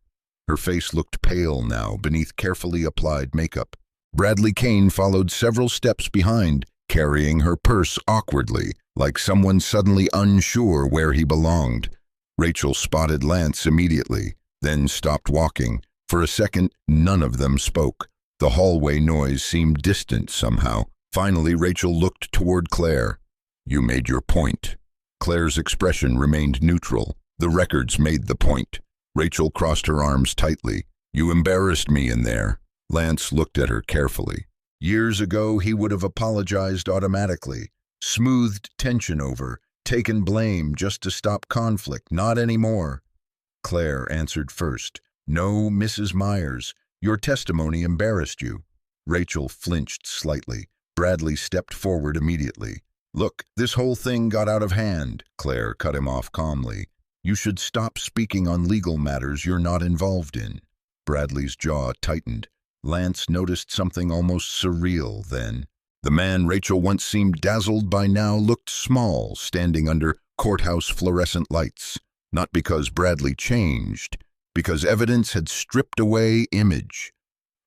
Her face looked pale now beneath carefully applied makeup. Bradley Kane followed several steps behind, carrying her purse awkwardly, like someone suddenly unsure where he belonged. Rachel spotted Lance immediately, then stopped walking. For a second, none of them spoke. The hallway noise seemed distant somehow. Finally, Rachel looked toward Claire. You made your point. Claire's expression remained neutral. The records made the point. Rachel crossed her arms tightly. You embarrassed me in there. Lance looked at her carefully. Years ago, he would have apologized automatically, smoothed tension over, taken blame just to stop conflict. Not anymore. Claire answered first. No, Mrs. Myers. Your testimony embarrassed you. Rachel flinched slightly. Bradley stepped forward immediately. Look, this whole thing got out of hand. Claire cut him off calmly. You should stop speaking on legal matters you're not involved in. Bradley's jaw tightened. Lance noticed something almost surreal then. The man Rachel once seemed dazzled by now looked small, standing under courthouse fluorescent lights. Not because Bradley changed, because evidence had stripped away image.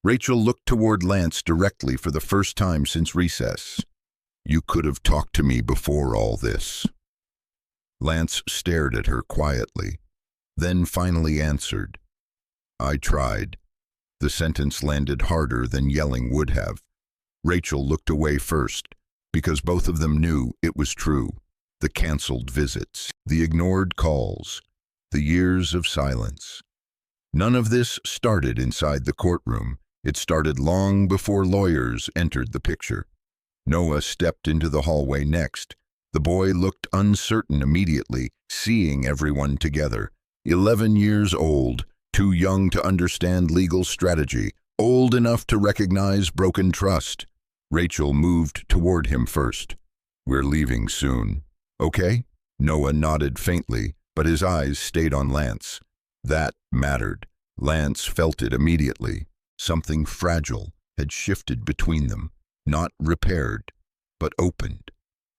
Rachel looked toward Lance directly for the first time since recess. You could have talked to me before all this. Lance stared at her quietly, then finally answered. I tried. The sentence landed harder than yelling would have. Rachel looked away first, because both of them knew it was true. The canceled visits, the ignored calls, the years of silence. None of this started inside the courtroom. It started long before lawyers entered the picture. Noah stepped into the hallway next. The boy looked uncertain immediately, seeing everyone together. 11 years old, too young to understand legal strategy, old enough to recognize broken trust. Rachel moved toward him first. We're leaving soon. Okay? Noah nodded faintly, but his eyes stayed on Lance. That mattered. Lance felt it immediately. Something fragile had shifted between them, not repaired, but opened.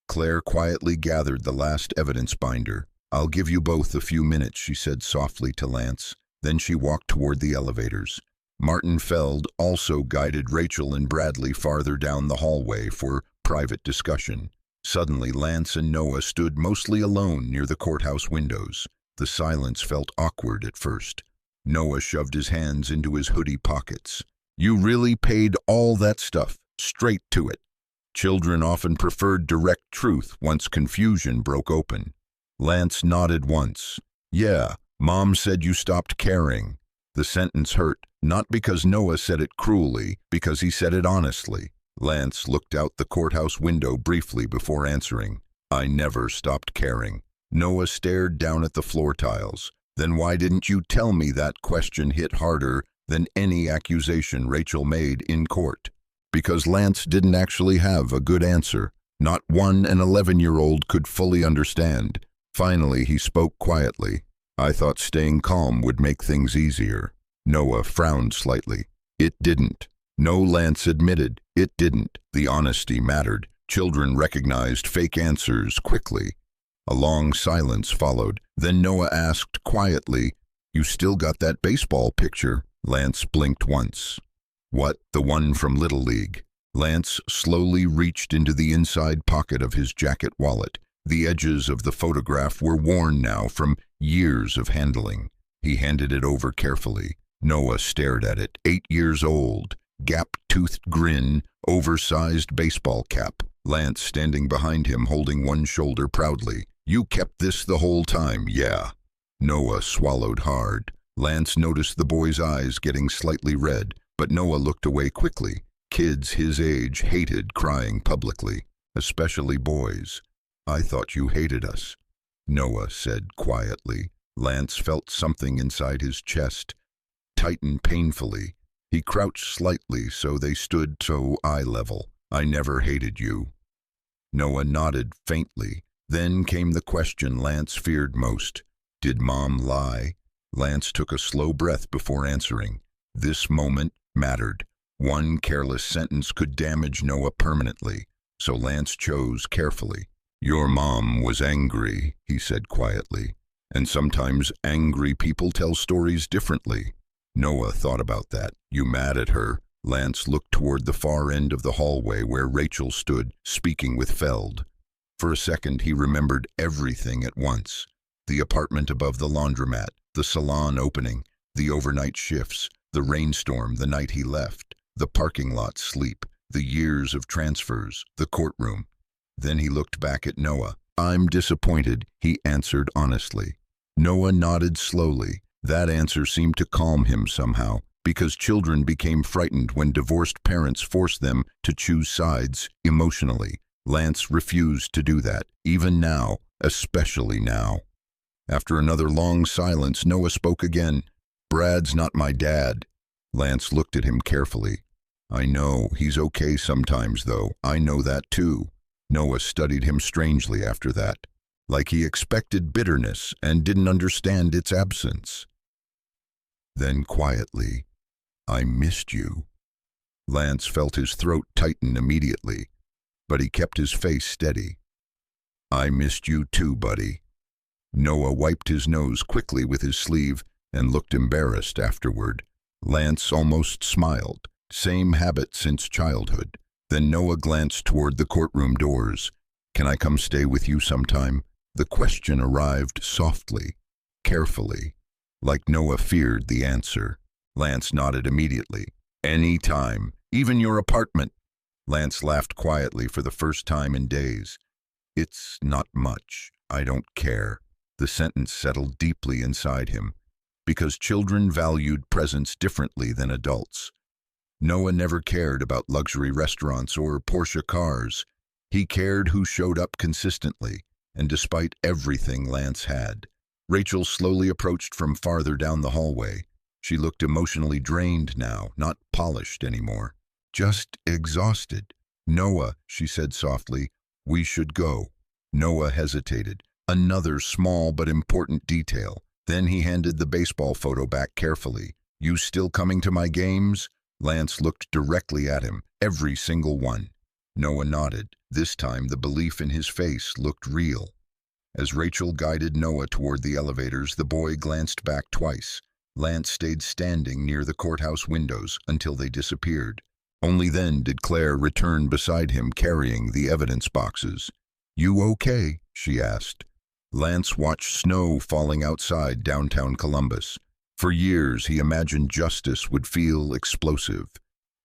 Claire quietly gathered the last evidence binder. I'll give you both a few minutes, she said softly to Lance. Then she walked toward the elevators. Martin Feld also guided Rachel and Bradley farther down the hallway for private discussion. Suddenly, Lance and Noah stood mostly alone near the courthouse windows. The silence felt awkward at first. Noah shoved his hands into his hoodie pockets. You really paid all that stuff, straight to it. Children often preferred direct truth once confusion broke open. Lance nodded once. Yeah, Mom said you stopped caring. The sentence hurt, not because Noah said it cruelly, because he said it honestly. Lance looked out the courthouse window briefly before answering. I never stopped caring. Noah stared down at the floor tiles. Then why didn't you tell me? That question hit harder than any accusation Rachel made in court. Because Lance didn't actually have a good answer. Not one an 11-year-old could fully understand. Finally, he spoke quietly. I thought staying calm would make things easier. Noah frowned slightly. It didn't. No, Lance admitted. It didn't. The honesty mattered. Children recognized fake answers quickly. A long silence followed. Then Noah asked quietly, You still got that baseball picture? Lance blinked once. What? The one from Little League? Lance slowly reached into the inside pocket of his jacket wallet. The edges of the photograph were worn now from years of handling. He handed it over carefully. Noah stared at it. 8 years old, gap-toothed grin, oversized baseball cap. Lance standing behind him, holding one shoulder proudly. You kept this the whole time, yeah. Noah swallowed hard. Lance noticed the boy's eyes getting slightly red, but Noah looked away quickly. Kids his age hated crying publicly, especially boys. I thought you hated us. Noah said quietly. Lance felt something inside his chest tighten painfully. He crouched slightly so they stood so eye level. I never hated you. Noah nodded faintly. Then came the question Lance feared most. Did Mom lie? Lance took a slow breath before answering. This moment mattered. One careless sentence could damage Noah permanently, so Lance chose carefully. Your mom was angry, he said quietly, and sometimes angry people tell stories differently. Noah thought about that. You mad at her? Lance looked toward the far end of the hallway where Rachel stood, speaking with Feld. For a second he remembered everything at once. The apartment above the laundromat, the salon opening, the overnight shifts, the rainstorm the night he left, the parking lot sleep, the years of transfers, the courtroom. Then he looked back at Noah. I'm disappointed, he answered honestly. Noah nodded slowly. That answer seemed to calm him somehow, because children became frightened when divorced parents forced them to choose sides emotionally. Lance refused to do that, even now, especially now. After another long silence, Noah spoke again. Brad's not my dad. Lance looked at him carefully. I know, he's okay sometimes though. I know that too. Noah studied him strangely after that, like he expected bitterness and didn't understand its absence. Then quietly, I missed you. Lance felt his throat tighten immediately, but he kept his face steady. I missed you too, buddy. Noah wiped his nose quickly with his sleeve and looked embarrassed afterward. Lance almost smiled. Same habit since childhood. Then Noah glanced toward the courtroom doors. Can I come stay with you sometime? The question arrived softly, carefully, like Noah feared the answer. Lance nodded immediately. Any time, even your apartment. Lance laughed quietly for the first time in days. It's not much. I don't care. The sentence settled deeply inside him, because children valued presence differently than adults. Noah never cared about luxury restaurants or Porsche cars. He cared who showed up consistently, and despite everything Lance had. Rachel slowly approached from farther down the hallway. She looked emotionally drained now, not polished anymore. Just exhausted. Noah, she said softly, we should go. Noah hesitated. Another small but important detail. Then he handed the baseball photo back carefully. You still coming to my games? Lance looked directly at him. Every single one. Noah nodded. This time the belief in his face looked real. As Rachel guided Noah toward the elevators, the boy glanced back twice. Lance stayed standing near the courthouse windows until they disappeared. Only then did Claire return beside him carrying the evidence boxes. You okay? She asked. Lance watched snow falling outside downtown Columbus. For years he imagined justice would feel explosive,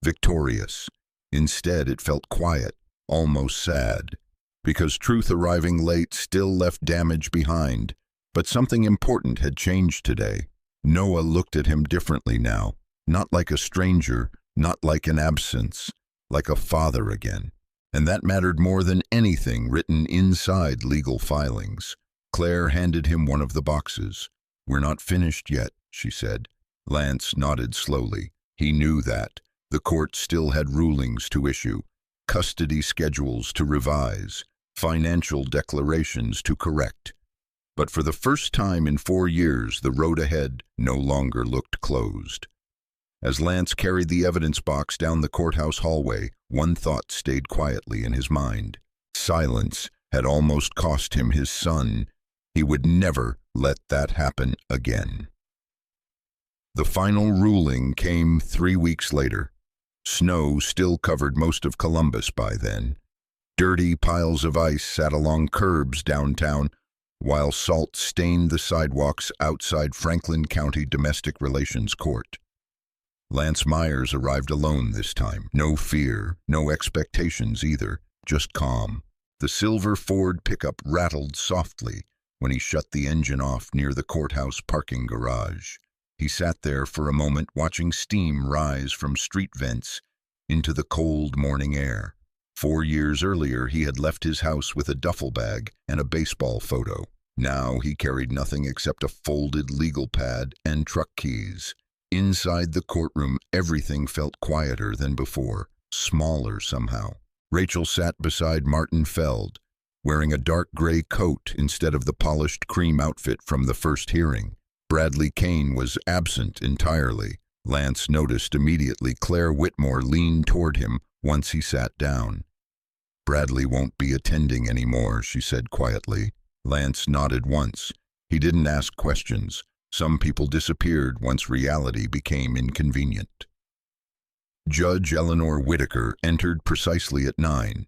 victorious. Instead it felt quiet, almost sad, because truth arriving late still left damage behind. But something important had changed today. Noah looked at him differently now, not like a stranger, not like an absence, like a father again. And that mattered more than anything written inside legal filings. Claire handed him one of the boxes. We're not finished yet, she said. Lance nodded slowly. He knew that. The court still had rulings to issue, custody schedules to revise, financial declarations to correct. But for the first time in 4 years, the road ahead no longer looked closed. As Lance carried the evidence box down the courthouse hallway, one thought stayed quietly in his mind. Silence had almost cost him his son. He would never let that happen again. The final ruling came 3 weeks later. Snow still covered most of Columbus by then. Dirty piles of ice sat along curbs downtown, while salt stained the sidewalks outside Franklin County Domestic Relations Court. Lance Myers arrived alone this time. No fear, no expectations either, just calm. The silver Ford pickup rattled softly when he shut the engine off near the courthouse parking garage. He sat there for a moment watching steam rise from street vents into the cold morning air. 4 years earlier, he had left his house with a duffel bag and a baseball photo. Now he carried nothing except a folded legal pad and truck keys. Inside the courtroom, everything felt quieter than before, smaller somehow. Rachel sat beside Martin Feld, wearing a dark gray coat instead of the polished cream outfit from the first hearing. Bradley Kane was absent entirely. Lance noticed immediately. Claire Whitmore leaned toward him once he sat down. "Bradley won't be attending anymore," she said quietly. Lance nodded once. He didn't ask questions. Some people disappeared once reality became inconvenient. Judge Eleanor Whitaker entered precisely at 9.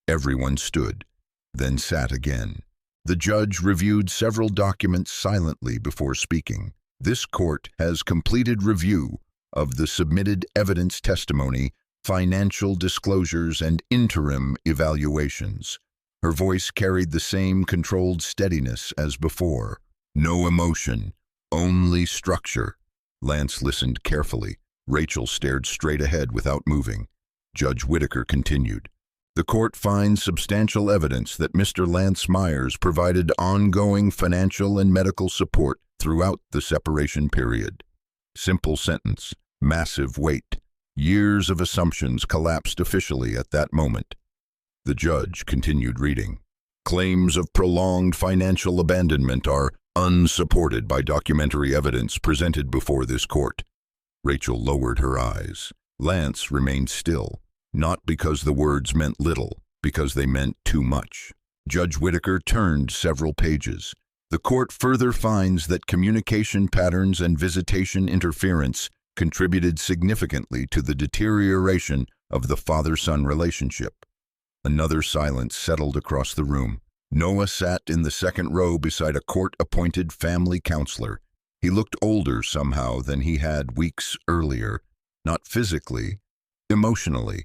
Everyone stood, then sat again. The judge reviewed several documents silently before speaking. "This court has completed review of the submitted evidence, testimony, financial disclosures, and interim evaluations." Her voice carried the same controlled steadiness as before. No emotion, only structure. Lance listened carefully. Rachel stared straight ahead without moving. Judge Whitaker continued. "The court finds substantial evidence that Mr. Lance Myers provided ongoing financial and medical support throughout the separation period." Simple sentence, massive weight. Years of assumptions collapsed officially at that moment. The judge continued reading. "Claims of prolonged financial abandonment are unsupported by documentary evidence presented before this court." Rachel lowered her eyes. Lance remained still, not because the words meant little, because they meant too much. Judge Whitaker turned several pages. "The court further finds that communication patterns and visitation interference contributed significantly to the deterioration of the father-son relationship." Another silence settled across the room. Noah sat in the second row beside a court-appointed family counselor. He looked older somehow than he had weeks earlier, not physically, emotionally.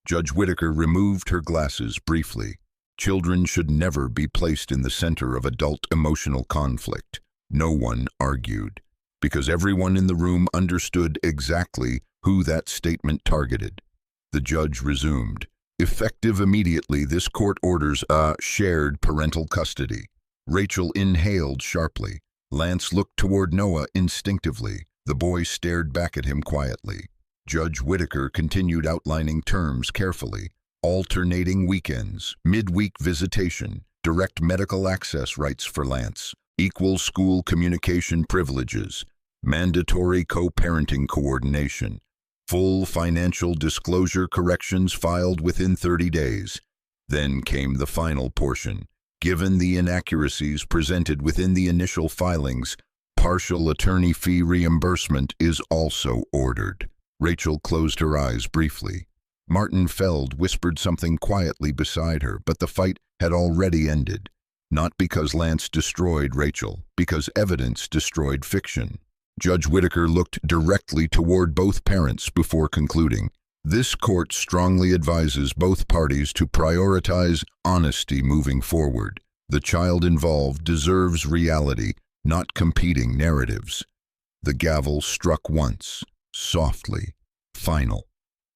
Judge Whitaker removed her glasses briefly. Children should never be placed in the center of adult emotional conflict. No one argued, because everyone in the room understood exactly who that statement targeted. The judge resumed. "Effective immediately, this court orders shared parental custody." Rachel inhaled sharply. Lance looked toward Noah instinctively. The boy stared back at him quietly. Judge Whitaker continued outlining terms carefully. Alternating weekends, midweek visitation, direct medical access rights for Lance, equal school communication privileges, mandatory co-parenting coordination, full financial disclosure corrections filed within 30 days. Then came the final portion. Given the inaccuracies presented within the initial filings, partial attorney fee reimbursement is also ordered. Rachel closed her eyes briefly. Martin Feld whispered something quietly beside her, but the fight had already ended. Not because Lance destroyed Rachel, because evidence destroyed fiction. Judge Whitaker looked directly toward both parents before concluding. "This court strongly advises both parties to prioritize honesty moving forward. The child involved deserves reality, not competing narratives." The gavel struck once, softly, final.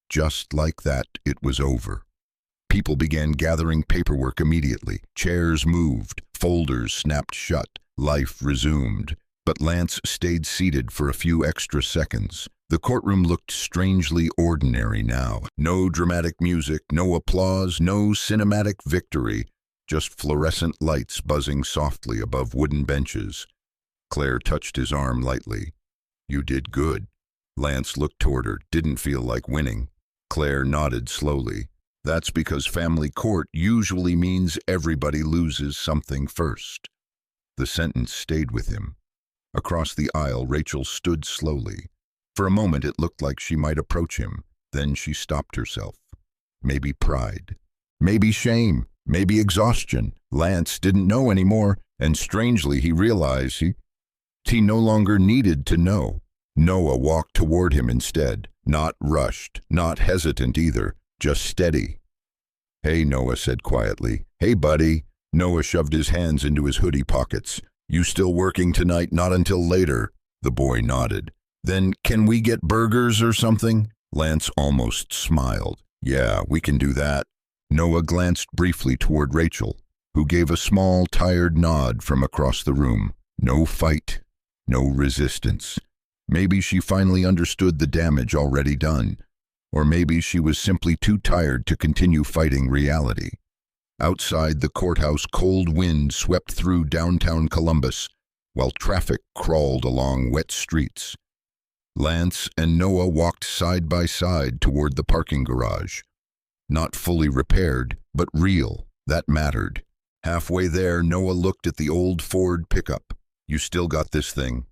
Just like that, it was over. People began gathering paperwork immediately. Chairs moved, folders snapped shut, life resumed. But Lance stayed seated for a few extra seconds. The courtroom looked strangely ordinary now. No dramatic music, no applause, no cinematic victory, just fluorescent lights buzzing softly above wooden benches. Claire touched his arm lightly. "You did good." Lance looked toward her, didn't feel like winning. Claire nodded slowly. "That's because family court usually means everybody loses something first." The sentence stayed with him. Across the aisle, Rachel stood slowly. For a moment it looked like she might approach him. Then she stopped herself. Maybe pride. Maybe shame. Maybe exhaustion. Lance didn't know anymore, and strangely he realized he no longer needed to know. Noah walked toward him instead, not rushed, not hesitant either, just steady. "Hey," Noah said quietly. "Hey, buddy." Noah shoved his hands into his hoodie pockets. "You still working tonight? Not until later." The boy nodded. "Then can we get burgers or something?" Lance almost smiled. "Yeah, we can do that." Noah glanced briefly toward Rachel. who gave a small, tired nod from across the room. No fight, no resistance. Maybe she finally understood the damage already done, or maybe she was simply too tired to continue fighting reality. Outside the courthouse, cold wind swept through downtown Columbus, while traffic crawled along wet streets. Lance and Noah walked side by side toward the parking garage. Not fully repaired, but real. That mattered. Halfway there, Noah looked at the old Ford pickup. "You still got this thing?"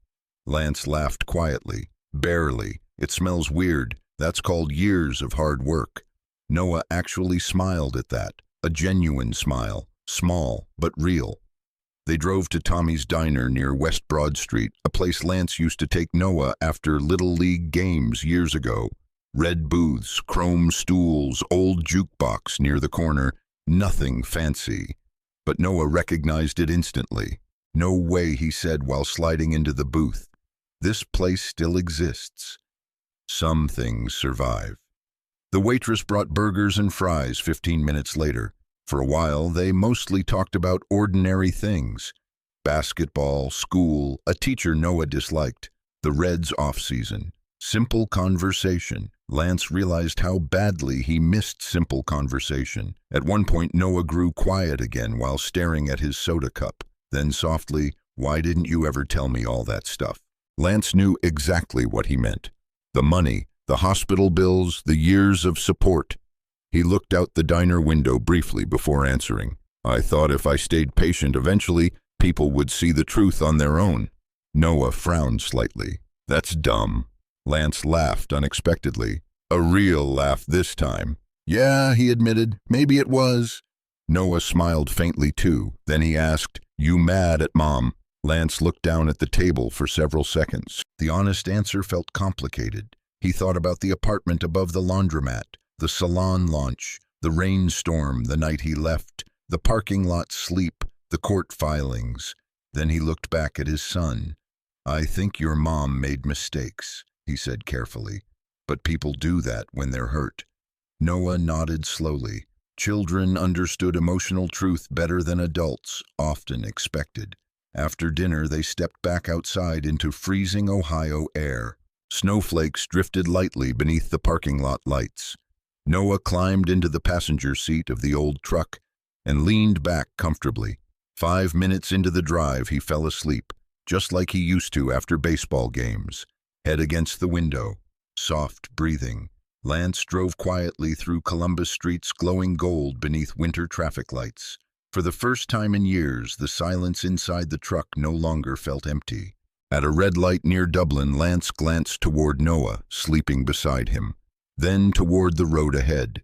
Lance laughed quietly. "Barely. It smells weird. That's called years of hard work." Noah actually smiled at that. A genuine smile. Small, but real. They drove to Tommy's Diner near West Broad Street, a place Lance used to take Noah after Little League games years ago. Red booths, chrome stools, old jukebox near the corner. Nothing fancy. But Noah recognized it instantly. "No way," he said while sliding into the booth. "This place still exists." Some things survive. The waitress brought burgers and fries 15 minutes later. For a while, they mostly talked about ordinary things. Basketball, school, a teacher Noah disliked, the Reds' off-season. Simple conversation. Lance realized how badly he missed simple conversation. At one point, Noah grew quiet again while staring at his soda cup. Then softly, "Why didn't you ever tell me all that stuff?" Lance knew exactly what he meant. The money, the hospital bills, the years of support. He looked out the diner window briefly before answering. "I thought if I stayed patient, eventually, people would see the truth on their own." Noah frowned slightly. "That's dumb." Lance laughed unexpectedly. A real laugh this time. "Yeah," he admitted, "maybe it was." Noah smiled faintly too. Then he asked, "You mad at Mom?" Lance looked down at the table for several seconds. The honest answer felt complicated. He thought about the apartment above the laundromat, the salon launch, the rainstorm the night he left, the parking lot sleep, the court filings. Then he looked back at his son. "I think your mom made mistakes," he said carefully. "But people do that when they're hurt." Noah nodded slowly. Children understood emotional truth better than adults often expected. After dinner, they stepped back outside into freezing Ohio air. Snowflakes drifted lightly beneath the parking lot lights. Noah climbed into the passenger seat of the old truck and leaned back comfortably. 5 minutes into the drive, he fell asleep, just like he used to after baseball games. Head against the window, soft breathing. Lance drove quietly through Columbus streets glowing gold beneath winter traffic lights. For the first time in years, the silence inside the truck no longer felt empty. At a red light near Dublin, Lance glanced toward Noah, sleeping beside him, then toward the road ahead.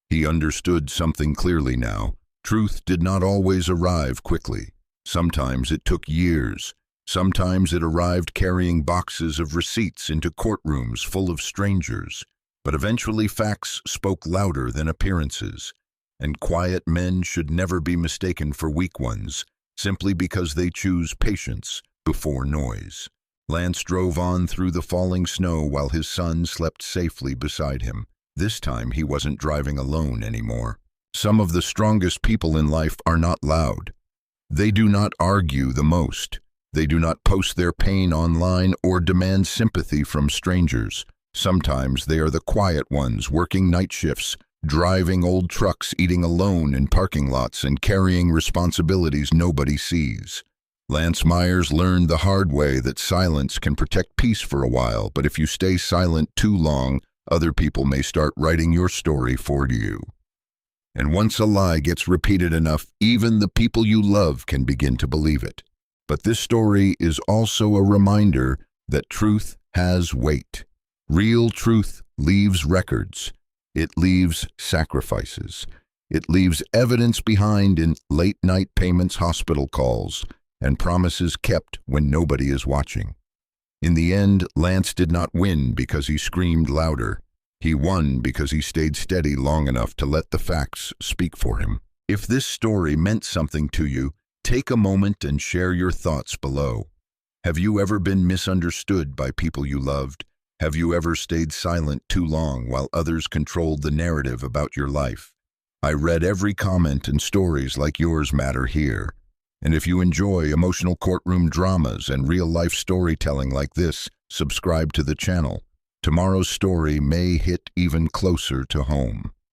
He understood something clearly now. Truth did not always arrive quickly. Sometimes it took years. Sometimes it arrived carrying boxes of receipts into courtrooms full of strangers. But eventually facts spoke louder than appearances. And quiet men should never be mistaken for weak ones, simply because they choose patience before noise. Lance drove on through the falling snow while his son slept safely beside him. This time he wasn't driving alone anymore. Some of the strongest people in life are not loud. They do not argue the most. They do not post their pain online or demand sympathy from strangers. Sometimes they are the quiet ones working night shifts, driving old trucks, eating alone in parking lots, and carrying responsibilities nobody sees. Lance Myers learned the hard way that silence can protect peace for a while, but if you stay silent too long, other people may start writing your story for you. And once a lie gets repeated enough, even the people you love can begin to believe it. But this story is also a reminder that truth has weight. Real truth leaves records. It leaves sacrifices. It leaves evidence behind in late-night payments, hospital calls, and promises kept when nobody is watching. In the end, Lance did not win because he screamed louder. He won because he stayed steady long enough to let the facts speak for him. If this story meant something to you, take a moment and share your thoughts below. Have you ever been misunderstood by people you loved? Have you ever stayed silent too long while others controlled the narrative about your life? I read every comment, and stories like yours matter here. And if you enjoy emotional courtroom dramas and real-life storytelling like this, subscribe to the channel. Tomorrow's story may hit even closer to home.